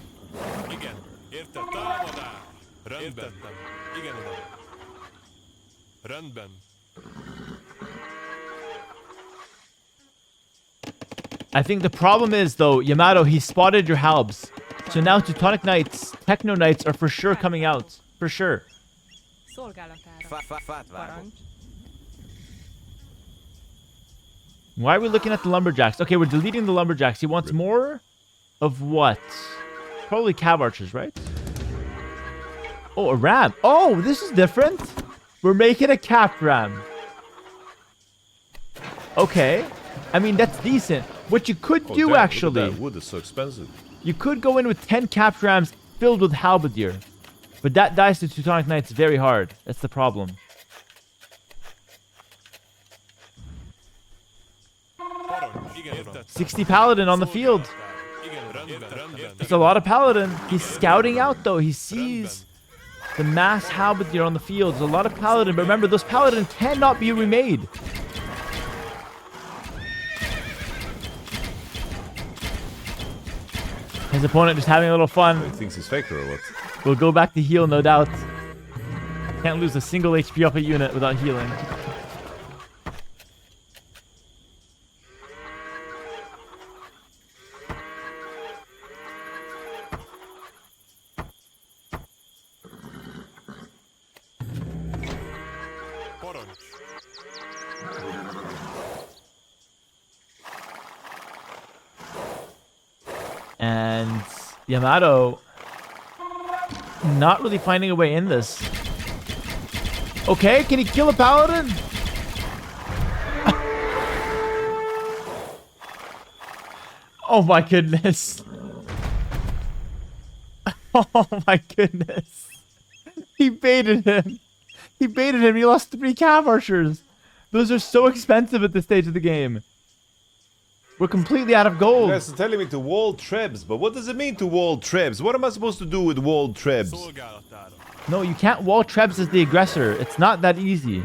Igen. Érted. Támadás. Rendben. Igen, uram. Rendben. I think the problem is, though, Yamato, he spotted your halbs. So now Teutonic Knights, Techno Knights are for sure coming out. For sure. Szolgálatára. Fát vágok. Parancs. Why are we looking at the lumberjacks? Okay, we're deleting the lumberjacks. He wants more of what? Probably cav archers, right? Oh, a ram. Oh, this is different. We're making a capped ram. Okay. I mean, that's decent. What you could Oh, do, damn, look at actually, that wood is so expensive. you could go in with 10 capped rams filled with halberdier. But that dies to Teutonic Knights very hard. That's the problem. Parancs. Igen, értettem. 60 paladin on the field. Igen, uram. Rendben. It's a lot of paladin. He's scouting out, though. He sees the mass halberdier on the field. There's a lot of paladin. But remember, those paladin cannot be remade. His opponent just having a little He fun. thinks he's faker or what? We'll go back to heal, no doubt. Can't lose a single HP off a unit without healing. And Yamato not really finding a way in this. Okay, can he kill a paladin? Oh my goodness. Oh my goodness. He baited him. He baited him. He lost 3 cav archers. Those are so expensive at this stage of the game. We're completely out of gold. You guys are telling me to wall trebs, but what does it mean to wall trebs? What am I supposed to do with wall trebs? No, you can't wall Trebs as the aggressor. It's not that easy.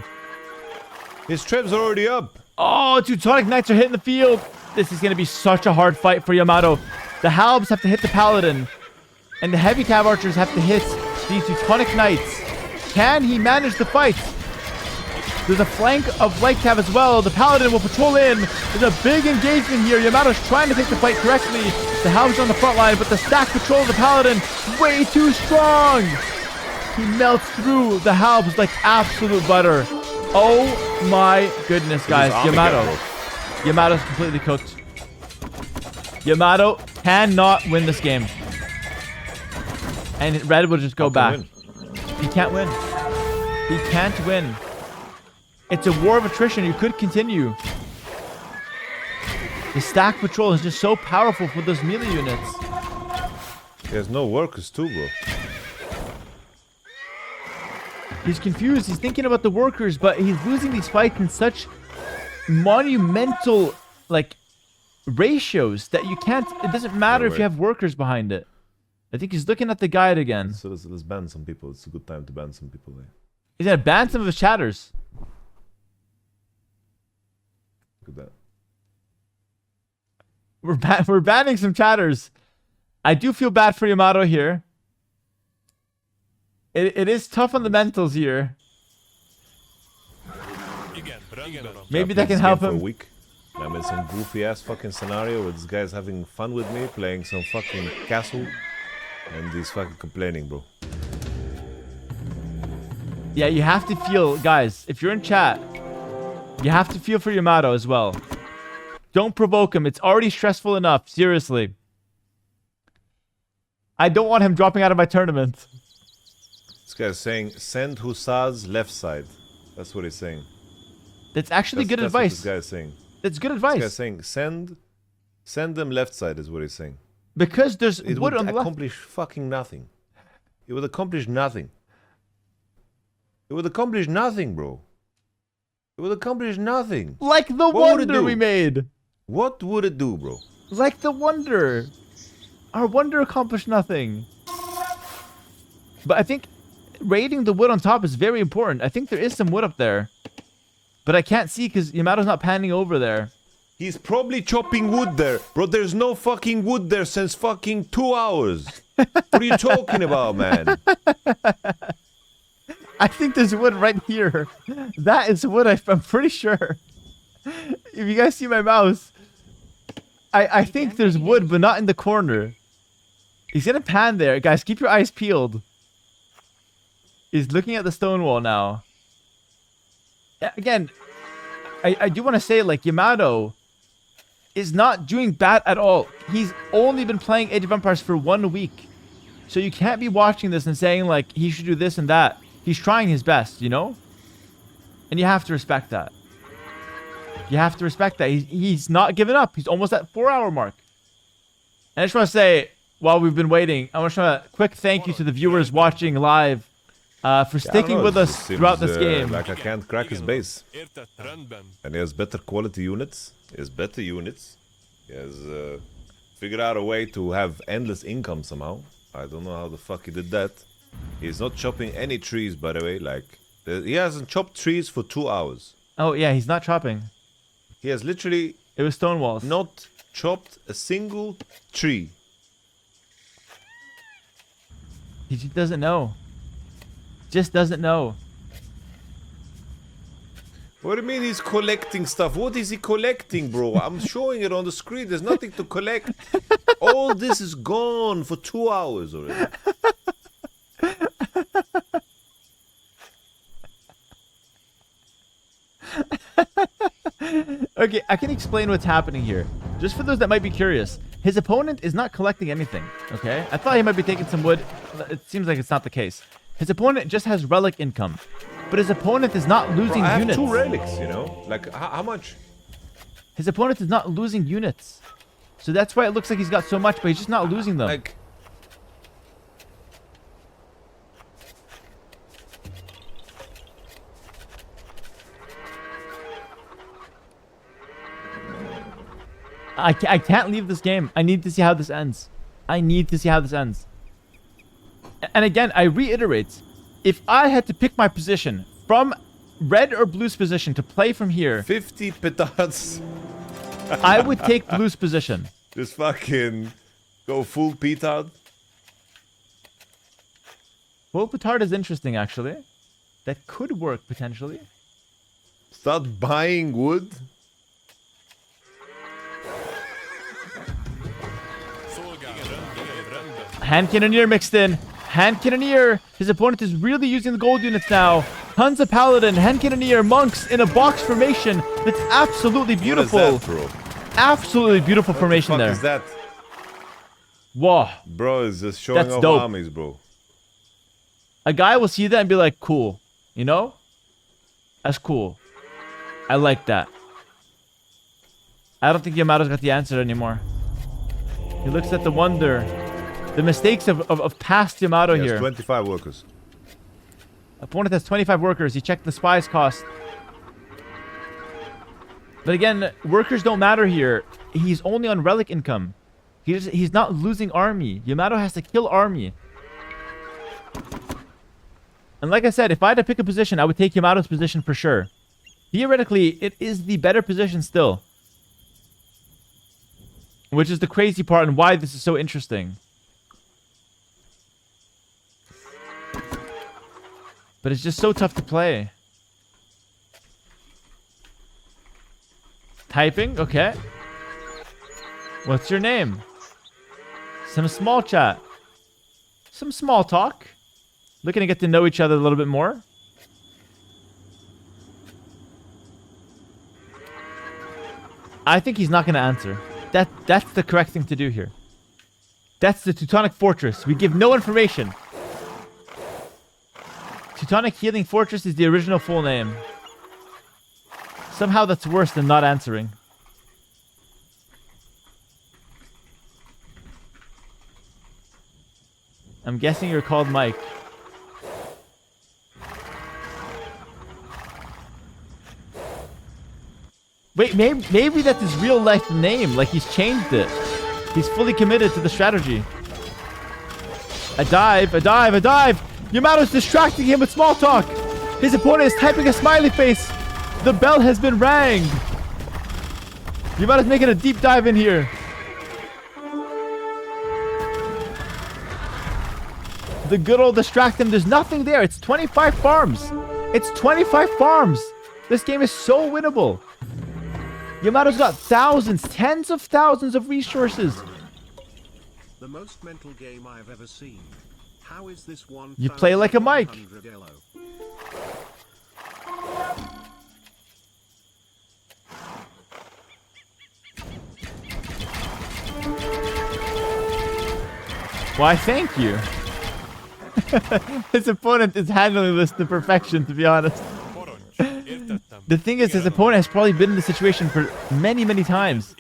His trebs are already up. Oh, Teutonic Knights are hitting the field. This is going to be such a hard fight for Yamato. The Halbs have to hit the Paladin. And the heavy cav archers have to hit the Teutonic Knights. Can he manage the fight? There's a flank of light cav as well. The Paladin will patrol in. There's a big engagement here. Yamato's trying to take the fight correctly. The Halbs on the front line, but the stack patrol of the Paladin way too strong. He melts through the Halbs like absolute butter. Oh my goodness, guys. Yamato's completely cooked. Yamato cannot win this game. And Red will just go back. He can't win. He can't win. It's a war of attrition. You could continue. The stack patrol is just so powerful for those melee units. He has no workers too, bro. He's confused. He's thinking about the workers, but he's losing these fights in such monumental, like, ratios that you can't... It doesn't matter if you have workers behind it. I think he's looking at the guide again. So let's ban some people. It's a good time to ban some people. He's gonna ban some of his chatters. Look at that. We're banning some chatters. I do feel bad for Yamato here. It is tough on the mentals here. Maybe that can help him. For a week. I'm in some goofy ass fucking scenario where this guy's having fun with me, playing some fucking castle, and he's fucking complaining, bro. Yeah, you have to feel, guys, if you're in chat, you have to feel for Yamato as well. Don't provoke him. It's already stressful enough. Seriously. I don't want him dropping out of my tournament. This guy's saying, send Hussars left side. That's what he's saying. That's actually good advice. That's what this guy's saying. That's good advice. This guy's saying, send them left side is what he's saying. Because there's it wood would on the left. accomplish fucking nothing. It would accomplish nothing. It would accomplish nothing, bro. It would accomplish nothing. Like the wonder we made. What would it do, bro? Like the wonder. Our wonder accomplished nothing. But I think raiding the wood on top is very important. I think there is some wood up there. But I can't see because Yamato's not panning over there. He's probably chopping wood there. Bro, there's no fucking wood there since fucking 2 hours. What are you talking about, man? I think there's wood right here. That is wood, I'm pretty sure. If you guys see my mouse, I think there's wood, but not in the corner. He's gonna pan there. Guys, keep your eyes peeled. He's looking at the stone wall now. Again, I do want to say, like, Yamato is not doing bad at all. He's only been playing Age of Empires for 1 week. So you can't be watching this and saying, like, he should do this and that. He's trying his best, you know? And you have to respect that. You have to respect that. He's not giving up. He's almost at 4-hour mark. And I just want to say, while we've been waiting, I want to show a quick thank you to the viewers watching live for sticking with us throughout this game. Like I can't crack his base. And he has better quality units. He has better units. He has figured out a way to have endless income somehow. I don't know how the fuck he did that. He's not chopping any trees, by the way. Like, he hasn't chopped trees for 2 hours. Oh, yeah, he's not chopping. He has literally... It was stone walls. Not chopped a single tree. He just doesn't know. Just doesn't know. What do you mean he's collecting stuff? What is he collecting, bro? I'm showing it on the screen. There's nothing to collect. All this is gone for 2 hours already. Okay, I can explain what's happening here. Just for those that might be curious. His opponent is not collecting anything, okay? I thought he might be taking some wood. It seems like it's not the case. His opponent just has relic income. But his opponent is not losing Bro, I have units. 2 relics, you know? Like, how much? His opponent is not losing units. So that's why it looks like he's got so much, but he's just not losing them. Like... I can't leave this game. I need to see how this ends. I need to see how this ends. And again, I reiterate, if I had to pick my position from red or blue's position to play from here, 50 petards. I would take blue's position. Just fucking go full petard. Well, petard is interesting, actually. That could work, potentially. Start buying wood. Hand cannoneer mixed in. Hand cannoneer. His opponent is really using the gold units now. Tons of paladin, hand cannoneer, monks in a box formation. That's absolutely beautiful. What is that, bro? Absolutely beautiful formation What the there. fuck is that? Whoa. Bro, it's just showing That's off dope. armies, bro. A guy will see that and be like, cool. You know? That's cool. I like that. I don't think Yamato's got the answer anymore. He looks at the wonder. The mistakes of past Yamato He has here. 25 workers. Opponent has 25 workers. He checked the spies cost. But again, workers don't matter here. He's only on relic income. He's not losing army. Yamato has to kill army. And like I said, if I had to pick a position, I would take Yamato's position for sure. Theoretically, it is the better position still. Which is the crazy part and why this is so interesting. But it's just so tough to play. Typing? Okay. What's your name? Some small chat. Some small talk. Looking to get to know each other a little bit more. I think he's not going to answer. That's the correct thing to do here. That's the Teutonic Fortress. We give no information. Teutonic Healing Fortress is the original full name. Somehow that's worse than not answering. I'm guessing you're called Mike. Wait, maybe that's his real life name. Like he's changed it. He's fully committed to the strategy. A dive, a dive, a dive! Yamato's distracting him with small talk. His opponent is typing a smiley face. The bell has been rang. Yamato's making a deep dive in here. The good old distract him. There's nothing there. It's 25 farms. It's 25 farms. This game is so winnable. Yamato's got thousands, tens of thousands of resources. The most mental game I've ever seen. How is this one? You play like a Mike. Why, thank you. His opponent is handling this to perfection, to be honest. The thing is, his opponent has probably been in this situation for many, many times.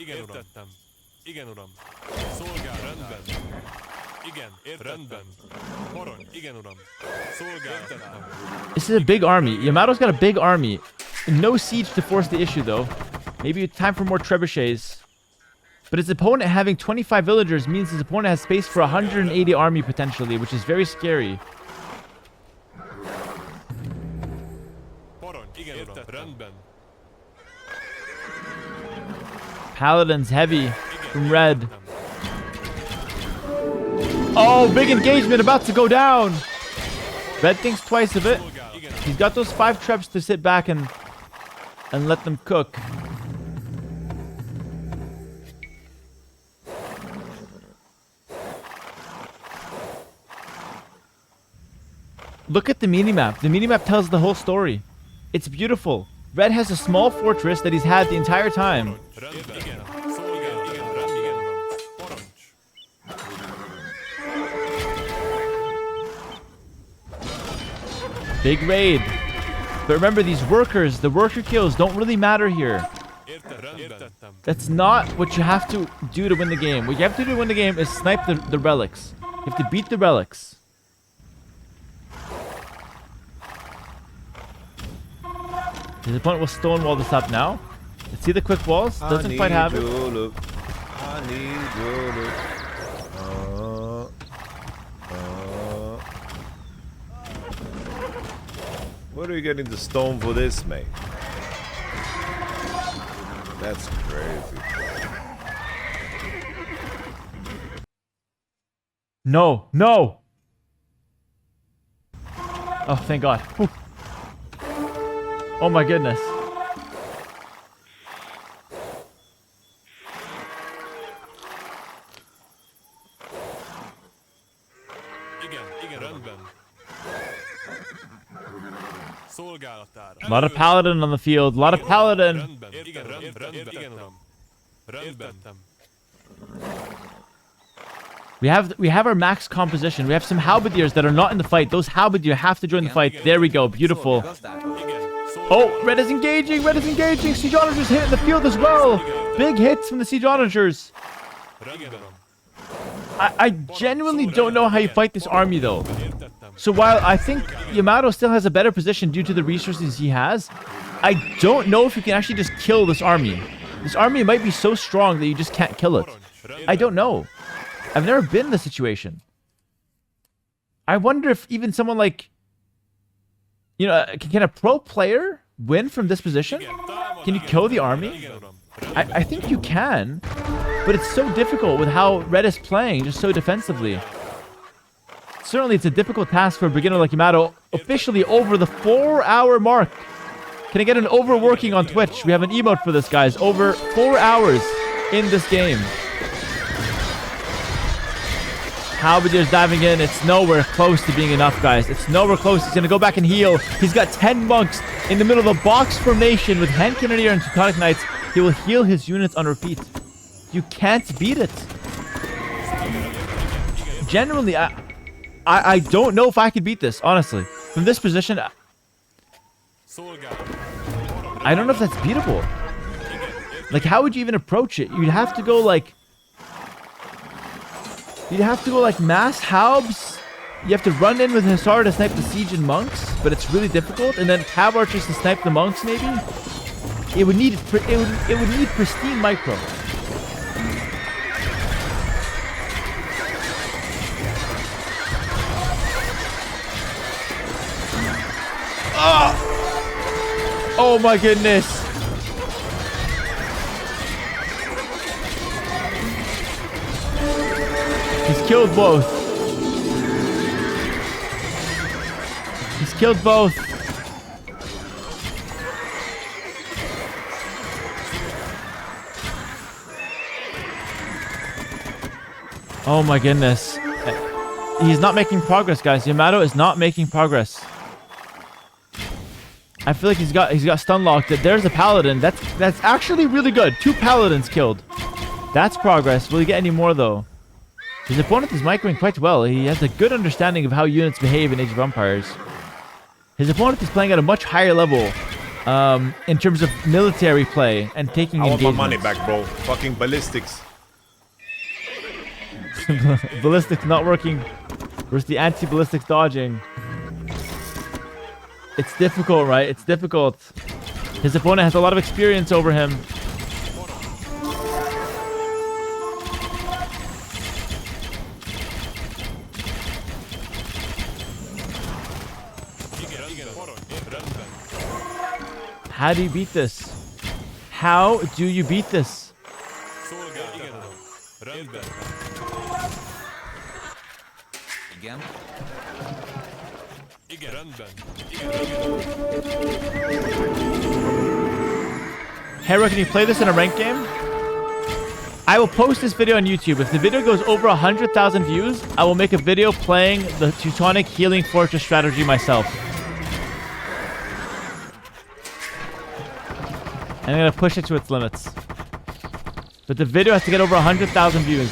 This is a big army. Yamato's got a big army. No siege to force the issue, though. Maybe time for more trebuchets. But his opponent having 25 villagers means his opponent has space for 180 army potentially, which is very scary. Paladin's heavy from red. Oh, big engagement about to go down. Red thinks twice of it. He's got those 5 trebs to sit back and let them cook. Look at the minimap. The minimap tells the whole story. It's beautiful. Red has a small fortress that he's had the entire time. Big raid. But remember, these workers, the worker kills don't really matter here. That's not what you have to do to win the game. What you have to do to win the game is snipe the relics. You have to beat the relics. His opponent will stonewall this up now. Let's see the quick walls. Doesn't quite have it. I need your look. What are you getting the stone for this, mate? That's crazy. No, no. Oh, thank God. Whew. Oh my goodness. A lot of paladin on the field. A lot of paladin. We have our max composition. We have some halberdiers that are not in the fight. Those halberdiers have to join the fight. There we go. Beautiful. Oh, red is engaging. Red is engaging. Siege onagers hit in the field as well. Big hits from the siege onagers. I genuinely don't know how you fight this army though. So while I think Yamato still has a better position due to the resources he has, I don't know if you can actually just kill this army. This army might be so strong that you just can't kill it. I don't know. I've never been in this situation. I wonder if even someone like, you know, can a pro player win from this position? Can you kill the army? I think you can, but it's so difficult with how Red is playing, just so defensively. Certainly, it's a difficult task for a beginner like Yamato. Officially over the 4-hour mark. Can I get an overworking on Twitch? We have an emote for this, guys. Over 4 hours in this game. Halberdiers diving in. It's nowhere close to being enough, guys. It's nowhere close. He's going to go back and heal. He's got 10 monks in the middle of a box formation with Hand Cannoneer and Teutonic Knights. He will heal his units on repeat. You can't beat it. Generally, I don't know if I could beat this, honestly. From this position, I don't know if that's beatable. Like, how would you even approach it? You'd have to go like... mass halbs. You have to run in with Hussar to snipe the siege and monks, but it's really difficult. And then cav archers to snipe the monks, maybe. It would need pristine micro. Oh my goodness. He's killed both. He's killed both. Oh my goodness. He's not making progress, guys. Yamato is not making progress. I feel like he's got stun locked. There's a paladin. That's actually really good. 2 paladins killed. That's progress. Will he get any more though? His opponent is microing quite well. He has a good understanding of how units behave in Age of Empires. His opponent is playing at a much higher level in terms of military play and taking engagements. I want my money back, bro. Fucking ballistics. Ballistics not working. Where's the anti-ballistics dodging? It's difficult, right? It's difficult. His opponent has a lot of experience over him. How do you beat this? How do you beat this? Igen. Hera, can you play this in a ranked game? I will post this video on YouTube. If the video goes over 100,000 views, I will make a video playing the Teutonic Healing Fortress strategy myself. And I'm going to push it to its limits. But the video has to get over 100,000 views.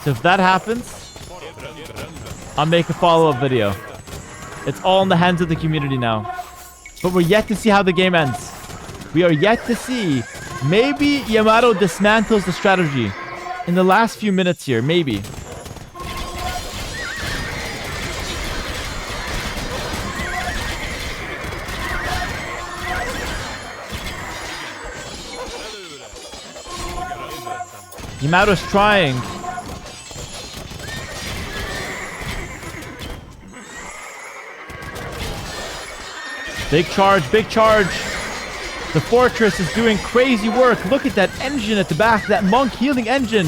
So if that happens, I'll make a follow-up video. It's all in the hands of the community now. But we're yet to see how the game ends. We are yet to see. Maybe Yamato dismantles the strategy in the last few minutes here. Maybe. Yamato's trying. Big charge, big charge. The fortress is doing crazy work. Look at that engine at the back, that monk healing engine.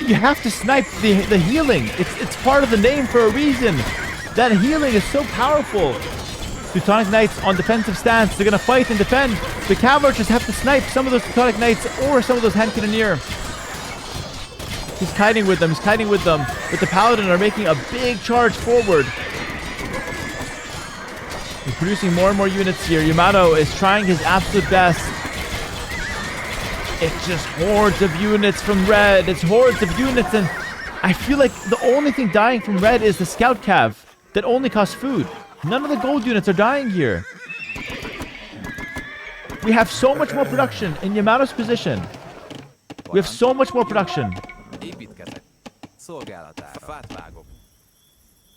You have to snipe the healing. It's part of the name for a reason. That healing is so powerful. Teutonic Knights on defensive stance. They're going to fight and defend. The cavalry just have to snipe some of those Teutonic Knights or some of those hand cannoneer. He's kiting with them. He's kiting with them. But the Paladin are making a big charge forward. He's producing more and more units here. Yamato is trying his absolute best. It's just hordes of units from red. It's hordes of units, and I feel like the only thing dying from red is the scout cav that only costs food. None of the gold units are dying here. We have so much more production in Yamato's position. We have so much more production. Építkezek. Szolgálatára. Fát vágok.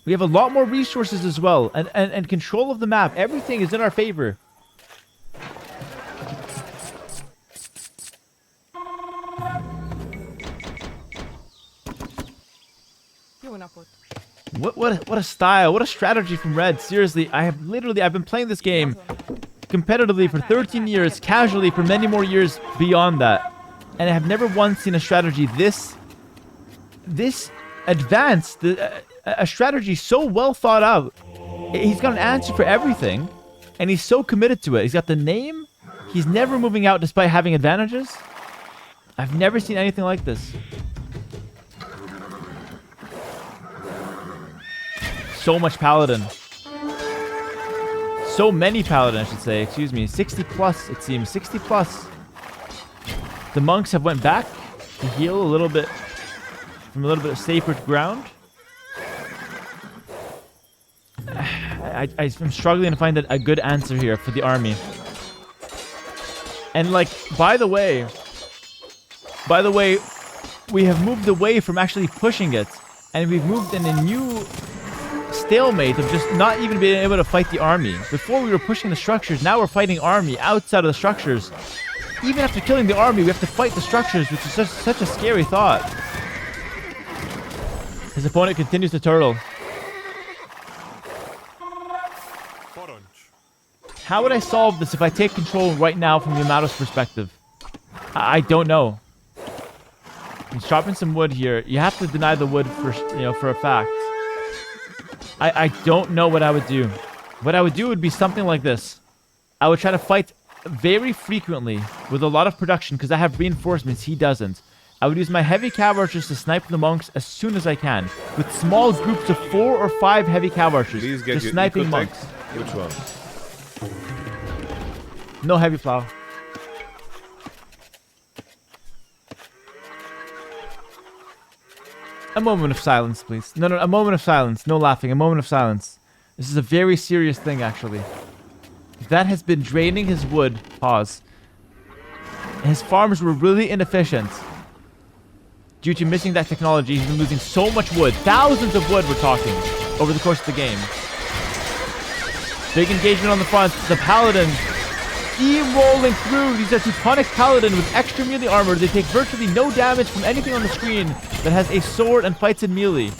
We have a lot more resources as well, and control of the map. Everything is in our favor. Jó napot. What a style, what a strategy from Red. Seriously, I've been playing this game competitively for 13 years, casually for many more years beyond that. And I have never once seen a strategy this advanced, a strategy so well thought out. He's got an answer for everything, and he's so committed to it. He's got the name. He's never moving out despite having advantages. I've never seen anything like this. So much Paladin. So many Paladin, I should say. Excuse me. 60 plus, it seems. 60 plus. The monks have went back to heal a little bit from a little bit of safer ground. I'm struggling to find a good answer here for the army. And like, by the way, we have moved away from actually pushing it, and we've moved in a new stalemate of just not even being able to fight the army. Before we were pushing the structures, now we're fighting army outside of the structures. Even after killing the army, we have to fight the structures, which is such a scary thought. His opponent continues to turtle. How would I solve this if I take control right now from Yamato's perspective? I don't know. He's chopping some wood here. You have to deny the wood for a fact. I don't know what I would do. What I would do would be something like this. I would try to fight very frequently with a lot of production because I have reinforcements. He doesn't. I would use my heavy cav archers to snipe the monks as soon as I can, with small groups of 4 or 5 heavy cav archers just sniping monks. Which one? No heavy plow. A moment of silence, please. No, a moment of silence. No laughing. A moment of silence. This is a very serious thing, actually. That has been draining his wood. Pause. His farms were really inefficient. Due to missing that technology, he's been losing so much wood. Thousands of wood, we're talking, over the course of the game. Big engagement on the front. The Paladin steamrolling through. These are Teutonic Paladin with extra melee armor. They take virtually no damage from anything on the screen that has a sword and fights in melee.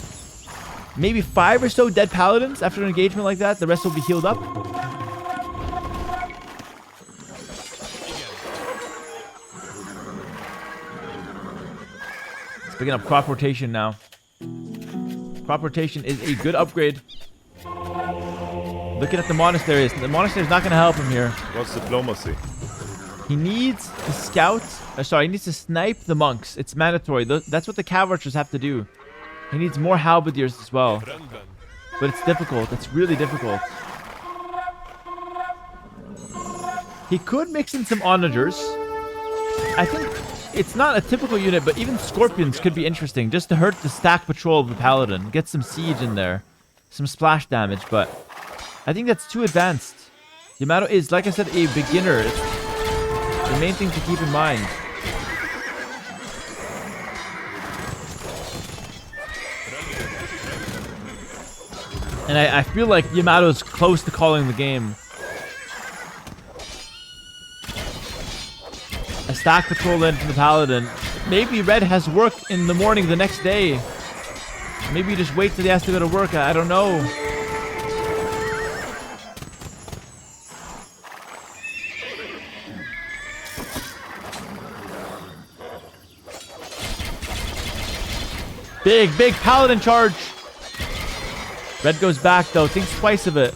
Maybe 5 or so dead Paladins after an engagement like that. The rest will be healed up. It's picking up crop rotation now. Crop rotation is a good upgrade. Looking at the monasteries. The monastery is not going to help him here. What's diplomacy? He needs to scout. He needs to snipe the monks. It's mandatory. That's what the cav archers have to do. He needs more halberdiers as well. But it's difficult. It's really difficult. He could mix in some onagers. I think it's not a typical unit, but even scorpions could be interesting. Just to hurt the stack patrol of the paladin. Get some siege in there. Some splash damage, but I think that's too advanced. Yamato is, like I said, a beginner. It's the main thing to keep in mind. And I feel like Yamato's close to calling the game. A stack patrol in from the Paladin. Maybe Red has work in the morning the next day. Maybe he just wait till he has to go to work. I don't know. Big Paladin charge. Red goes back though, thinks twice of it.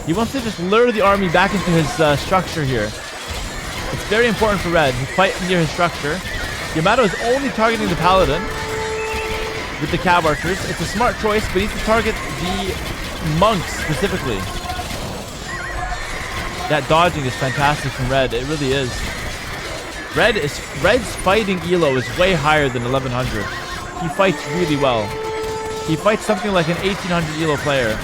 He wants to just lure the army back into his structure here. It's very important for Red to fight near his structure. Yamato is only targeting the Paladin with the Cav Archers. It's a smart choice, but he needs to target the monks specifically. That dodging is fantastic from Red, it really is. Red's fighting elo is way higher than 1100. He fights really well. He fights something like an 1800 elo player.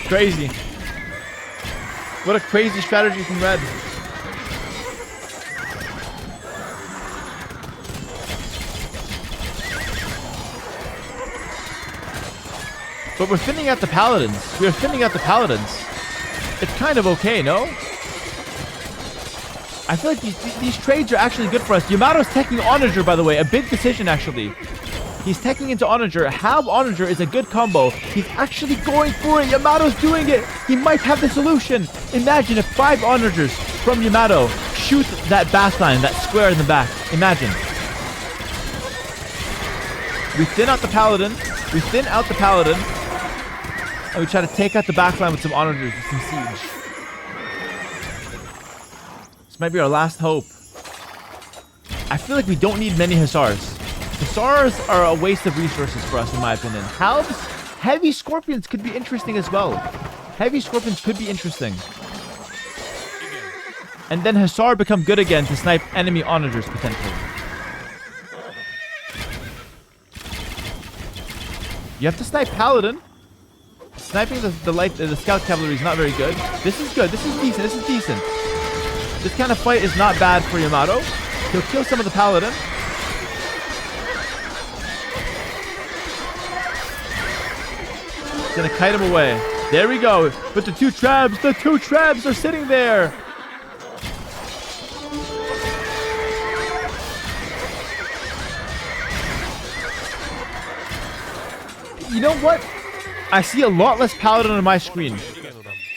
Crazy. What a crazy strategy from Red. But we're thinning out the Paladins. We're thinning out the Paladins. It's kind of okay, no? I feel like these trades are actually good for us. Yamato's teching Onager, by the way. A big decision, actually. He's teching into Onager. Halve Onager is a good combo. He's actually going for it. Yamato's doing it. He might have the solution. Imagine if 5 Onagers from Yamato shoot that backline, that square in the back. Imagine. We thin out the Paladin. We thin out the Paladin. And we try to take out the backline with some Onagers with some siege. This might be our last hope. I feel like we don't need many Hussars. Hussars are a waste of resources for us, in my opinion. Halves, heavy Scorpions could be interesting as well. Heavy Scorpions could be interesting. And then Hussar become good again to snipe enemy Onagers, potentially. You have to snipe Paladin. Sniping the Scout Cavalry is not very good. This is good. This is decent. This is decent. This kind of fight is not bad for Yamato. He'll kill some of the Paladin. He's gonna kite him away. There we go. But the two Trebs are sitting there. You know what? I see a lot less Paladin on my screen.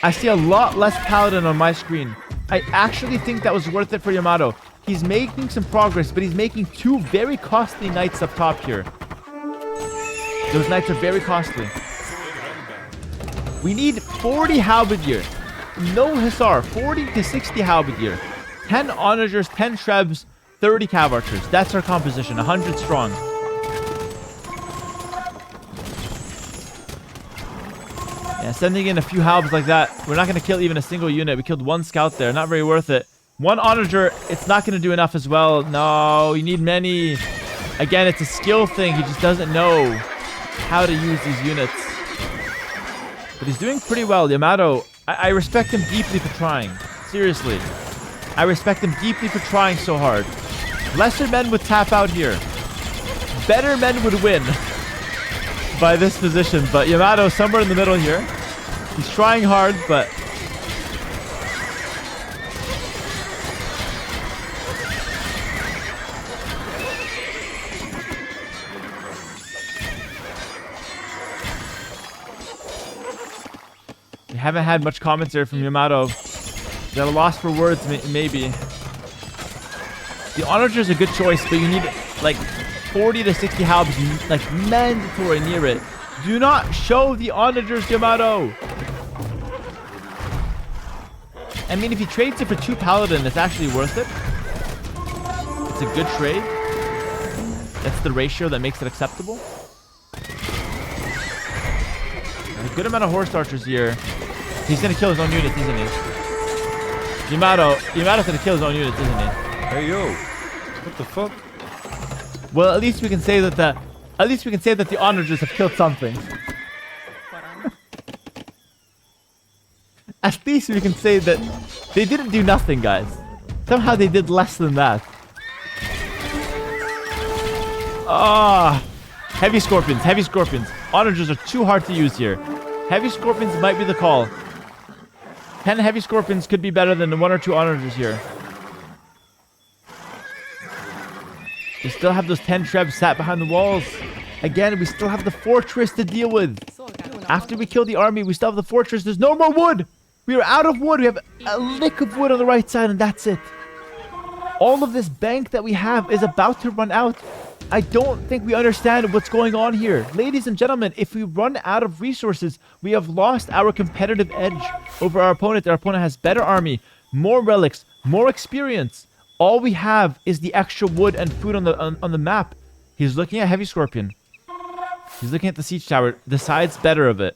I see a lot less Paladin on my screen. I actually think that was worth it for Yamato. He's making some progress, but he's making 2 very costly knights up top here. Those knights are very costly. We need 40 Halberdier. No Hussar. 40 to 60 Halberdier. 10 Onagers, 10 Trebs, 30 Cav Archers. That's our composition. 100 strong. Yeah, sending in a few Halbs like that. We're not going to kill even a single unit. We killed 1 scout there. Not very worth it. 1 Onager. It's not going to do enough as well. No, you need many. Again, it's a skill thing. He just doesn't know how to use these units. But he's doing pretty well. Yamato, I respect him deeply for trying. Seriously. I respect him deeply for trying so hard. Lesser men would tap out here. Better men would win by this position. But Yamato somewhere in the middle here. He's trying hard, but... we haven't had much commentary from Yamato. They're at a loss for words, maybe. The Onager is a good choice, but you need, like, 40 to 60 halbs like mandatory near it. Do not show the onagers, Yamato. I mean, if he trades it for 2 paladin, it's actually worth it. It's a good trade. That's the ratio that makes it acceptable. A good amount of horse archers here. He's gonna kill his own units, isn't he? Yamato's gonna kill his own units, isn't he? Hey yo, what the fuck? Well, at least we can say that the onagers have killed something. At least we can say that they didn't do nothing, guys. Somehow they did less than that. Ah, heavy scorpions, heavy scorpions. Onagers are too hard to use here. Heavy scorpions might be the call. 10 heavy scorpions could be better than 1 or 2 onagers here. We still have those 10 trebs sat behind the walls. Again, we still have the fortress to deal with. After we kill the army, we still have the fortress. There's no more wood. We are out of wood. We have a lick of wood on the right side, and that's it. All of this bank that we have is about to run out. I don't think we understand what's going on here. Ladies and gentlemen, if we run out of resources, we have lost our competitive edge over our opponent. Our opponent has better army, more relics, more experience. All we have is the extra wood and food on the map. He's looking at heavy scorpion. He's looking at the siege tower. Decides better of it.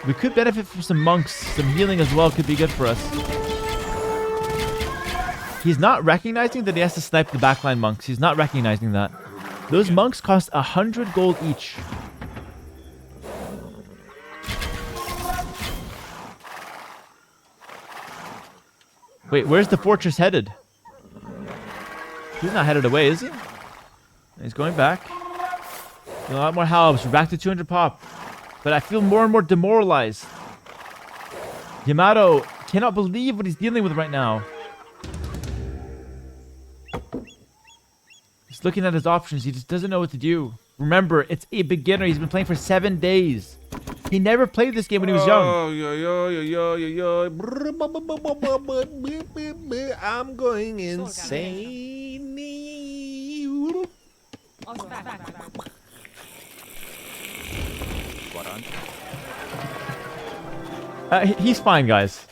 We could benefit from some monks. Some healing as well could be good for us. He's not recognizing that he has to snipe the backline monks. He's not recognizing that. Those monks cost 100 gold each. Wait, where's the fortress headed? He's not headed away, is he? He's going back. A lot more halbs. We're back to 200 pop. But I feel more and more demoralized. Yamato cannot believe what he's dealing with right now. He's looking at his options. He just doesn't know what to do. Remember, it's a beginner. He's been playing for 7 days. He never played this game when he was young. I'm going insane. He's fine, guys.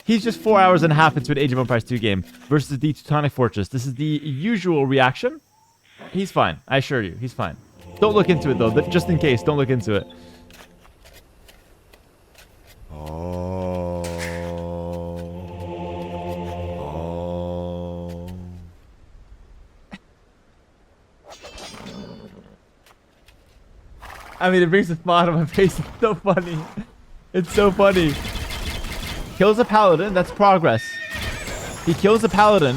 He's just 4 hours and a half into an Age of Empires 2 game versus the Teutonic Fortress. This is the usual reaction. He's fine. I assure you, he's fine. Don't look into it, though. Just in case, don't look into it. Oh. I mean, it brings a smile to my face. It's so funny. It's so funny. Kills a paladin. That's progress. He kills a paladin.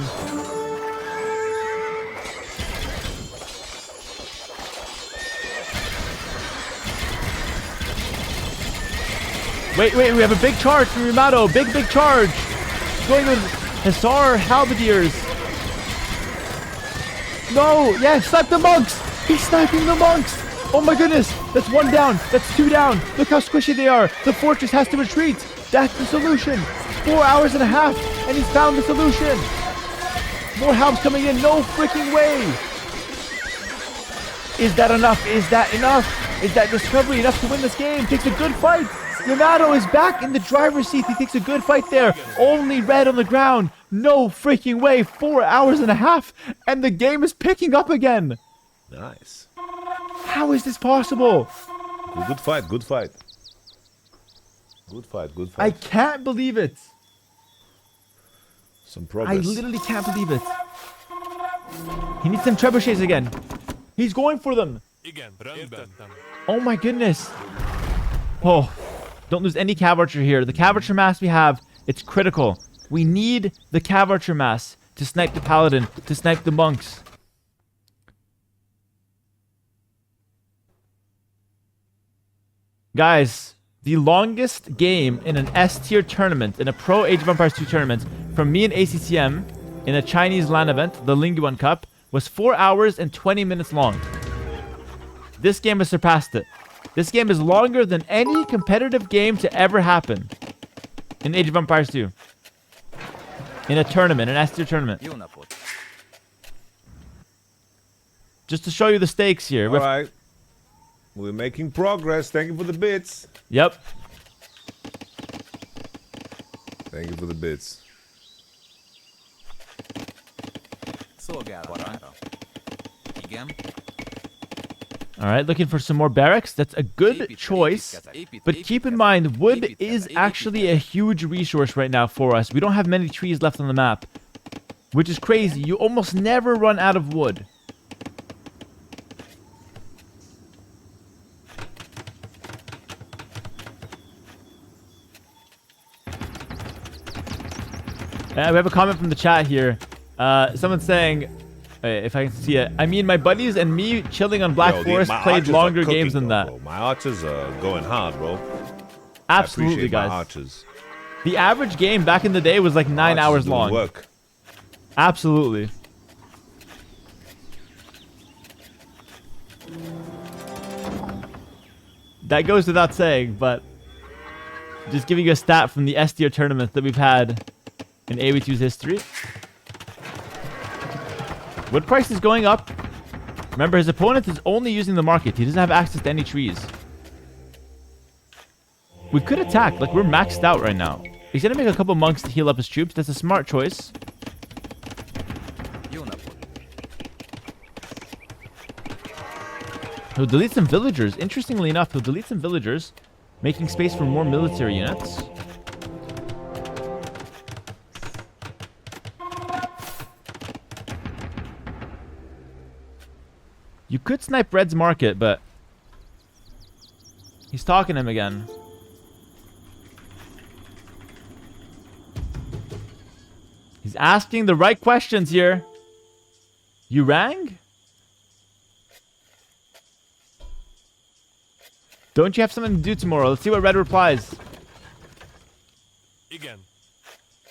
Wait, we have a big charge from Yamato. Big charge. Going with Hussar Halberdiers. No, yeah, snipe the monks. He's sniping the monks. Oh my goodness. That's 1 down. That's 2 down. Look how squishy they are. The fortress has to retreat. That's the solution. 4 hours and a half, and he's found the solution. More halbs coming in. No freaking way. Is that enough? Is that enough? Is that discovery enough to win this game? Takes a good fight. Yamato is back in the driver's seat. He takes a good fight there. Only red on the ground. No freaking way. 4 hours and a half, and the game is picking up again. Nice. How is this possible? Good fight. Good fight. Good fight. Good fight. I can't believe it. Some I progress. literally can't believe it. He needs some trebuchets again. He's going for them. Oh my goodness. Oh, don't lose any cav archer here. The cav archer mass we have, it's critical. We need the cav archer mass to snipe the paladin, to snipe the monks. Guys, the longest game in an S tier tournament, in a pro Age of Empires 2 tournament, from me and ACCM in a Chinese LAN event, the Lingyuan Cup, was 4 hours and 20 minutes long. This game has surpassed it. This game is longer than any competitive game to ever happen in Age of Empires 2. In a tournament, an S tier tournament. Just to show you the stakes here. All right. We're making progress. Thank you for the bits. Yep. Thank you for the bits. Szolgálatára. Igen. All right, looking for some more barracks. That's a good choice. But keep in mind, wood is actually a huge resource right now for us. We don't have many trees left on the map, which is crazy. You almost never run out of wood. We have a comment from the chat here. Someone's saying, if I can see it, I mean, my buddies and me chilling on Black Forest my played archers are longer cooking, games than though, that. bro. My archers are going hard, bro. Absolutely, I appreciate guys. my archers. The average game back in the day was like 9 Archers hours doing long. Work. Absolutely. That goes without saying, but just giving you a stat from the S tier tournaments that we've had in AoE2's history. Wood price is going up. Remember, his opponent is only using the market. He doesn't have access to any trees. We could attack. Like, we're maxed out right now. He's going to make a couple monks to heal up his troops. That's a smart choice. Jó napot. He'll delete some villagers. Interestingly enough, he'll delete some villagers, making space for more military units. You could snipe Red's market, but he's talking to him again. He's asking the right questions here. You rang? Don't you have something to do tomorrow? Let's see what Red replies. Igen.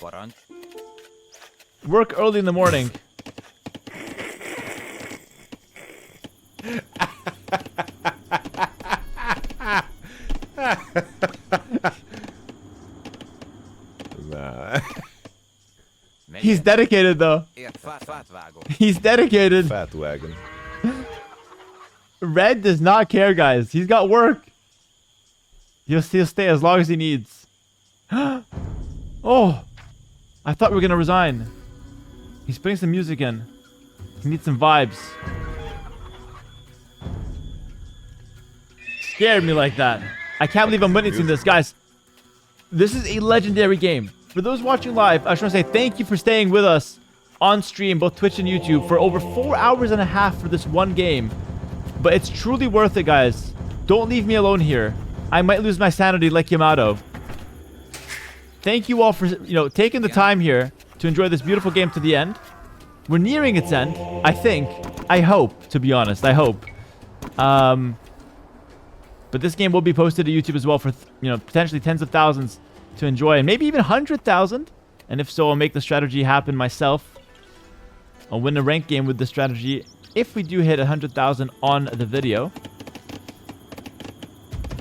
Parancs. Work early in the morning. Nah. He's dedicated though. Ért fát vágok. He's dedicated. Fat wagon. Red does not care, guys. He's got work. He'll stay as long as he needs. Oh, I thought we were gonna resign. He's putting some music in. He needs some vibes. Scared me like that. I can't believe I'm witnessing this, guys. This is a legendary game. For those watching live, I just want to say thank you for staying with us on stream, both Twitch and YouTube, for over 4 hours and a half for this one game. But it's truly worth it, guys. Don't leave me alone here. I might lose my sanity like Yamato. Thank you all for, taking the time here to enjoy this beautiful game to the end. We're nearing its end, I think. I hope, to be honest. I hope. But this game will be posted to YouTube as well for, potentially tens of thousands to enjoy, and maybe even 100,000. And if so, I'll make the strategy happen myself. I'll win a ranked game with the strategy if we do hit 100,000 on the video.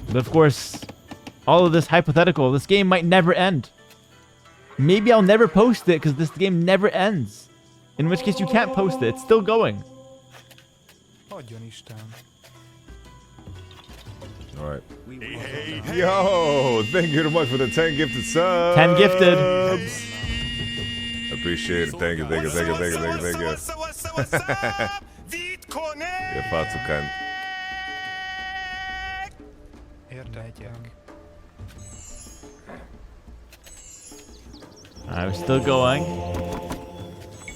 But of course, all of this hypothetical, this game might never end. Maybe I'll never post it because this game never ends. In which case you can't post it. It's still going. Adjon Isten. All right. Yo, thank you very much for the 10 gifted subs. 10 gifted. Appreciate it. Thank you. What's up, what's up? Vitkonek! You're far too kind. Értettem. Alright, we're still going.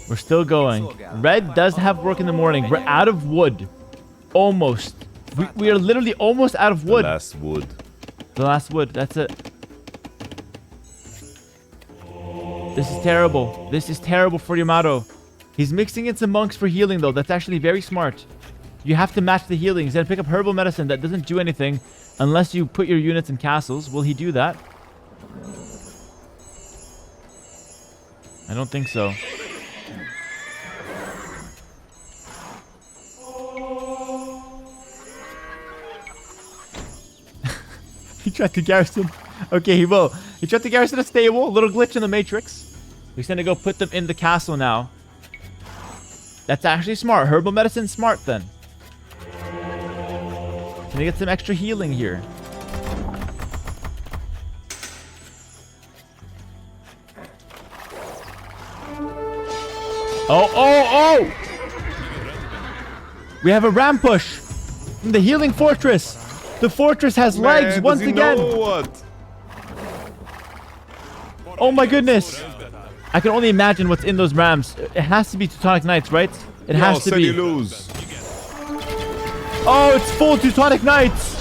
We're still going. Red does have work in the morning. We're out of wood. Almost. We are literally almost out of wood. The last wood. The last wood. That's it. This is terrible. This is terrible for Yamato. He's mixing in some monks for healing, though. That's actually very smart. You have to match the healing. He's going to pick up herbal medicine that doesn't do anything unless you put your units in castles. Will he do that? I don't think so. He tried to garrison. Okay, he will. He tried to garrison a stable. A little glitch in the matrix. He's going to go put them in the castle now. That's actually smart. Herbal medicine, smart then. Can I get some extra healing here? Oh! We have a ram push from the healing fortress. The fortress has legs Man, once does he again. know what? Oh my goodness. I can only imagine what's in those rams. It has to be Teutonic Knights, right? It has to said be. you lose. Oh, it's full Teutonic Knights.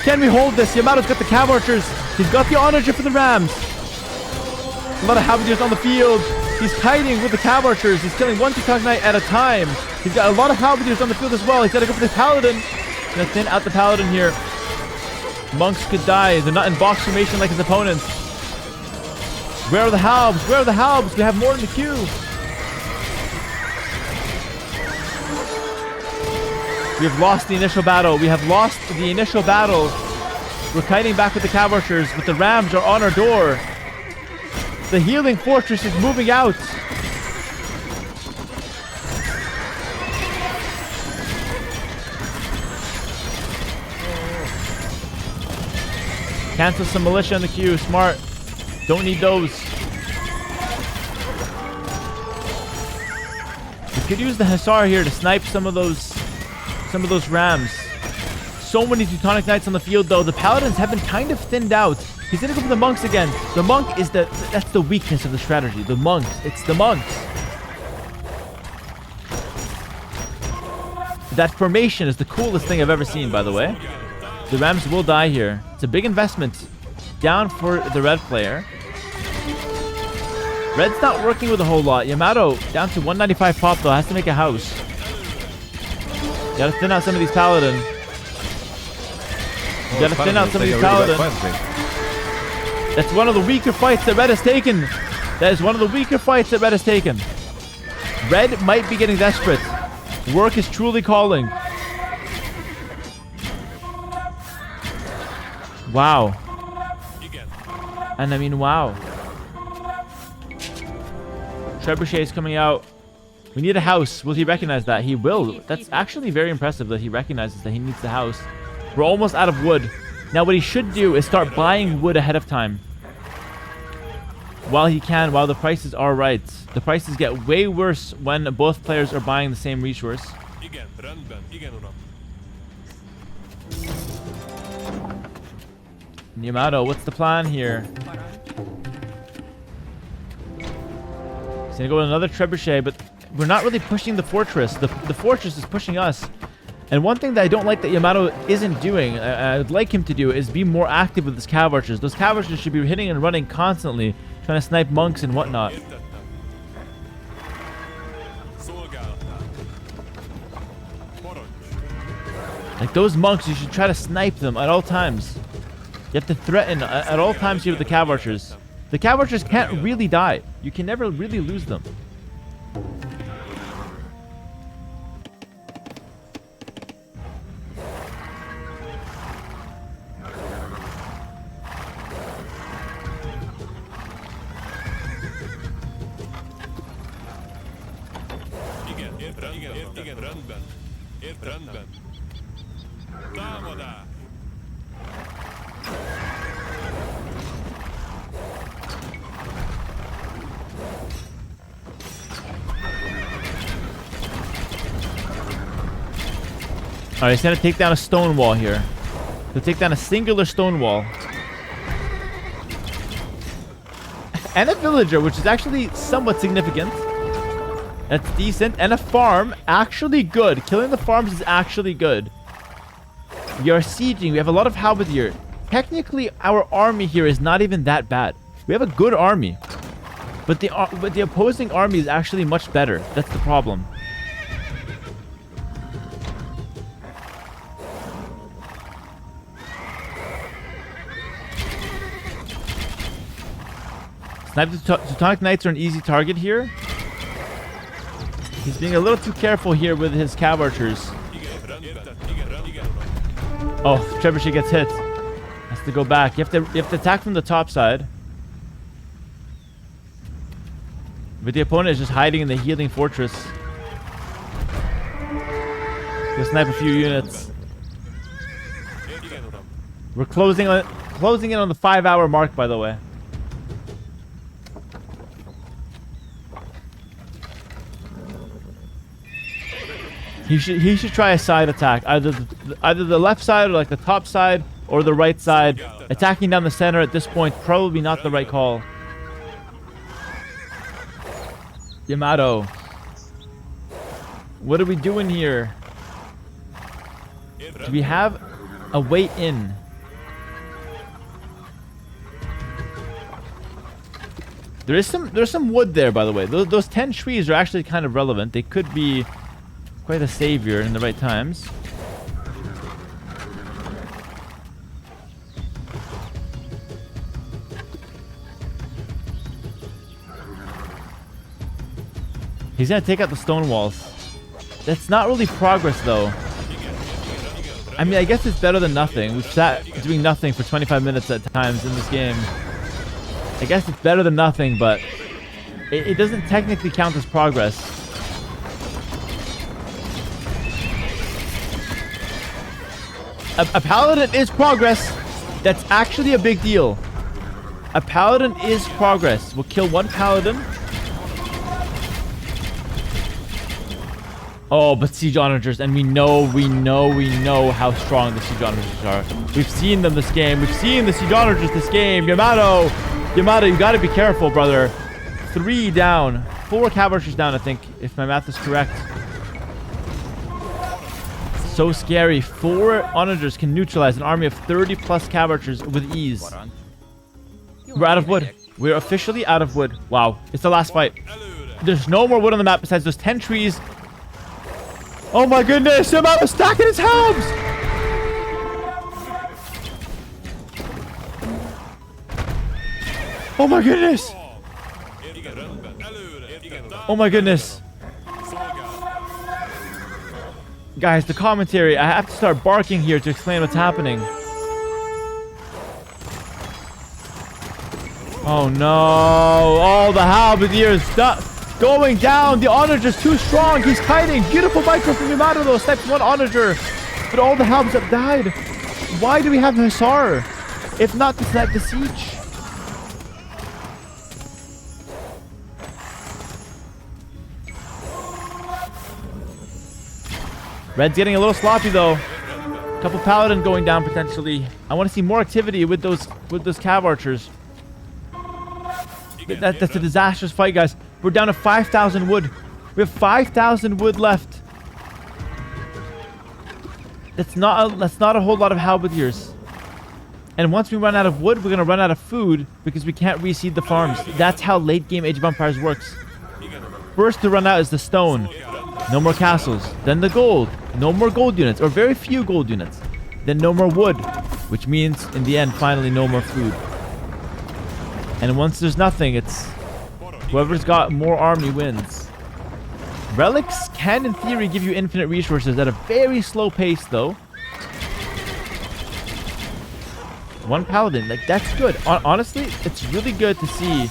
Can we hold this? Yamato's got the cav archers. He's got the onager for the rams. A lot of halberdiers on the field. He's kiting with the cav archers. He's killing one Teutonic Knight at a time. He's got a lot of halberdiers on the field as well. He's got to go for the paladin. He's gonna thin out the paladin here. Monks could die. They're not in box formation like his opponents. Where are the halbs? Where are the halbs? We have more in the queue. We have lost the initial battle. We have lost the initial battle. We're kiting back with the cav archers, but the rams are on our door. The healing fortress is moving out. Cancel some militia in the queue. Smart. Don't need those. We could use the Hussar here to snipe some of those rams. So many Teutonic Knights on the field though. The paladins have been kind of thinned out. He's gonna go for the monks again. The monk is that's the weakness of the strategy. The monks. It's the monks. That formation is the coolest thing I've ever seen, by the way. The rams will die here. It's a big investment. Down for the red player. Red's not working with a whole lot. Yamato down to 195 pop though. Has to make a house. Gotta thin out some of these paladin. Gotta thin out some of these paladin. That's one of the weaker fights that Red has taken. That is one of the weaker fights that Red has taken. Red might be getting desperate. Work is truly calling. Wow. And I mean, wow. Trebuchet is coming out. We need a house. Will he recognize that? He will. That's actually very impressive that he recognizes that he needs the house. We're almost out of wood. Now what he should do is start buying wood ahead of time. While he can, while the prices are right. The prices get way worse when both players are buying the same resource. Yamato, what's the plan here? He's gonna go with another trebuchet, but we're not really pushing the fortress. The fortress is pushing us. And one thing that I don't like that Yamato isn't doing, I would like him to do, is be more active with his cav archers. Those cav archers should be hitting and running constantly, trying to snipe monks and whatnot. Like those monks, you should try to snipe them at all times. You have to threaten at all times here with the cav archers. The cav archers can't really die. You can never really lose them. Alright, he's gonna take down a stone wall here. He'll take down a singular stone wall. And a villager, which is actually somewhat significant. That's decent. And a farm, actually good. Killing the farms is actually good. We are sieging. We have a lot of halberdier. Technically, our army here is not even that bad. We have a good army. But the opposing army is actually much better. That's the problem. The Teutonic Knights are an easy target here. He's being a little too careful here with his cav archers. Oh, Trebuchet gets hit. Has to go back. You have to attack from the top side. But the opponent is just hiding in the healing fortress. Gonna snipe a few units. We're closing in on the 5-hour mark, by the way. He should try a side attack, either the left side or like the top side or the right side. Attacking down the center at this point probably not the right call. Yamato, what are we doing here? Do we have a way in? There's some wood there, by the way. Those 10 trees are actually kind of relevant. They could be quite a savior in the right times. He's gonna take out the stone walls. That's not really progress, though. I mean, I guess it's better than nothing. We've sat doing nothing for 25 minutes at times in this game. I guess it's better than nothing, but it doesn't technically count as progress. A paladin is progress. That's actually a big deal. A paladin is progress. We'll kill one paladin. Oh, but siege onagers, and we know how strong the siege onagers are. We've seen them this game. We've seen the siege onagers this game. Yamato, you gotta be careful, brother. 3 down. 4 cavalry down, I think, if my math is correct. So scary. 4 onagers can neutralize an army of 30 plus cavalry with ease. We're out of wood. We're officially out of wood. Wow. It's the last fight. There's no more wood on the map besides those 10 trees. Oh my goodness! Yamato's stacking his helms! Oh my goodness! Oh my goodness! Guys, the commentary. I have to start barking here to explain what's happening. Oh no! All the halberdiers going down. The onager's too strong. He's kiting. Beautiful micro from Yamato though. Snipes one onager. But all the halbs have died. Why do we have Hussar? If not to snipe the siege. Red's getting a little sloppy though. Couple paladin going down potentially. I want to see more activity with those cav archers. That's a disastrous fight, guys. We're down to 5,000 wood. We have 5,000 wood left. That's not a whole lot of halberdiers. And once we run out of wood, we're gonna run out of food because we can't reseed the farms. That's how late game Age of Empires works. First to run out is the stone. No more castles. Then the gold. No more gold units, or very few gold units. Then no more wood, which means in the end, finally, no more food. And once there's nothing, it's whoever's got more army wins. Relics can, in theory, give you infinite resources at a very slow pace, though. One paladin, like that's good. Honestly, it's really good to see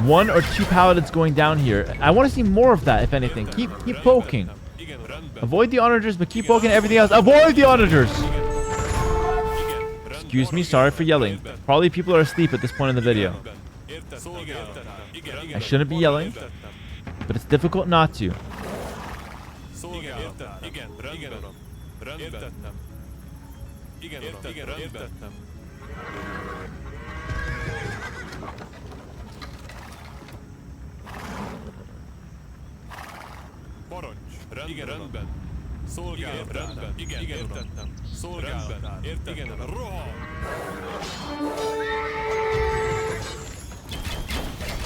1 or 2 paladins going down here. I want to see more of that, if anything. Keep poking. Avoid the onagers, but keep poking everything else. Avoid the onagers! Excuse me, sorry for yelling. Probably people are asleep at this point in the video. I shouldn't be yelling, but it's difficult not to. Igen, rendben. Szolgálat, rendben. Igen, értettem. Szolgálat, értettem. Rohan!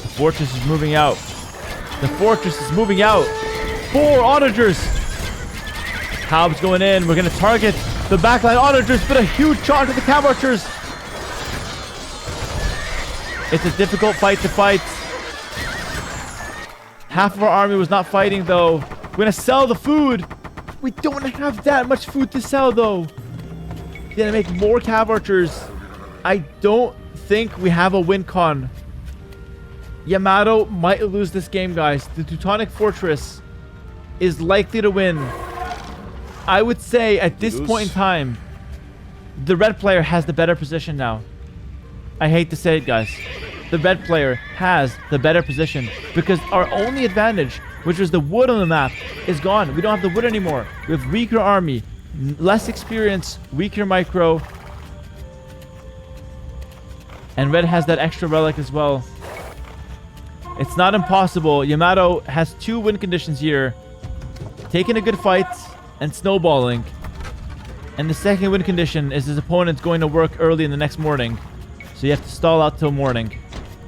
The fortress is moving out. The fortress is moving out. 4 onagers. Halb's going in. We're going to target the backline onagers, but a huge charge of the cav archers. It's a difficult fight to fight. Half of our army was not fighting, though. We're going to sell the food. We don't have that much food to sell, though. We're going to make more cav archers. I don't think we have a win con. Yamato might lose this game, guys. The Teutonic Fortress is likely to win. I would say at this Lose. point in time, the red player has the better position now. I hate to say it, guys. The red player has the better position because our only advantage, which was the wood on the map, is gone. We don't have the wood anymore. We have weaker army, less experience, weaker micro. And red has that extra relic as well. It's not impossible. Yamato has 2 win conditions here. Taking a good fight and snowballing. And the second win condition is his opponent's going to work early in the next morning. So you have to stall out till morning.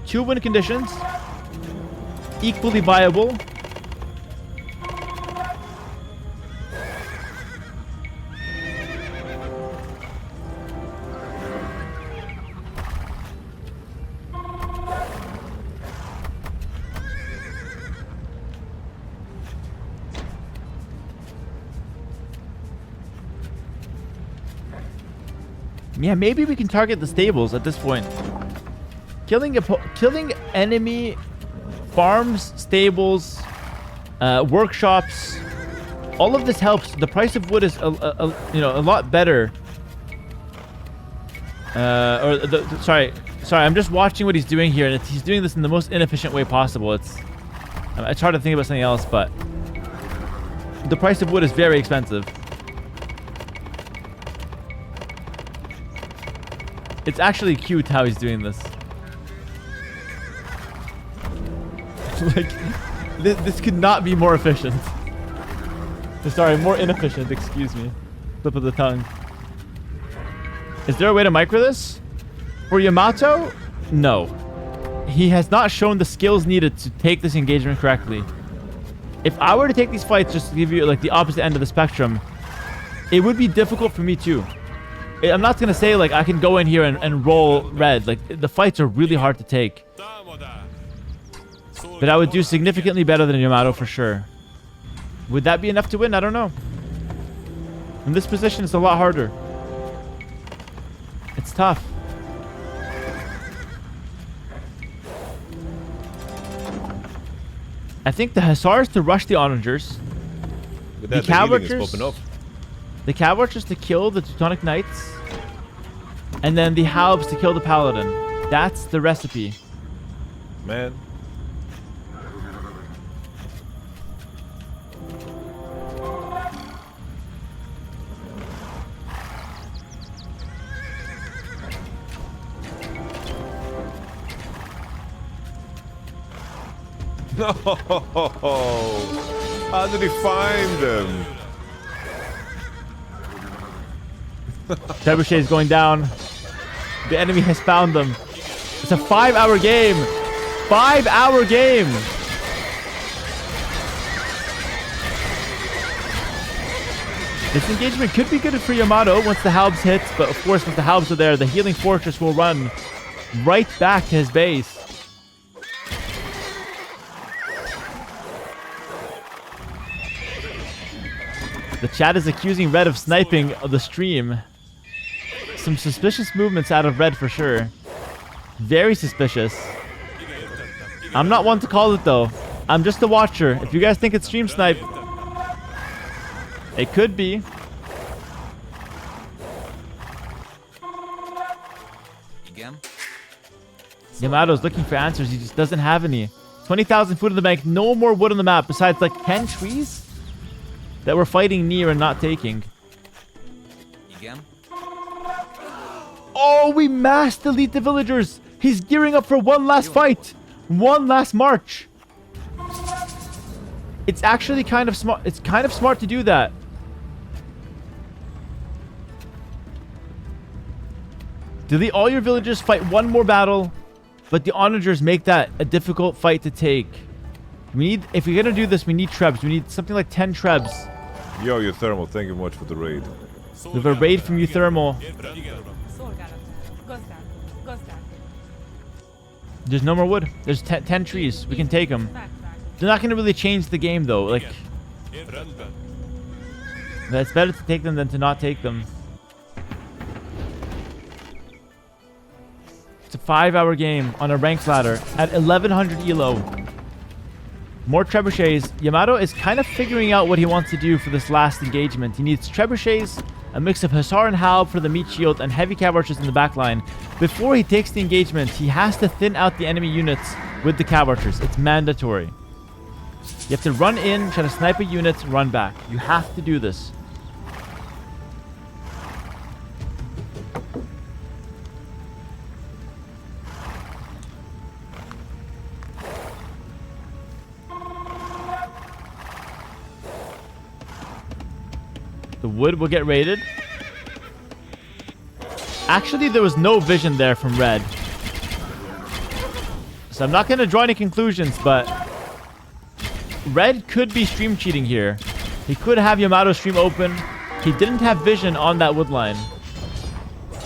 2 win conditions. Equally viable. Yeah, maybe we can target the stables at this point. Killing enemy farms, stables, workshops. All of this helps. The price of wood is a lot better. Sorry. I'm just watching what he's doing here, and he's doing this in the most inefficient way possible. It's hard to think about something else, but the price of wood is very expensive. It's actually cute how he's doing this. Like, this could not be more efficient. Sorry, more inefficient, excuse me. Slip of the tongue. Is there a way to micro this? For Yamato? No. He has not shown the skills needed to take this engagement correctly. If I were to take these fights, just to give you like the opposite end of the spectrum, it would be difficult for me too. I'm not going to say like I can go in here and roll red. Like the fights are really hard to take. But I would do significantly better than Yamato for sure. Would that be enough to win? I don't know. In this position, it's a lot harder. It's tough. I think the Hussars to rush the Onagers. The Cav Archers to kill the Teutonic Knights. And then the Halbs to kill the Paladin. That's the recipe. Man. No! How did he find them? Trebuchet is going down. The enemy has found them. It's a 5-hour game. 5-hour game. This engagement could be good for Yamato once the Halbs hit, but of course, once the Halbs are there, the Healing Fortress will run right back to his base. The chat is accusing Red of sniping the stream. Some suspicious movements out of Red for sure. Very suspicious. I'm not one to call it though. I'm just a watcher. If you guys think it's stream snipe, it could be. Yamato's looking for answers. He just doesn't have any. 20,000 food in the bank. No more wood on the map besides like 10 trees that we're fighting near and not taking. Oh, we mass delete the villagers. He's gearing up for one last fight. One last march. It's actually kind of smart. It's kind of smart to do that. Delete all your villagers, fight one more battle, but the onagers make that a difficult fight to take. We need, if we're gonna do this, we need trebs. We need something like 10 trebs. Yo, Euthermal, thank you much for the raid. We have a raid from Euthermal. There's no more wood. There's 10 trees. We can take them. They're not gonna really change the game though. Like, it's better to take them than to not take them. It's a 5-hour game on a ranked ladder at 1100 elo. More trebuchets. Yamato is kind of figuring out what he wants to do for this last engagement. He needs trebuchets, a mix of Hussar and Halb for the meat shield, and heavy cav archers in the back line. Before he takes the engagement, he has to thin out the enemy units with the cav archers. It's mandatory. You have to run in, try to snipe a unit, run back. You have to do this. The wood will get raided. Actually, there was no vision there from red. So I'm not going to draw any conclusions, but red could be stream cheating here. He could have Yamato's stream open. He didn't have vision on that wood line.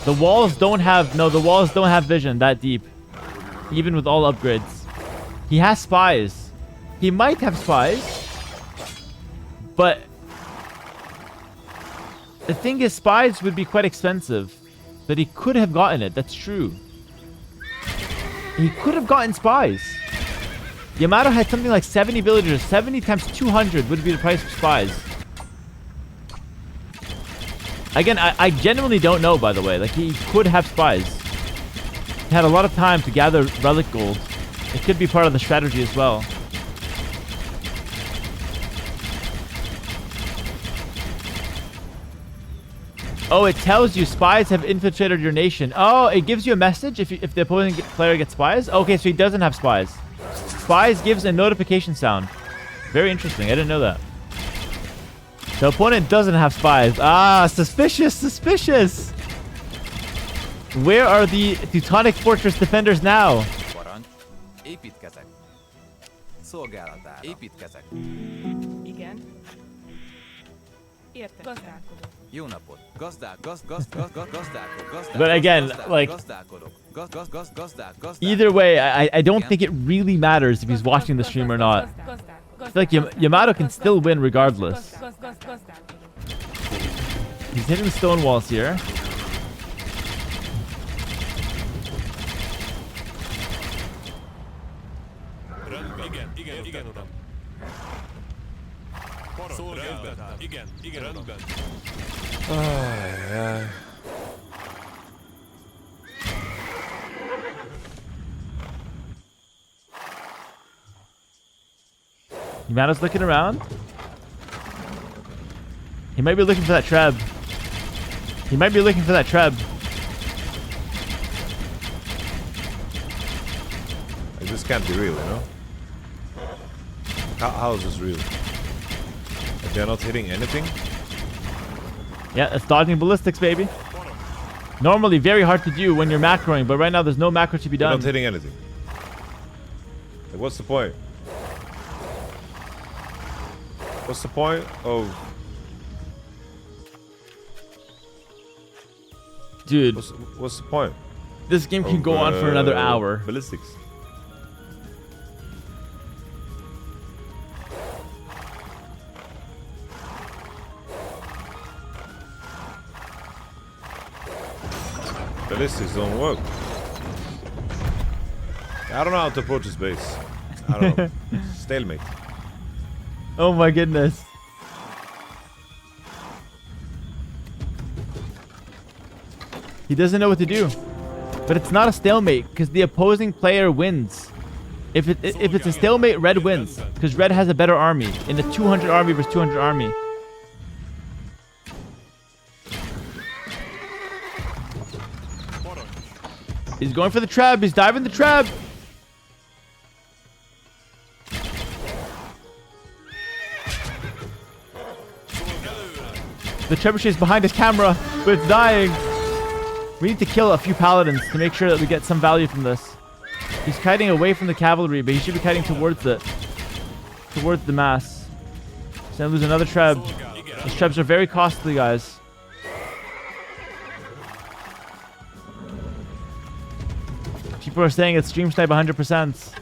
The walls don't have... No, the walls don't have vision that deep. Even with all upgrades. He has spies. He might have spies. But... the thing is, spies would be quite expensive. But he could have gotten it. That's true. He could have gotten spies. Yamato had something like 70 villagers. 70 times 200 would be the price of spies. Again, I genuinely don't know, by the way. Like, he could have spies. He had a lot of time to gather relic gold. It could be part of the strategy as well. Oh, it tells you spies have infiltrated your nation. Oh, it gives you a message if the opposing player gets spies? Okay, so he doesn't have spies. Spies gives a notification sound. Very interesting. I didn't know that. The opponent doesn't have spies. Ah, suspicious, suspicious. Where are the Teutonic Fortress defenders now? Parancs. Építkezek. Szolgálatára. Építkezek. Igen. Értem. Gazdálkodó. Jó napot. But again, like, either way, I don't think it really matters if he's watching the stream or not. I feel like Yamato can still win regardless. He's hitting the stone walls here. Igen, uram. Szolgálatán. Igen, rendben. Yamato's looking around. He might be looking for that treb. He might be looking for that treb. Like, this can't be real, you know? How is this real? Like, they're not hitting anything? Yeah, it's dodging ballistics, baby. Normally very hard to do when you're macroing, but right now there's no macro to be They're done. not hitting anything. Like, what's the point? What's the point of... Dude, What's the point? this game can go on for another hour. Ballistics. Ballistics don't work. I don't know how to approach this base. I don't know. Stalemate. Oh my goodness. He doesn't know what to do. But it's not a stalemate because the opposing player wins. If it's a stalemate, red wins because red has a better army in a 200 army versus 200 army. He's going for the treb. He's diving the treb. The trebuchet is behind his camera, but it's dying. We need to kill a few paladins to make sure that we get some value from this. He's kiting away from the cavalry, but he should be kiting towards it. Towards the mass. He's gonna lose another treb. These trebs are very costly, guys. People are saying it's stream snipe 100%.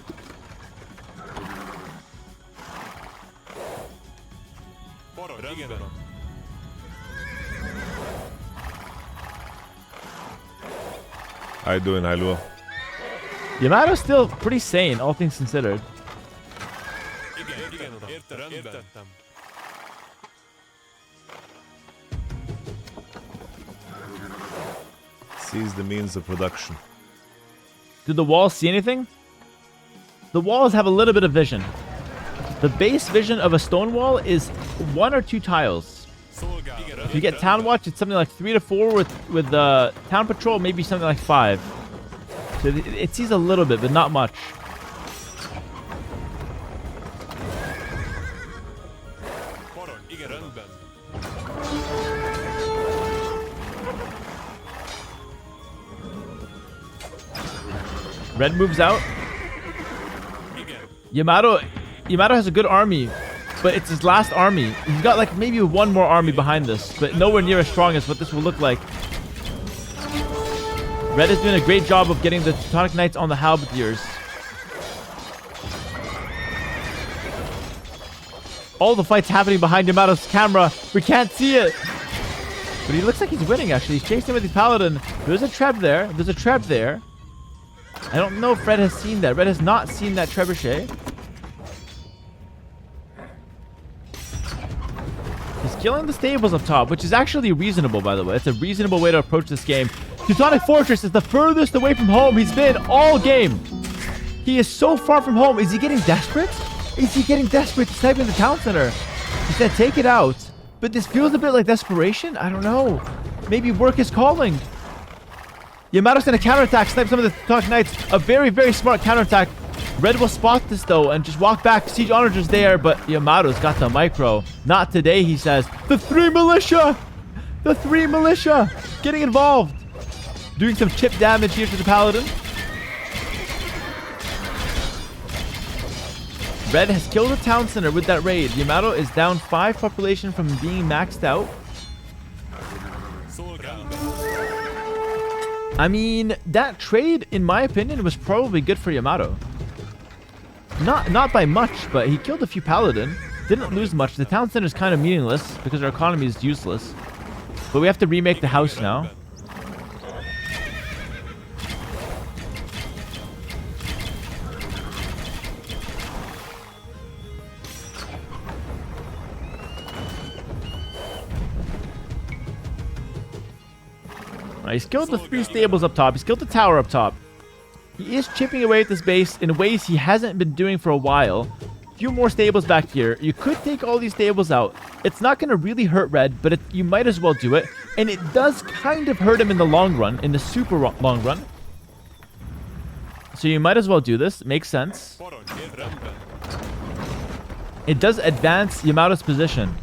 Igen, uram. How you doing, Yamato's still pretty sane, all things considered. Igen, Értettem. Sees the means of production. Do the walls see anything? The walls have a little bit of vision. The base vision of a stone wall is 1 or 2 tiles. If you get town watch, it's something like 3 to 4. With town patrol, maybe something like 5. So it sees a little bit, but not much. Red moves out. Yamato has a good army, but it's his last army. He's got like maybe 1 more army behind this, but nowhere near as strong as what this will look like. Red is doing a great job of getting the Teutonic Knights on the halberdiers. All the fights happening behind Yamato's camera. We can't see it. But he looks like he's winning, actually. He's chasing with the paladin. There's a treb there. There's a treb there. I don't know if Red has seen that. Red has not seen that trebuchet. He's killing the stables up top, which is actually reasonable, by the way. It's a reasonable way to approach this game. Teutonic Fortress is the furthest away from home he's been all game. He is so far from home. Is he getting desperate? Is he getting desperate to snipe in the town center? He said take it out. But this feels a bit like desperation. I don't know. Maybe work is calling. Yamato's going to counterattack, snipe some of the Teutonic Knights. A very, very smart counterattack. Red will spot this, though, and just walk back. Siege Onager's there, but Yamato's got the micro. Not today, he says. The 3 militia! The 3 militia! Getting involved. Doing some chip damage here to the paladin. Red has killed the town center with that raid. Yamato is down 5 population from being maxed out. I mean, that trade, in my opinion, was probably good for Yamato. Not by much, but he killed a few paladin. Didn't lose much. The town center is kind of meaningless because our economy is useless. But we have to remake the house now. He's killed the 3 stables up top. He's killed the tower up top. He is chipping away at this base in ways he hasn't been doing for a while. A few more stables back here. You could take all these stables out. It's not going to really hurt Red, but you might as well do it. And it does kind of hurt him in the long run, in the super long run. So you might as well do this. It makes sense. It does advance Yamato's position.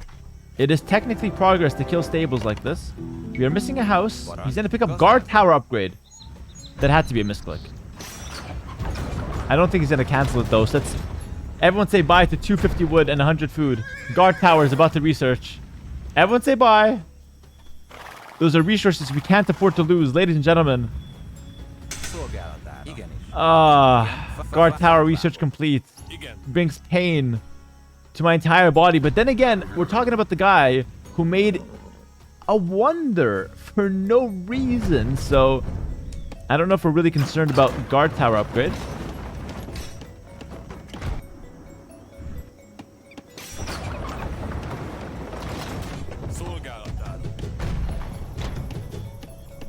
It is technically progress to kill stables like this. We are missing a house. He's going to pick up guard tower upgrade. That had to be a misclick. I don't think he's going to cancel it though. So that's everyone say bye to 250 wood and 100 food. Guard tower is about to research. Everyone say bye. Those are resources we can't afford to lose, ladies and gentlemen. Guard tower research complete. Brings pain to my entire body. But then again, we're talking about the guy who made a wonder for no reason. So I don't know if we're really concerned about guard tower upgrade.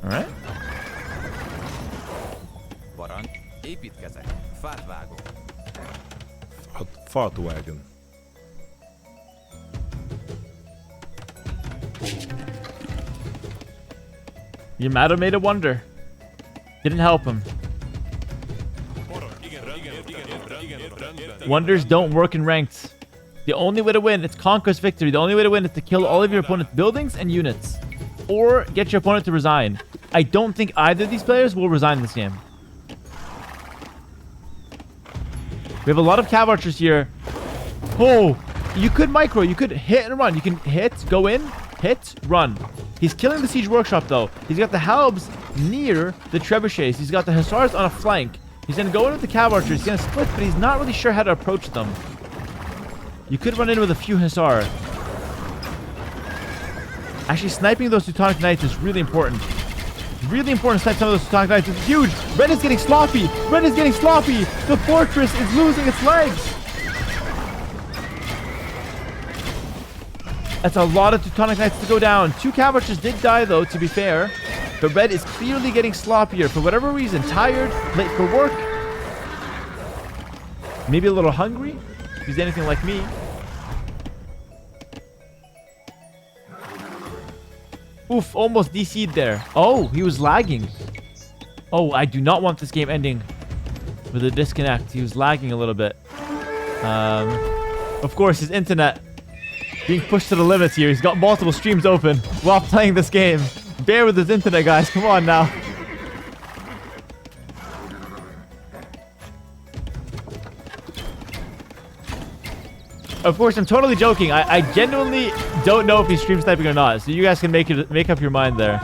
All right. Fart wagon. Yamato made a wonder. Didn't help him. Wonders don't work in ranked. The only way to win, it's conquest victory. The only way to win is to kill all of your opponent's buildings and units. Or get your opponent to resign. I don't think either of these players will resign this game. We have a lot of cav archers here. Oh, you could micro. You could hit and run. You can hit, go in, hit, run. He's killing the siege workshop though. He's got the halbs near the trebuchets. He's got the hussars on a flank. He's going to go in with the cav archers. He's going to split, but he's not really sure how to approach them. You could run in with a few hussar. Actually, sniping those Teutonic Knights is really important. Really important to snipe some of those Teutonic Knights. It's huge. Red is getting sloppy. Red is getting sloppy. The fortress is losing its legs. That's a lot of Teutonic Knights to go down. 2 cav archers did die though, to be fair. But red is clearly getting sloppier for whatever reason. Tired, late for work. Maybe a little hungry, if he's anything like me. Oof, almost DC'd there. Oh, he was lagging. Oh, I do not want this game ending with a disconnect. He was lagging a little bit. Of course, his internet being pushed to the limits here. He's got multiple streams open while playing this game. Bear with his internet, guys. Come on now. Of course, I'm totally joking. I genuinely don't know if he's stream sniping or not. So you guys can make up your mind there.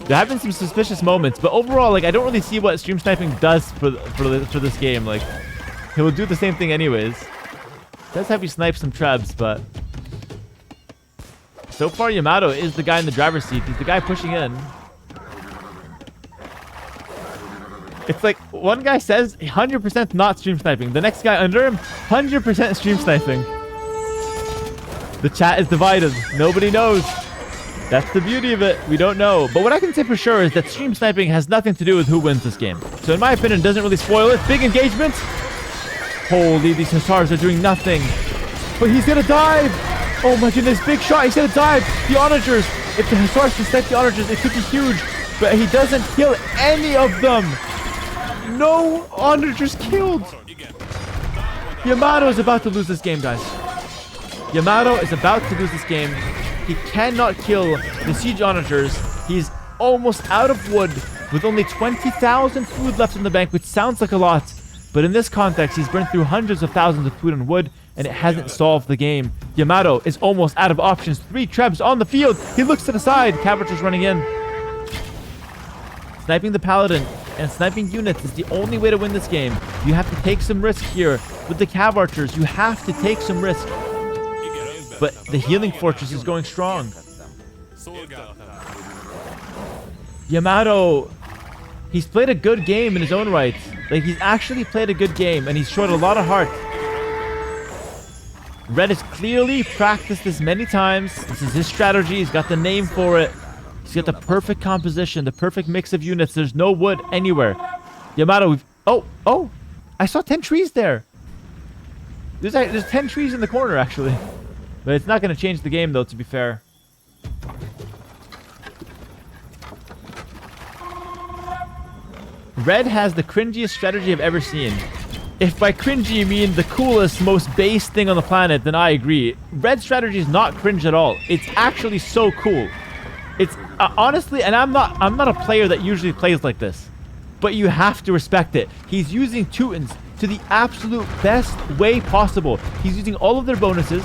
There have been some suspicious moments, but overall, like, I don't really see what stream sniping does for this game. Like, he will do the same thing anyways. Does have you snipe some trebs, but so far Yamato is the guy in the driver's seat. He's the guy pushing in. It's like one guy says 100% not stream sniping. The next guy under him, 100% stream sniping. The chat is divided. Nobody knows. That's the beauty of it. We don't know. But what I can say for sure is that stream sniping has nothing to do with who wins this game. So in my opinion, it doesn't really spoil it. Big engagement. Holy, these Hussars are doing nothing. But he's gonna dive. Oh my goodness, big shot. He's gonna dive. The onagers. If the Hussars can snipe the onagers, it could be huge. But he doesn't kill any of them. No onagers killed. Yamato is about to lose this game, guys. Yamato is about to lose this game. He cannot kill the siege onagers. He's almost out of wood with only 20,000 food left in the bank, which sounds like a lot. But in this context, he's burned through hundreds of thousands of food and wood, and it hasn't solved the game. Yamato is almost out of options. 3 trebs on the field. He looks to the side. Cav archers running in. Sniping the paladin and sniping units is the only way to win this game. You have to take some risk here. With the cav archers, you have to take some risk. But the healing fortress is going strong. Yamato, he's played a good game in his own right. Like, he's actually played a good game, and he's showed a lot of heart. Red has clearly practiced this many times. This is his strategy. He's got the name for it. He's got the perfect composition, the perfect mix of units. There's no wood anywhere. Yamato, oh, I saw 10 trees there. There's 10 trees in the corner, actually. But it's not going to change the game, though, to be fair. Red has the cringiest strategy I've ever seen. If by cringy you mean the coolest, most base thing on the planet, then I agree. Red's strategy is not cringe at all. It's actually so cool. It's honestly, and I'm not a player that usually plays like this, but you have to respect it. He's using Teutons to the absolute best way possible. He's using all of their bonuses,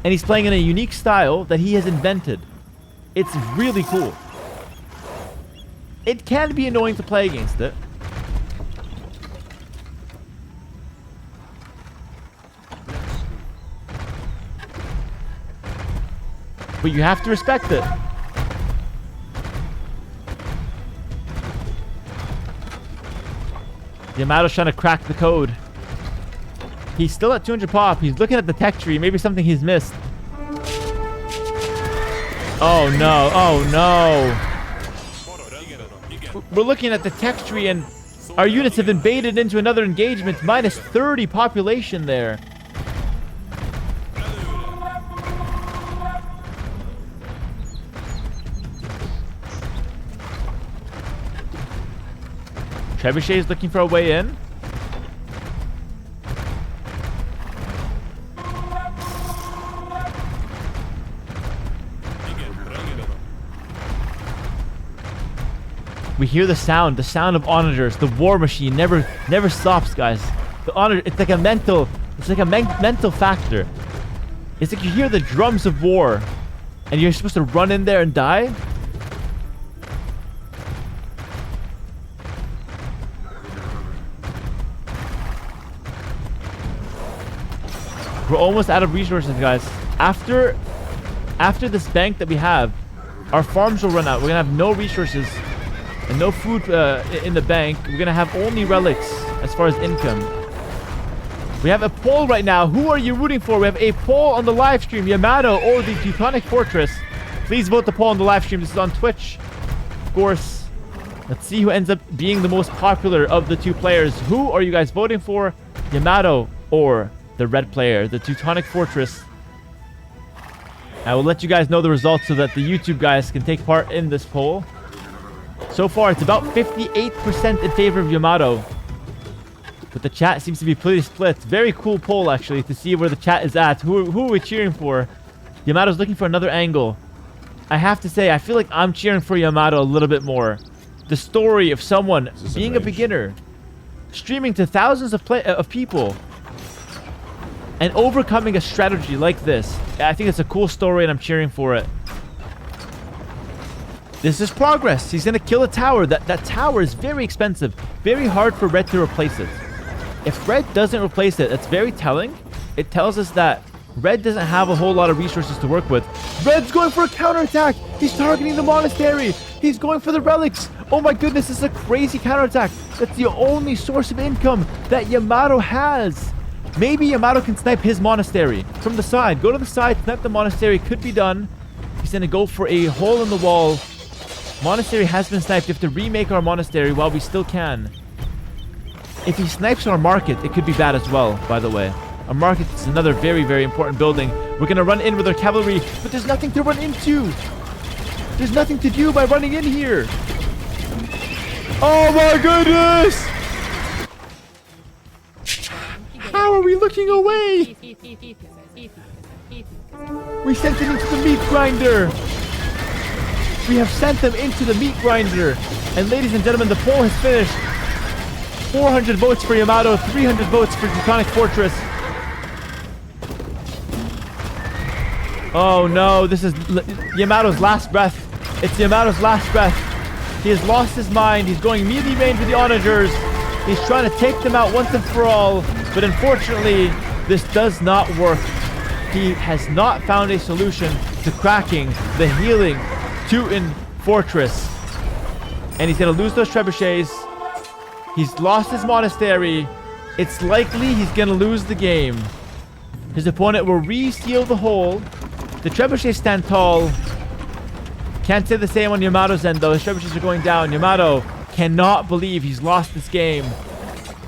and he's playing in a unique style that he has invented. It's really cool. It can be annoying to play against it. But you have to respect it. Yamato's trying to crack the code. He's still at 200 pop. He's looking at the tech tree. Maybe something he's missed. Oh no. Oh no. We're looking at the tech tree and our units have been baited into another engagement. Minus 30 population there. Trebuchet is looking for a way in. We hear the sound of onagers. The war machine never stops, guys. The onager, it's like a mental factor. It's like you hear the drums of war, and you're supposed to run in there and die. We're almost out of resources, guys. After this bank that we have, our farms will run out. We're gonna have no resources and no food in the bank. We're gonna have only relics as far as income. We have a poll right now. Who are you rooting for? We have a poll on the live stream. Yamato or the Teutonic Fortress. Please vote the poll on the live stream. This is on Twitch. Of course. Let's see who ends up being the most popular of the two players. Who are you guys voting for? Yamato or the red player, the Teutonic Fortress? I will let you guys know the results so that the YouTube guys can take part in this poll. So far, it's about 58% in favor of Yamato. But the chat seems to be pretty split. Very cool poll, actually, to see where the chat is at. Who are we cheering for? Yamato's looking for another angle. I have to say, I feel like I'm cheering for Yamato a little bit more. The story of someone being a beginner, streaming to thousands of people, and overcoming a strategy like this. I think it's a cool story, and I'm cheering for it. This is progress. He's going to kill a tower. That tower is very expensive. Very hard for Red to replace it. If Red doesn't replace it, that's very telling. It tells us that Red doesn't have a whole lot of resources to work with. Red's going for a counterattack. He's targeting the monastery. He's going for the relics. Oh my goodness, this is a crazy counterattack. That's the only source of income that Yamato has. Maybe Yamato can snipe his monastery from the side. Go to the side, snipe the monastery. Could be done. He's going to go for a hole in the wall. Monastery has been sniped. We have to remake our monastery while we still can. If he snipes our market, it could be bad as well, by the way. Our market is another very, very important building. We're going to run in with our cavalry, but there's nothing to run into. There's nothing to do by running in here. Oh my goodness! How are we looking away? We sent it into the meat grinder. We have sent them into the meat grinder. And ladies and gentlemen, the poll has finished. 400 votes for Yamato, 300 votes for Teutonic Fortress. Oh no, this is Yamato's last breath. It's Yamato's last breath. He has lost his mind. He's going melee range with the onagers. He's trying to take them out once and for all. But unfortunately, this does not work. He has not found a solution to cracking the healing Teuton Fortress. And he's going to lose those trebuchets. He's lost his monastery. It's likely he's going to lose the game. His opponent will re-seal the hole. The trebuchets stand tall. Can't say the same on Yamato's end, though. His trebuchets are going down. Yamato cannot believe he's lost this game.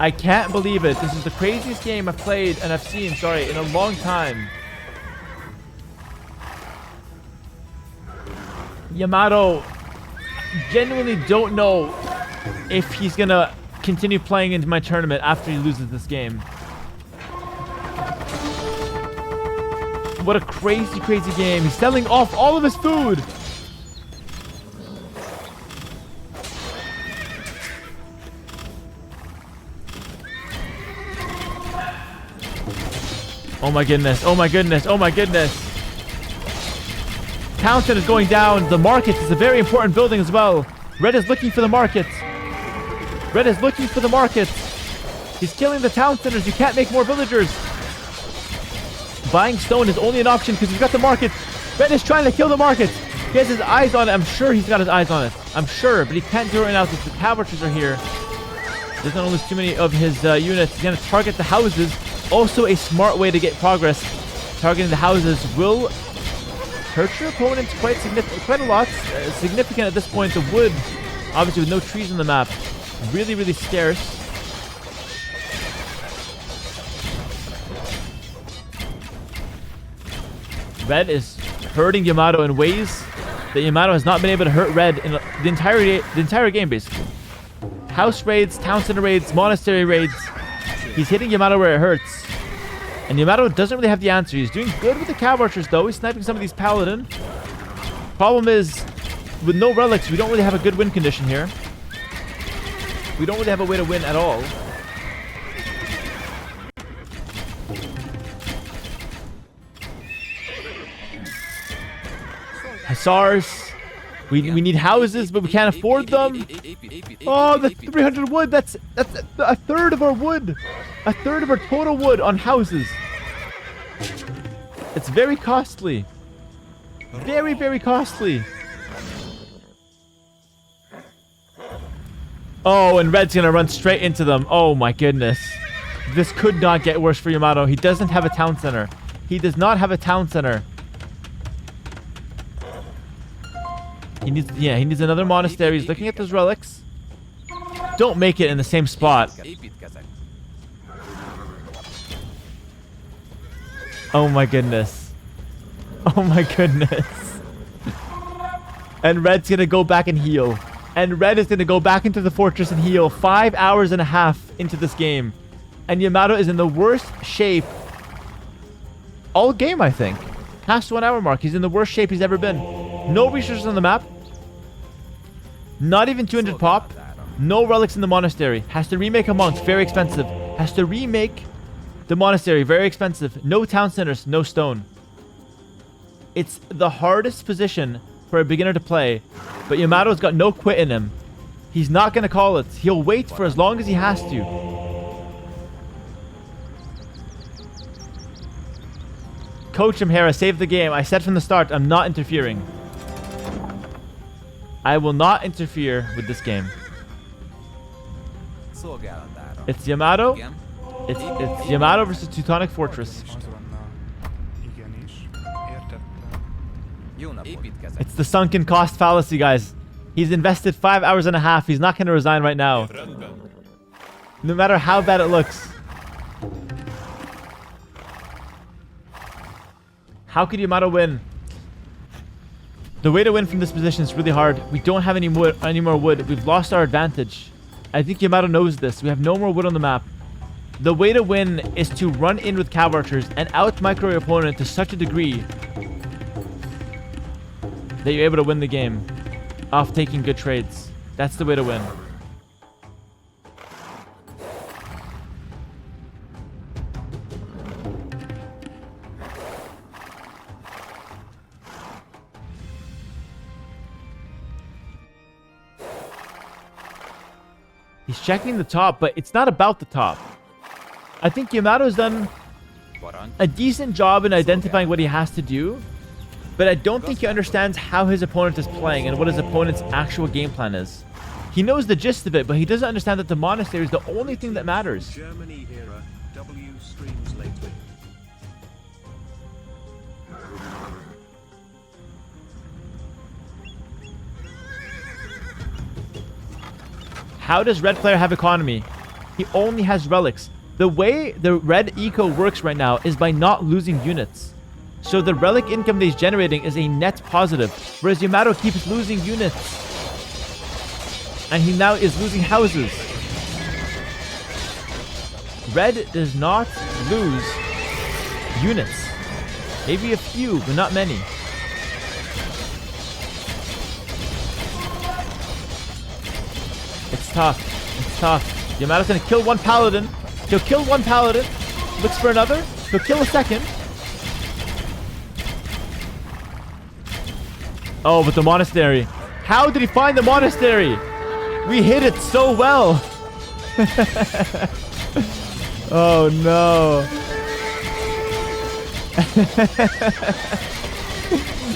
I can't believe it. This is the craziest game I've played and I've seen, in a long time. Yamato, genuinely don't know if he's going to continue playing into my tournament after he loses this game. What a crazy, crazy game. He's selling off all of his food. Oh my goodness. Oh my goodness. Oh my goodness. Townsend is going down. The market is a very important building as well. Red is looking for the market. Red is looking for the market. He's killing the town centers. You can't make more villagers. Buying stone is only an option because he's got the market. Red is trying to kill the market. He has his eyes on it. I'm sure he's got his eyes on it. I'm sure, but he can't do it right now since the cavalries are here. Doesn't want to lose too many of his units. He's going to target the houses. Also a smart way to get progress. Targeting the houses will hurt your opponents quite a lot. Significant at this point. The wood, obviously with no trees on the map, really, really scarce. Red is hurting Yamato in ways that Yamato has not been able to hurt Red in the entire game, basically. House raids, town center raids, monastery raids. He's hitting Yamato where it hurts. And Yamato doesn't really have the answer. He's doing good with the cav archers, though. He's sniping some of these paladin. Problem is, with no relics, we don't really have a good win condition here. We don't really have a way to win at all. Hussars. We need houses, but we can't afford them. Oh, the 300 wood. That's a third of our wood. A third of our total wood on houses. It's very costly. Very, very costly. Oh, and Red's gonna run straight into them. Oh my goodness. This could not get worse for Yamato. He doesn't have a town center. He does not have a town center. He needs another monastery. He's looking at those relics. Don't make it in the same spot. Építkezek. Oh my goodness. Oh my goodness. And Red's gonna go back and heal. And Red is gonna go back into the fortress and heal 5 hours and a half into this game. And Yamato is in the worst shape all game, I think. Past 1 hour mark, he's in the worst shape he's ever been. No resources on the map. Not even 200 pop. No relics in the monastery. Has to remake a monk. Very expensive. Has to remake the monastery. Very expensive. No town centers. No stone. It's the hardest position for a beginner to play. But Yamato's got no quit in him. He's not going to call it. He'll wait for as long as he has to. Coach him, Hera. Save the game. I said from the start, I'm not interfering. I will not interfere with this game. Szolgálatára. It's Yamato. Igen. It's Yamato versus Teutonic Fortress. Azonnal. Igenis. Értettem. Jó napot. Építkezek. It's the sunken cost fallacy, guys. He's invested 5 hours and a half. He's not going to resign right now. Rendben. No matter how bad it looks. How could Yamato win? The way to win from this position is really hard. We don't have any more wood. We've lost our advantage. I think Yamato knows this. We have no more wood on the map. The way to win is to run in with cav archers and out-micro your opponent to such a degree that you're able to win the game off taking good trades. That's the way to win. He's checking the top, but it's not about the top. I think Yamato's done Parancs. a decent job in identifying what he has to do, but I don't think he understands how his opponent is playing and what his opponent's actual game plan is. He knows the gist of it, but he doesn't understand that the monastery is the only thing that matters. Germany Hera, W streams lately. How does red player have economy? He only has relics. The way the red eco works right now is by not losing units. So the relic income that he's generating is a net positive, whereas Yamato keeps losing units. And he now is losing houses. Red does not lose units. Maybe a few, but not many. It's tough. It's tough. Yamato's gonna kill one paladin. He'll kill one paladin. Looks for another. He'll kill a second. Oh, but the monastery. How did he find the monastery? We hit it so well. Oh no.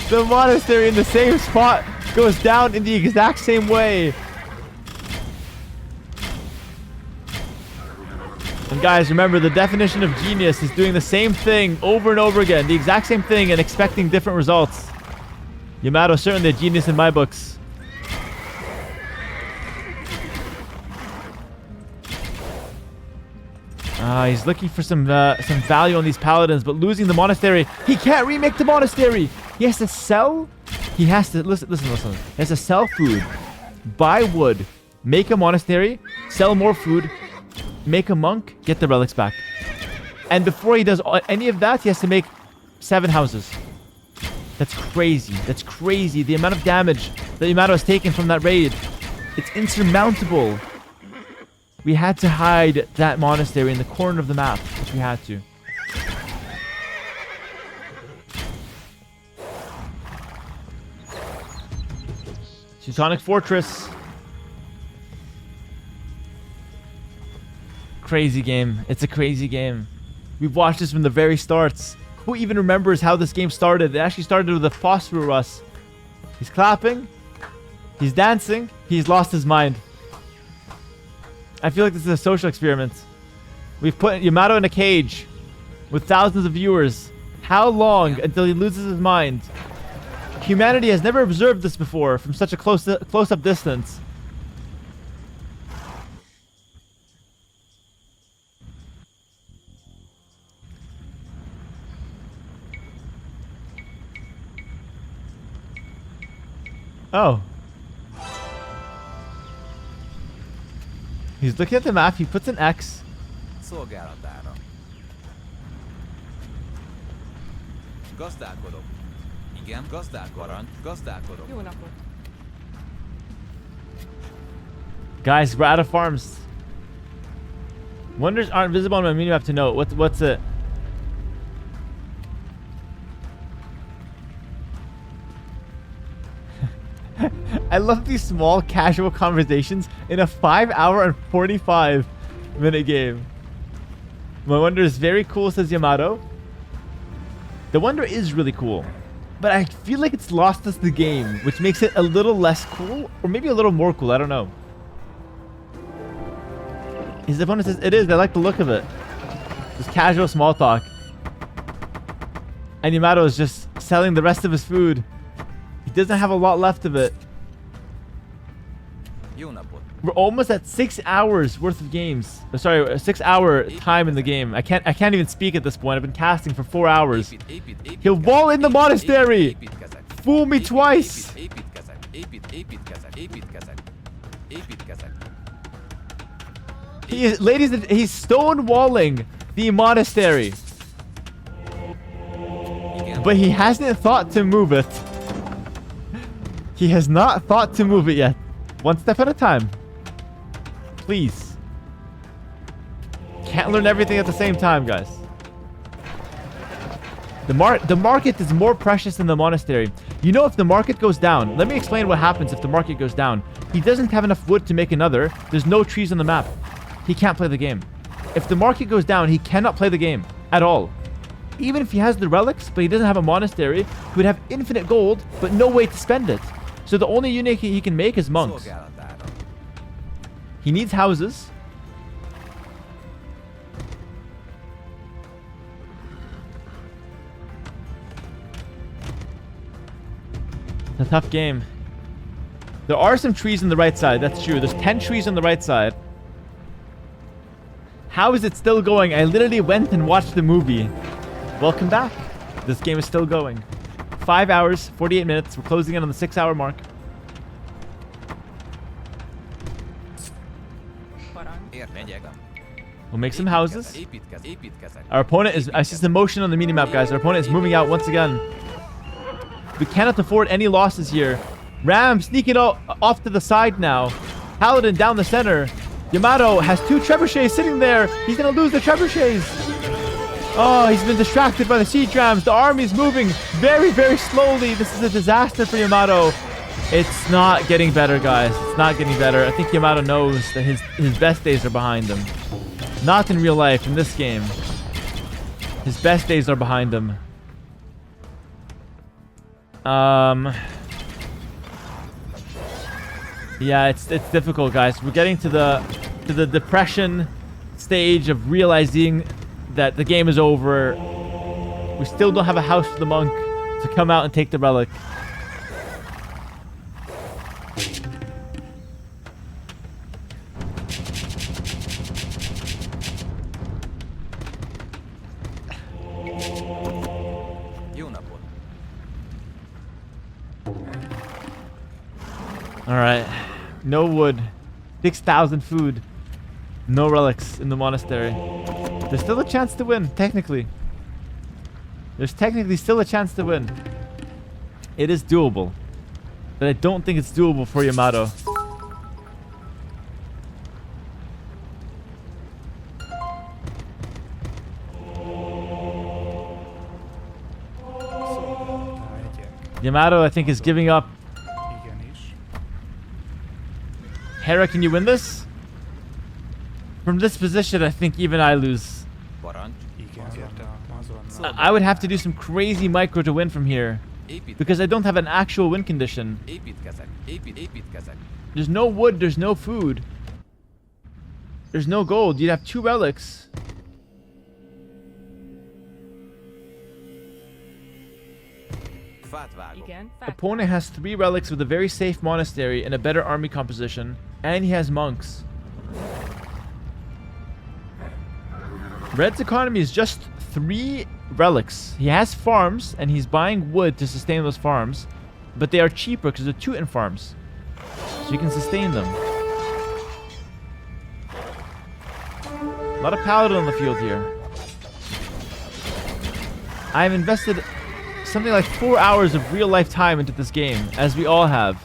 The monastery in the same spot goes down in the exact same way. And guys, remember, the definition of genius is doing the same thing over and over again. The exact same thing and expecting different results. Yamato's certainly a genius in my books. He's looking for some value on these paladins, but losing the monastery. He can't remake the monastery. He has to sell. He has to, listen. He has to sell food, buy wood, make a monastery, sell more food, make a monk, get the relics back. And before he does any of that, he has to make 7 houses. That's crazy. That's crazy. The amount of damage that Yamato has taken from that raid. It's insurmountable. We had to hide that monastery in the corner of the map, which we had to. Teutonic Fortress. Crazy game. It's a crazy game. We've watched this from the very starts. Who even remembers how this game started? It actually started with a phosphor rust. He's clapping. He's dancing. He's lost his mind. I feel like this is a social experiment. We've put Yamato in a cage with thousands of viewers. How long until he loses his mind? Humanity has never observed this before from such a close-up distance. Oh. He's looking at the map. He puts an X. Szolgálatára. Gazdálkodok. Igen, gazdálkodok. Jó napot. Guys, we're out of farms. Wonders aren't visible on my minimap to know. What's it? I love these small casual conversations in a 5-hour and 45-minute game. My wonder is very cool, says Yamato. The wonder is really cool, but I feel like it's lost us the game, which makes it a little less cool, or maybe a little more cool. I don't know. His opponent says it is. I like the look of it. Just casual small talk. And Yamato is just selling the rest of his food. He doesn't have a lot left of it. We're almost at 6 hours worth of games. Sorry, a 6-hour time in the game. I can't even speak at this point. I've been casting for 4 hours. He'll wall in the monastery. Fool me twice. He is, ladies and he's stonewalling the monastery. But he hasn't thought to move it. He has not thought to move it yet. One step at a time. Please. Can't learn everything at the same time, guys. The market is more precious than the monastery. You know, if the market goes down, let me explain what happens if the market goes down. He doesn't have enough wood to make another. There's no trees on the map. He can't play the game. If the market goes down, he cannot play the game at all. Even if he has the relics, but he doesn't have a monastery, he would have infinite gold, but no way to spend it. So the only unit he can make is monks. He needs houses. It's a tough game. There are some trees on the right side. That's true. There's 10 trees on the right side. How is it still going? I literally went and watched the movie. Welcome back. This game is still going. 5 hours, 48 minutes. We're closing in on the 6-hour mark. We'll make some houses. Our opponent is... I see some motion on the minimap, guys. Our opponent is moving out once again. We cannot afford any losses here. Ram sneaking off to the side now. Paladin down the center. Yamato has 2 trebuchets sitting there. He's going to lose the trebuchets. Oh, he's been distracted by the siege rams. The army's moving very, very slowly. This is a disaster for Yamato. It's not getting better, guys. It's not getting better. I think Yamato knows that his best days are behind him. Not in real life, in this game. His best days are behind him. Yeah, it's difficult, guys. We're getting to the depression stage of realizing that the game is over. We still don't have a house for the monk to come out and take the relic. Alright. No wood. 6,000 food. No relics in the monastery. There's still a chance to win, technically. There's technically still a chance to win. It is doable. But I don't think it's doable for Yamato. Yamato, I think, is giving up. Hera, can you win this? From this position, I think even I lose. I would have to do some crazy micro to win from here. Because I don't have an actual win condition. There's no wood, there's no food. There's no gold. You'd have 2 relics. Fát vágok. Igen, fát. Opponent has 3 relics with a very safe monastery and a better army composition. And he has monks. Red's economy is just 3 relics. He has farms, and he's buying wood to sustain those farms. But they are cheaper because they're Teuton farms. So you can sustain them. A lot of paladin on the field here. I've invested something like 4 hours of real life time into this game, as we all have.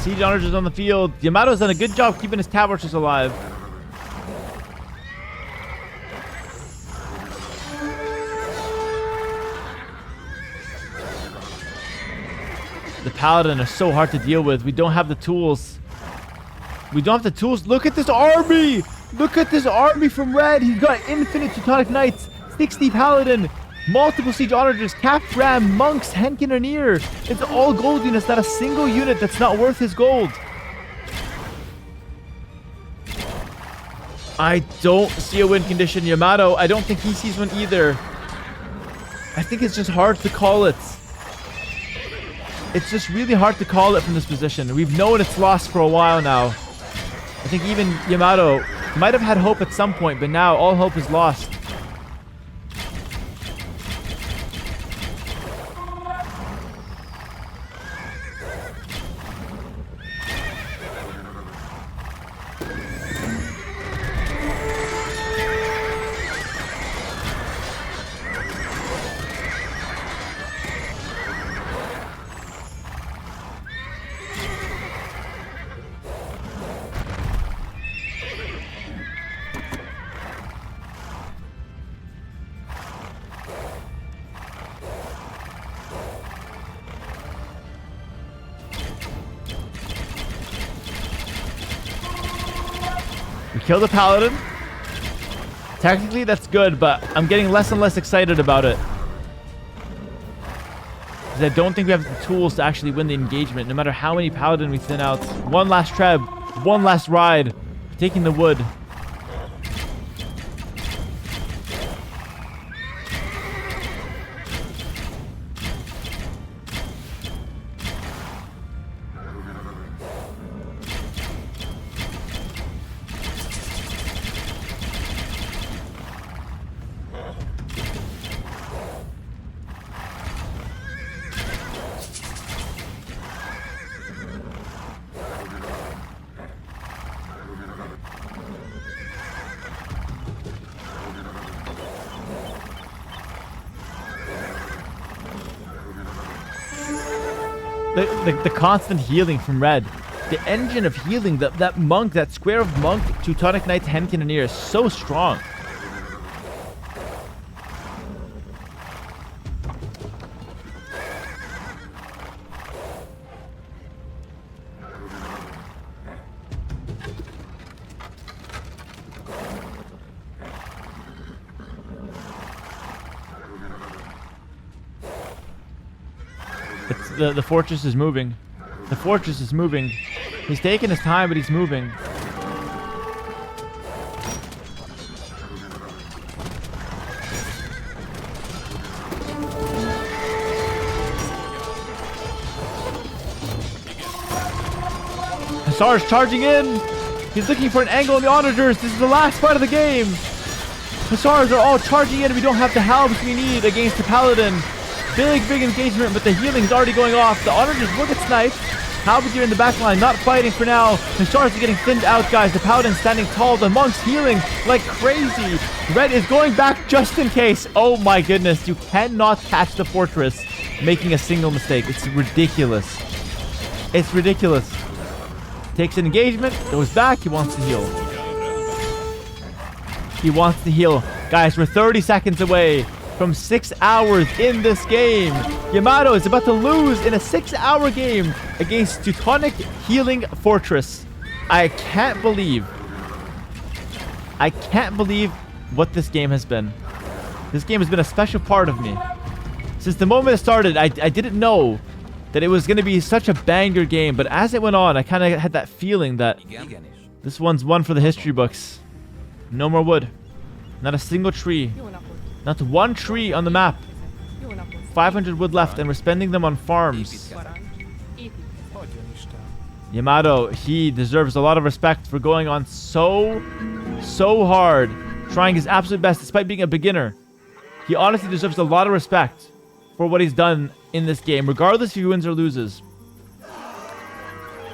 Siege Onagers on the field. Yamato's done a good job keeping his Tavorches alive. The Paladin are so hard to deal with. We don't have the tools. We don't have the tools. Look at this army! Look at this army from Red. He's got infinite Teutonic Knights, 60 Paladin, multiple Siege Onagers, Capped Ram, Monks, Henkinerneer. It's all gold units, not a single unit that's not worth his gold. I don't see a win condition. Yamato, I don't think he sees one either. I think it's just hard to call it. It's just really hard to call it from this position. We've known it's lost for a while now. I think even Yamato might have had hope at some point, but now all hope is lost. We kill the Paladin. Technically, that's good, but I'm getting less and less excited about it. Because I don't think we have the tools to actually win the engagement, no matter how many Paladin we thin out. One last Treb. One last ride. Taking the wood. The constant healing from Red. The engine of healing, that monk, that square of monk, Teutonic Knights, Henkinerneer is so strong. The fortress is moving. The fortress is moving. He's taking his time, but he's moving. Hussar's charging in. He's looking for an angle on the Onagers. This is the last fight of the game. Hussars are all charging in. We don't have the halbs we need against the Paladin. Big engagement, but the healing is already going off. The Onagers will get sniped. Halberdier in the back line, not fighting for now. The Stars are getting thinned out, guys. The Paladin standing tall. The Monks healing like crazy. Red is going back just in case. Oh my goodness. You cannot catch the fortress making a single mistake. It's ridiculous. It's ridiculous. Takes an engagement, goes back. He wants to heal. He wants to heal. Guys, we're 30 seconds away from 6 hours in this game. Yamato is about to lose in a 6-hour game against Teutonic Healing Fortress. I can't believe what this game has been. This game has been a special part of me. Since the moment it started, I didn't know that it was going to be such a banger game, but as it went on, I kind of had that feeling that this one's one for the history books. No more wood. Not a single tree. Jó napot. Not one tree on the map. Jó napot. 500 wood left, and we're spending them on farms. Parancs. Építkezés. Hagyjon Isten. Yamato, he deserves a lot of respect for going on so hard, trying his absolute best despite being a beginner. He honestly deserves a lot of respect for what he's done in this game, regardless if he wins or loses.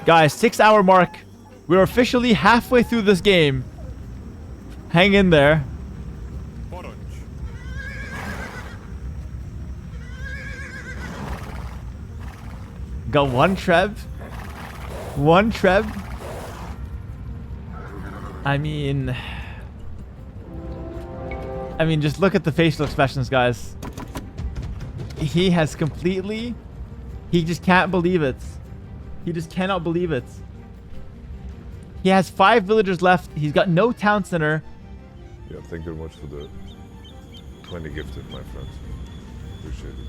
Guys, 6-hour mark. We're officially halfway through this game. Hang in there. Parancs. Got one Treb. One Treb. I mean, just look at the facial expressions, guys. He has completely... He just can't believe it. He just cannot believe it. He has 5 villagers left. He's got no town center. Yeah, thank you very much for the 20 gifted, my friends. Appreciate it.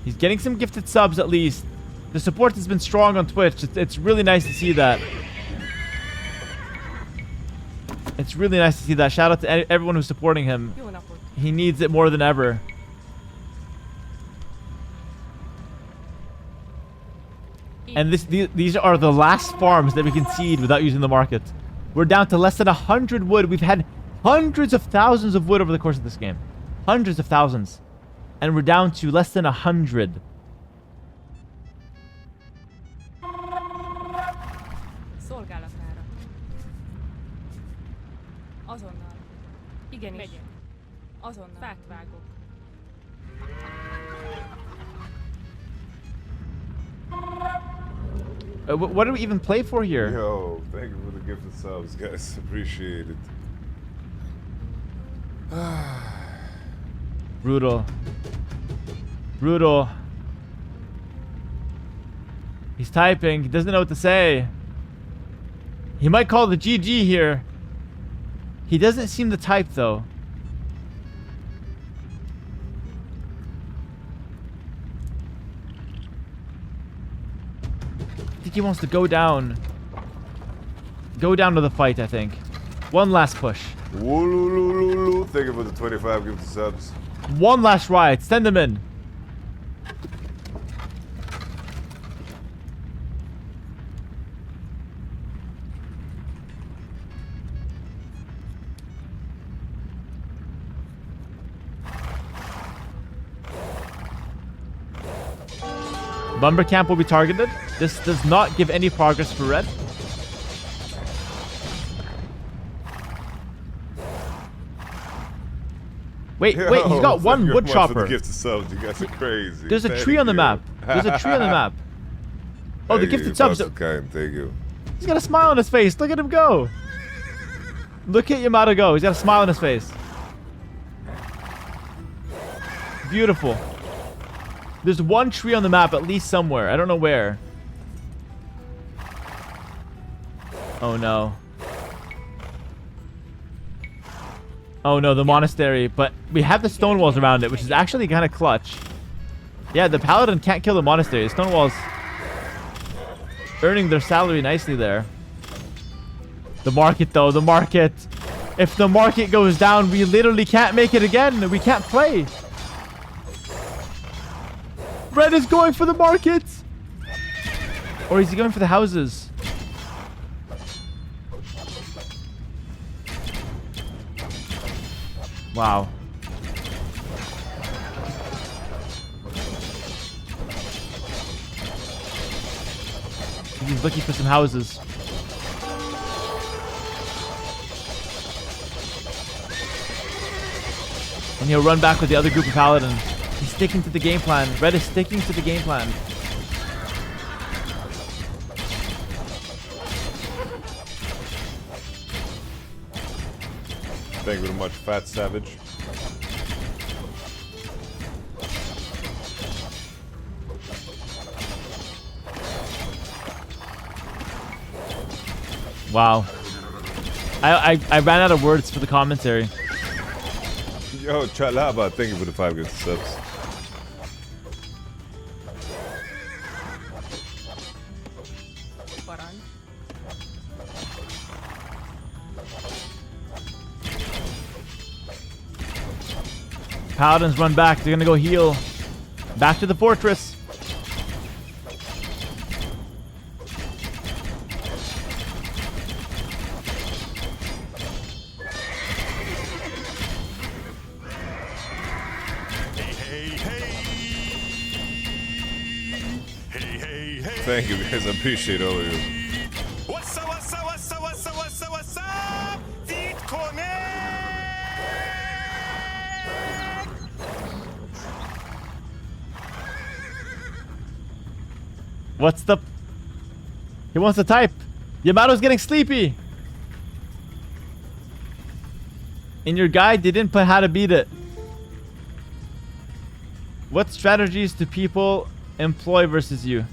He's getting some gifted subs at least. The support has been strong on Twitch. It's really nice to see that. It's really nice to see that. Shout out to everyone who's supporting him. Jó napot. He needs it more than ever. And these are the last farms that we can seed without using the market. We're down to less than 100 wood. We've had hundreds of thousands of wood over the course of this game. Hundreds of thousands. And we're down to less than 100. Szolgálatára. Azonnal. Igenis. Megyek. Azonnal. Fát vágok. What do we even play for here? Yo, thank you for the gifted subs, guys. Appreciate it. Brutal. Brutal. He's typing. He doesn't know what to say. He might call the GG here. He doesn't seem to type, though. I think he wants to go down. Go down to the fight, I think. One last push. Woolulululu. Thank you for the 25 gifted subs. One last ride. Send them in. Lumber camp will be targeted. This does not give any progress for red. Wait, Yo, wait, he's got thank one you wood very much for chopper. the gifted subs. You guys are crazy. There's a Thank tree on the you. map. There's a tree on the map. Oh, the Thank gifted you, subs. Pastor Kind. Thank you. He's got a smile on his face. Look at him go. Look at Yamato go. He's got a smile on his face. Beautiful. There's one tree on the map, at least somewhere. I don't know where. Oh no. Oh no, the monastery. But we have the stone walls around it, which is actually kind of clutch. Yeah, the paladin can't kill the monastery. The stone walls earning their salary nicely there. The market, though. The market. If the market goes down, we literally can't make it again. We can't play. Red is going for the market. Or is he going for the houses? Wow. He's looking for some houses. And he'll run back with the other group of paladins. He's sticking to the game plan. Red is sticking to the game plan. Thank you very much, Fat Savage. Wow. I ran out of words for the commentary. Yo, Chalaba, thank you for the 5 good subs. Parancs. Paladins run back. They're gonna go heal. Back to the fortress. Thank you guys, I appreciate all of you. What's up, what's up, what's up, what's up, what's up, what's up? Teutonic! What's the... He wants to type. Yamato's getting sleepy. In your guide, they didn't put how to beat it. What strategies do people employ versus you?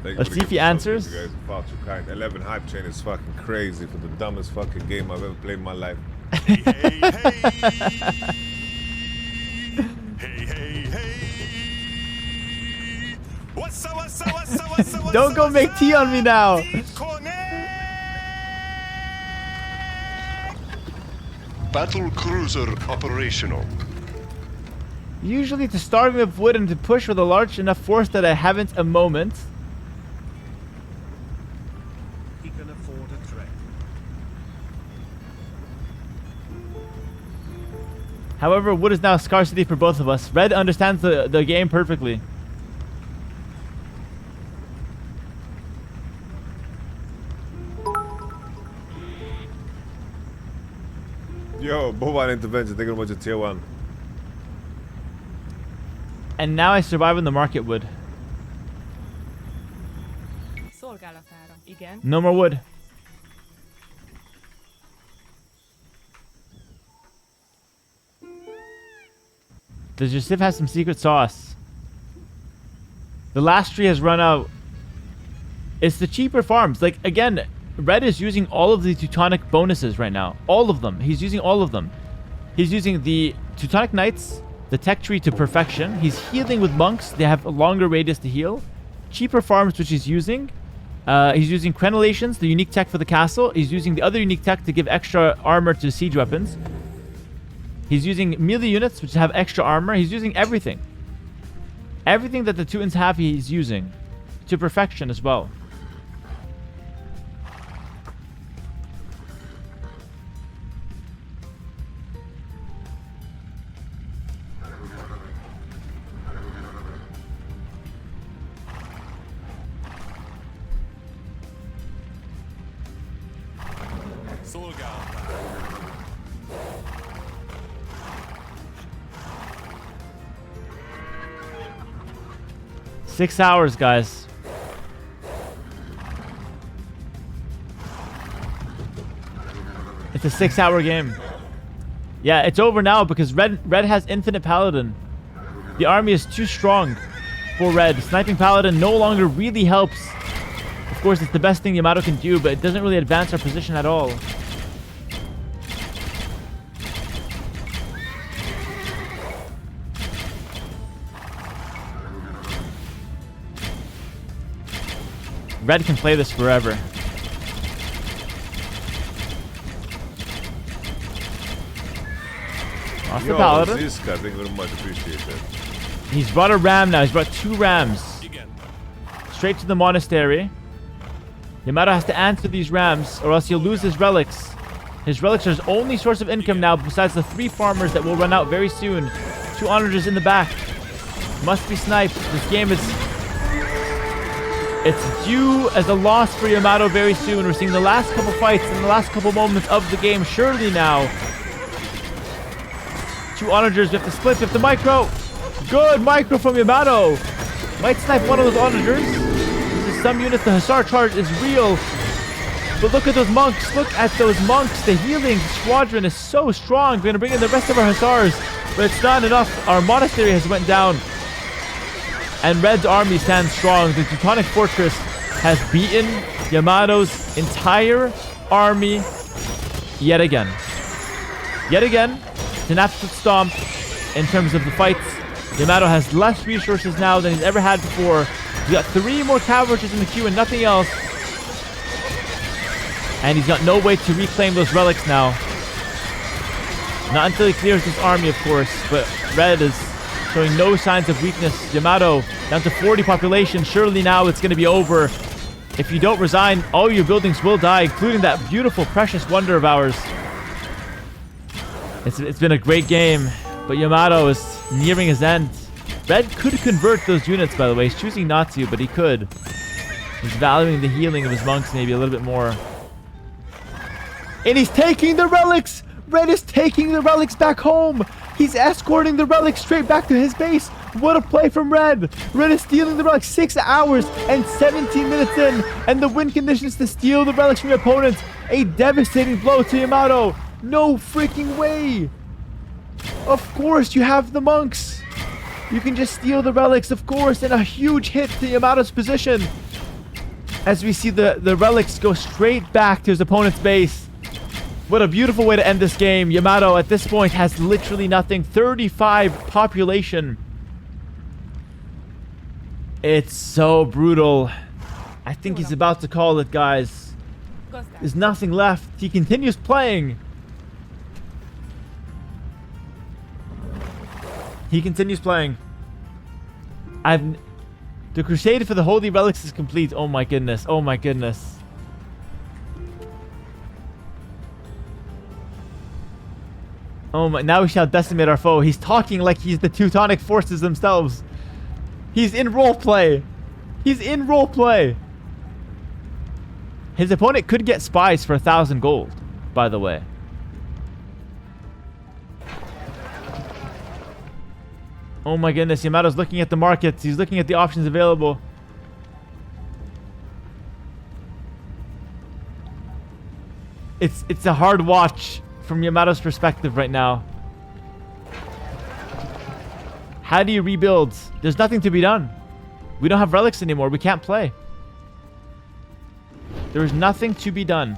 Let's see if he answers. You guys are far too kind. 11 hype chain is fucking crazy for the dumbest fucking game I've ever played in my life. Hey, hey, hey, hey. What's up, what's up, what's up, what's up, what's Don't go make tea on me now. Battle cruiser operational. Usually to starve me of wood and to push with a large enough force that I haven't a moment. He can afford a trek. However, wood is now a scarcity for both of us. Red understands the game perfectly. Yo, bovine intervention, taking a bunch of tier 1. And now I survive in the market wood. Szolgálatára. Igen. No more wood. Does your civ have some secret sauce? The last tree has run out. It's the cheaper farms. Like, again, Red is using all of the Teutonic bonuses right now. All of them. He's using all of them. He's using the Teutonic Knights, the tech tree to perfection. He's healing with monks. They have a longer radius to heal. Cheaper farms, which he's using. He's using crenellations, the unique tech for the castle. He's using the other unique tech to give extra armor to siege weapons. He's using melee units, which have extra armor. He's using everything. Everything that the Teutons have, he's using to perfection as well. Szolgálatán. 6 hours, guys. It's a 6-hour game. Yeah, it's over now because Red has infinite paladin. The army is too strong for Red. Sniping paladin no longer really helps. Of course, it's the best thing Yamato can do, but it doesn't really advance our position at all. Red can play this forever. Lost the paladin. Ziska, thank you very much, appreciate that. He's brought a ram now. He's brought 2 rams. Straight to the monastery. Yamato has to answer these rams or else he'll lose his relics. His relics are his only source of income now besides the 3 farmers that will run out very soon. 2 onagers in the back. Must be sniped. This game is... It's due as a loss for Yamato very soon. We're seeing the last couple fights and the last couple moments of the game surely now. 2 onagers. We have to split. We have to micro. Good micro from Yamato. Might snipe one of those onagers. This is some units. The Hussar charge is real. But look at those monks. Look at those monks. The healing squadron is so strong. We're going to bring in the rest of our hussars. But it's not enough. Our monastery has went down. And Red's army stands strong. The Teutonic fortress has beaten Yamato's entire army yet again. Yet again, it's an absolute stomp in terms of the fights. Yamato has less resources now than he's ever had before. He's got 3 more cavalries in the queue and nothing else. And he's got no way to reclaim those relics now. Not until he clears this army, of course. But Red is showing no signs of weakness. Yamato down to 40 population. Surely now it's going to be over. If you don't resign, all your buildings will die, including that beautiful, precious wonder of ours. It's been a great game, but Yamato is nearing his end. Red could convert those units, by the way. He's choosing not to, but he could. He's valuing the healing of his monks maybe a little bit more. And he's taking the relics! Red is taking the relics back home! He's escorting the relics straight back to his base! What a play from Red! Red is stealing the relics 6 hours and 17 minutes in, and the win condition is to steal the relics from your opponents. A devastating blow to Yamato. No freaking way! Of course you have the monks! You can just steal the relics, of course, and a huge hit to Yamato's position. As we see the relics go straight back to his opponent's base. What a beautiful way to end this game. Yamato at this point has literally nothing. 35 population. It's so brutal. I think he's about to call it, guys. There's nothing left. He continues playing. He continues playing. The crusade for the holy relics is complete. Oh my goodness. Oh my goodness. Oh my, now we shall decimate our foe. He's talking like he's the Teutonic forces themselves. He's in roleplay. He's in roleplay. His opponent could get spies for 1,000 gold, by the way. Oh my goodness, Yamato's looking at the markets. He's looking at the options available. It's a hard watch from Yamato's perspective right now. How do you rebuild? There's nothing to be done. We don't have relics anymore. We can't play. There is nothing to be done.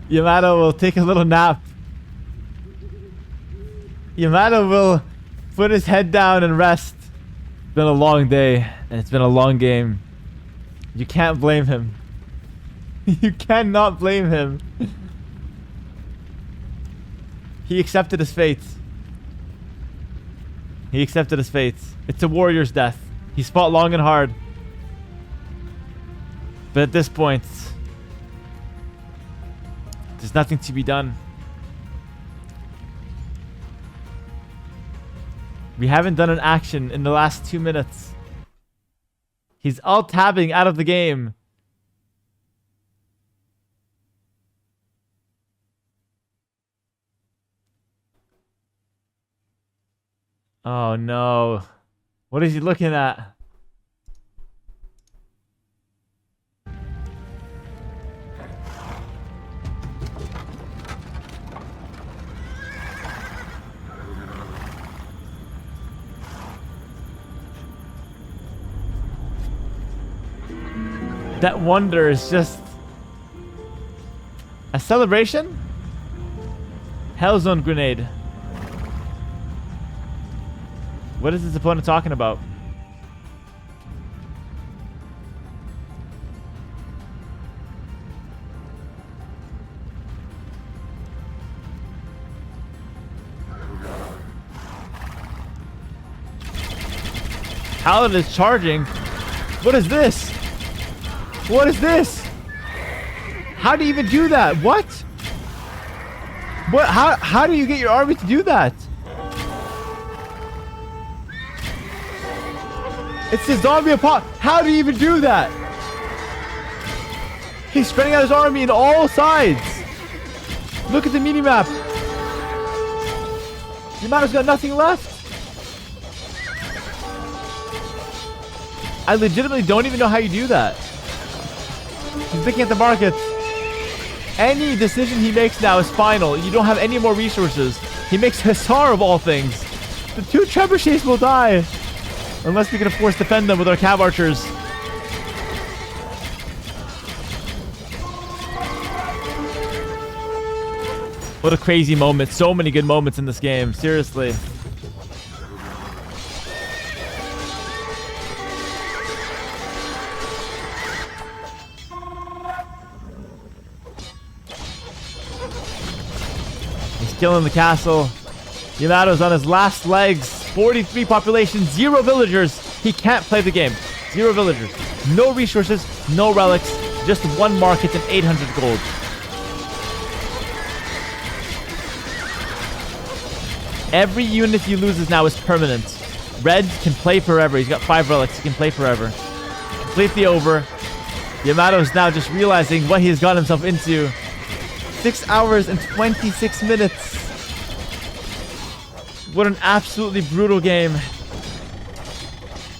Yamato will take a little nap. Yamato will put his head down and rest. It's been a long day, and it's been a long game. You can't blame him. You cannot blame him. He accepted his fate. He accepted his fate. It's a warrior's death. He fought long and hard. But at this point, there's nothing to be done. We haven't done an action in the last 2 minutes. He's alt-tabbing out of the game. Oh no. What is he looking at? That wonder is just a celebration? Hellzone grenade. What is his opponent talking about? Paladin is charging. What is this? What is this? How do you even do that? What? What? How do you get your army to do that? It's the zombie apocalypse. How do you even do that? He's spreading out his army in all sides. Look at the minimap. Yamato's got nothing left. I legitimately don't even know how you do that. He's looking at the market. Any decision he makes now is final. You don't have any more resources. He makes Hussar of all things. The 2 trebuchets will die. Unless we can force defend them with our cav archers. What a crazy moment. So many good moments in this game. Seriously. He's killing the castle. Yamato's on his last legs. 43 population, 0 villagers. He can't play the game. 0 villagers. No resources, no relics. Just 1 market and 800 gold. Every unit he loses now is permanent. Red can play forever. He's got 5 relics. He can play forever. Completely over. Yamato is now just realizing what he has got himself into. 6 hours and 26 minutes. What an absolutely brutal game.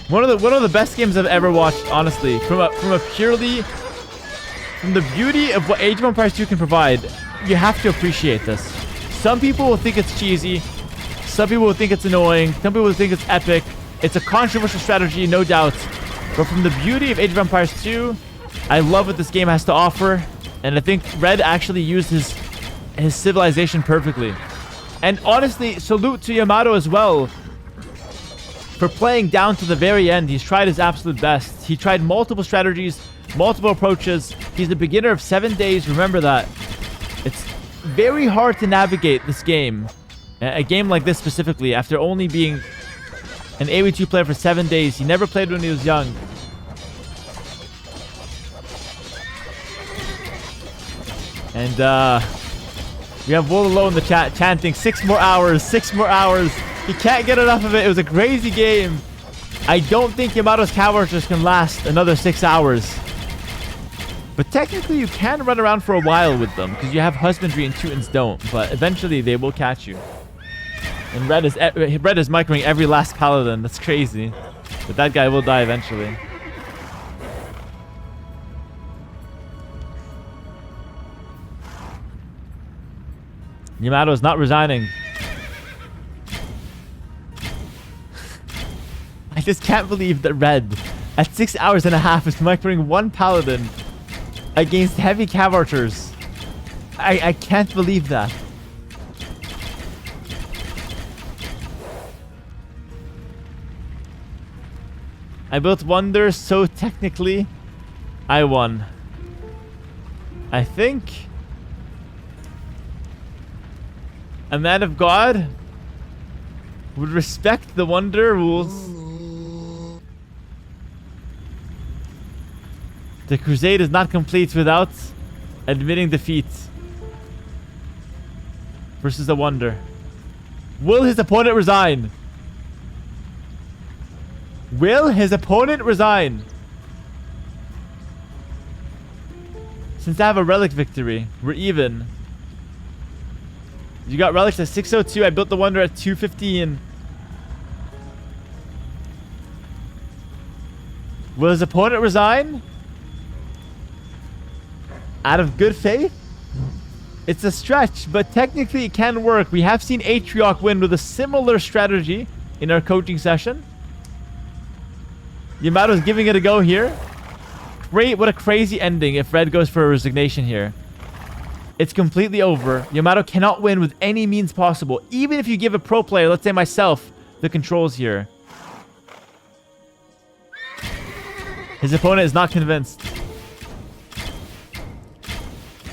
One of the best games I've ever watched, honestly. From the beauty of what Age of Empires 2 can provide, you have to appreciate this. Some people will think it's cheesy. Some people will think it's annoying. Some people will think it's epic. It's a controversial strategy, no doubt. But from the beauty of Age of Empires 2, I love what this game has to offer. And I think Red actually used his civilization perfectly. And honestly, salute to Yamato as well. For playing down to the very end. He's tried his absolute best. He tried multiple strategies, multiple approaches. He's a beginner of 7 days. Remember that. It's very hard to navigate this game. A game like this specifically, after only being an AoE2 player for 7 days. He never played when he was young. And we have Wololo in the chat chanting 6 more hours, 6 more hours. He can't get enough of it. It was a crazy game. I don't think Yamato's cav archers can last another 6 hours. But technically you can run around for a while with them because you have husbandry and Teutons don't. But eventually they will catch you. And Red is microing every last paladin. That's crazy. But that guy will die eventually. Yamato is not resigning. I just can't believe that Red, at 6 hours and a half, is microing 1 paladin against heavy cav archers. I can't believe that. I built wonders, so technically, I won. I think a man of God would respect the wonder rules. The crusade is not complete without admitting defeat versus the wonder. Will his opponent resign? Will his opponent resign? Since I have a relic victory, we're even. You got relics at 602. I built the wonder at 215. Will his opponent resign? Out of good faith? It's a stretch, but technically it can work. We have seen Atrioc win with a similar strategy in our coaching session. Yamato's giving it a go here. Great, what a crazy ending if Red goes for a resignation here. It's completely over. Yamato cannot win with any means possible. Even if you give a pro player, let's say myself, the controls here. His opponent is not convinced.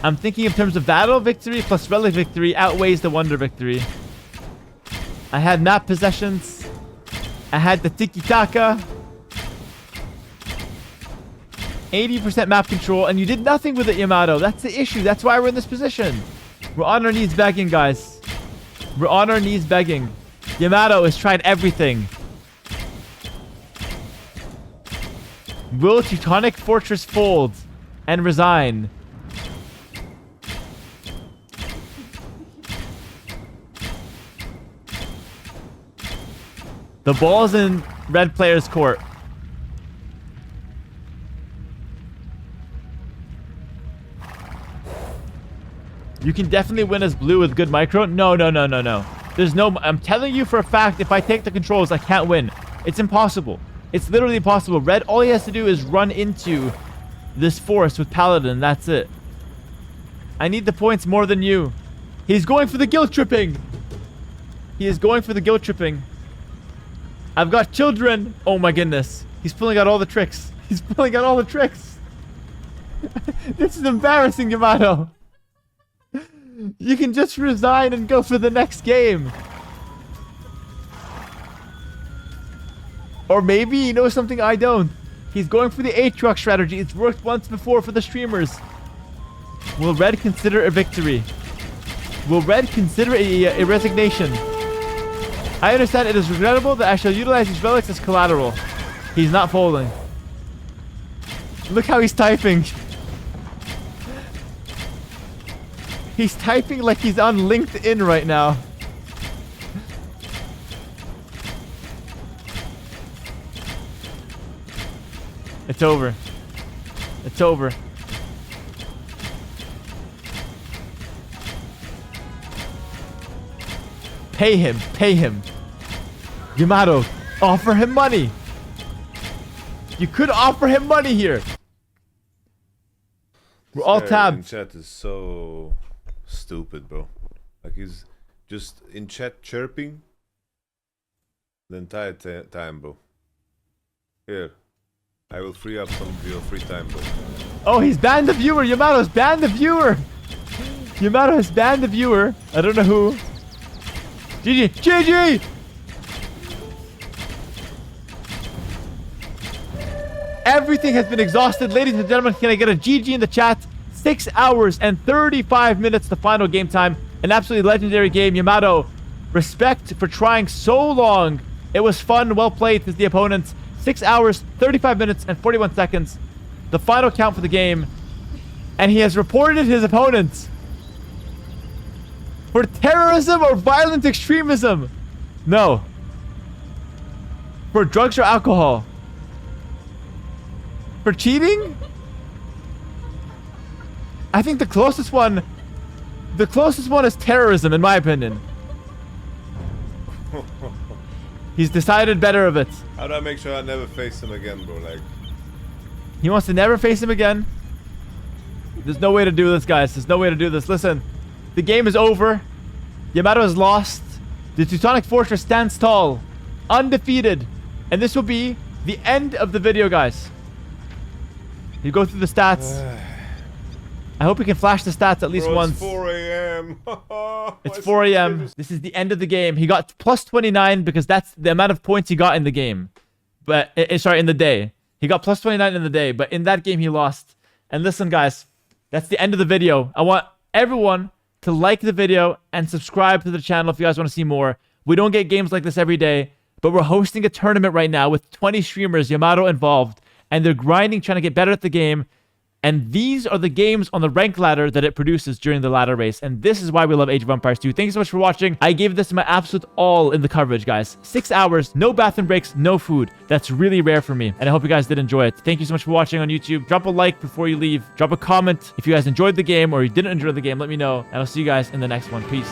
I'm thinking in terms of battle victory plus relic victory outweighs the wonder victory. I had map possessions. I had the tiki-taka. 80% map control, and you did nothing with it, Yamato. That's the issue. That's why we're in this position. We're on our knees begging, guys. We're on our knees begging. Yamato has tried everything. Will Teutonic Fortress fold? and resign. The ball's in red player's court. You can definitely win as blue with good micro. No. There's no... I'm telling you for a fact, if I take the controls, I can't win. It's impossible. It's literally impossible. Red, all he has to do is run into this forest with Paladin. That's it. I need the points more than you. He's going for the guilt tripping. He is going for the guilt tripping. I've got children. Oh my goodness. He's pulling out all the tricks. He's pulling out all the tricks. This is embarrassing, Yamato. You can just resign and go for the next game. Or maybe he knows something I don't. He's going for the Aatrox strategy. It's worked once before for the streamers. Will Red consider a victory? Will Red consider a resignation? I understand it is regrettable that I shall utilize these relics as collateral. He's not folding. Look how he's typing. He's typing like he's on LinkedIn right now. It's over. It's over. Pay him. Pay him. Yamato, offer him money. You could offer him money here. We're all tabbed. Chat is so stupid, bro. Like he's just in chat chirping the entire time, bro. Here, I will free up some of your free time, bro. Oh, he's banned the viewer. Yamato's banned the viewer. Yamato has banned the viewer. I don't know who. GG. GG! Everything has been exhausted. Ladies and gentlemen, can I get a GG in the chat? 6 hours and 35 minutes the final game time. An absolutely legendary game. Yamato, respect for trying so long. It was fun, well played to the opponents. 6 hours, 35 minutes, and 41 seconds. The final count for the game. And he has reported his opponents for terrorism or violent extremism. No. For drugs or alcohol. For cheating? I think the closest one is terrorism, in my opinion. He's decided better of it. How do I make sure I never face him again, bro? Like, he wants to never face him again. There's no way to do this, guys. There's no way to do this. Listen, the game is over. Yamato has lost. The Teutonic Fortress stands tall, undefeated. And this will be the end of the video, guys. You go through the stats. I hope we can flash the stats at least once. It's 4 a.m. It's 4 a.m. This is the end of the game. He got plus 29 because that's the amount of points he got in the game. But, sorry, in the day. He got plus 29 in the day, but in that game he lost. And listen, guys, that's the end of the video. I want everyone to like the video and subscribe to the channel if you guys want to see more. We don't get games like this every day, but we're hosting a tournament right now with 20 streamers, Yamato involved, and they're grinding, trying to get better at the game. And these are the games on the rank ladder that it produces during the ladder race. And this is why we love Age of Empires 2. Thank you so much for watching. I gave this my absolute all in the coverage, guys. 6 hours, no bathroom breaks, no food. That's really rare for me. And I hope you guys did enjoy it. Thank you so much for watching on YouTube. Drop a like before you leave. Drop a comment if you guys enjoyed the game or you didn't enjoy the game. Let me know. And I'll see you guys in the next one. Peace.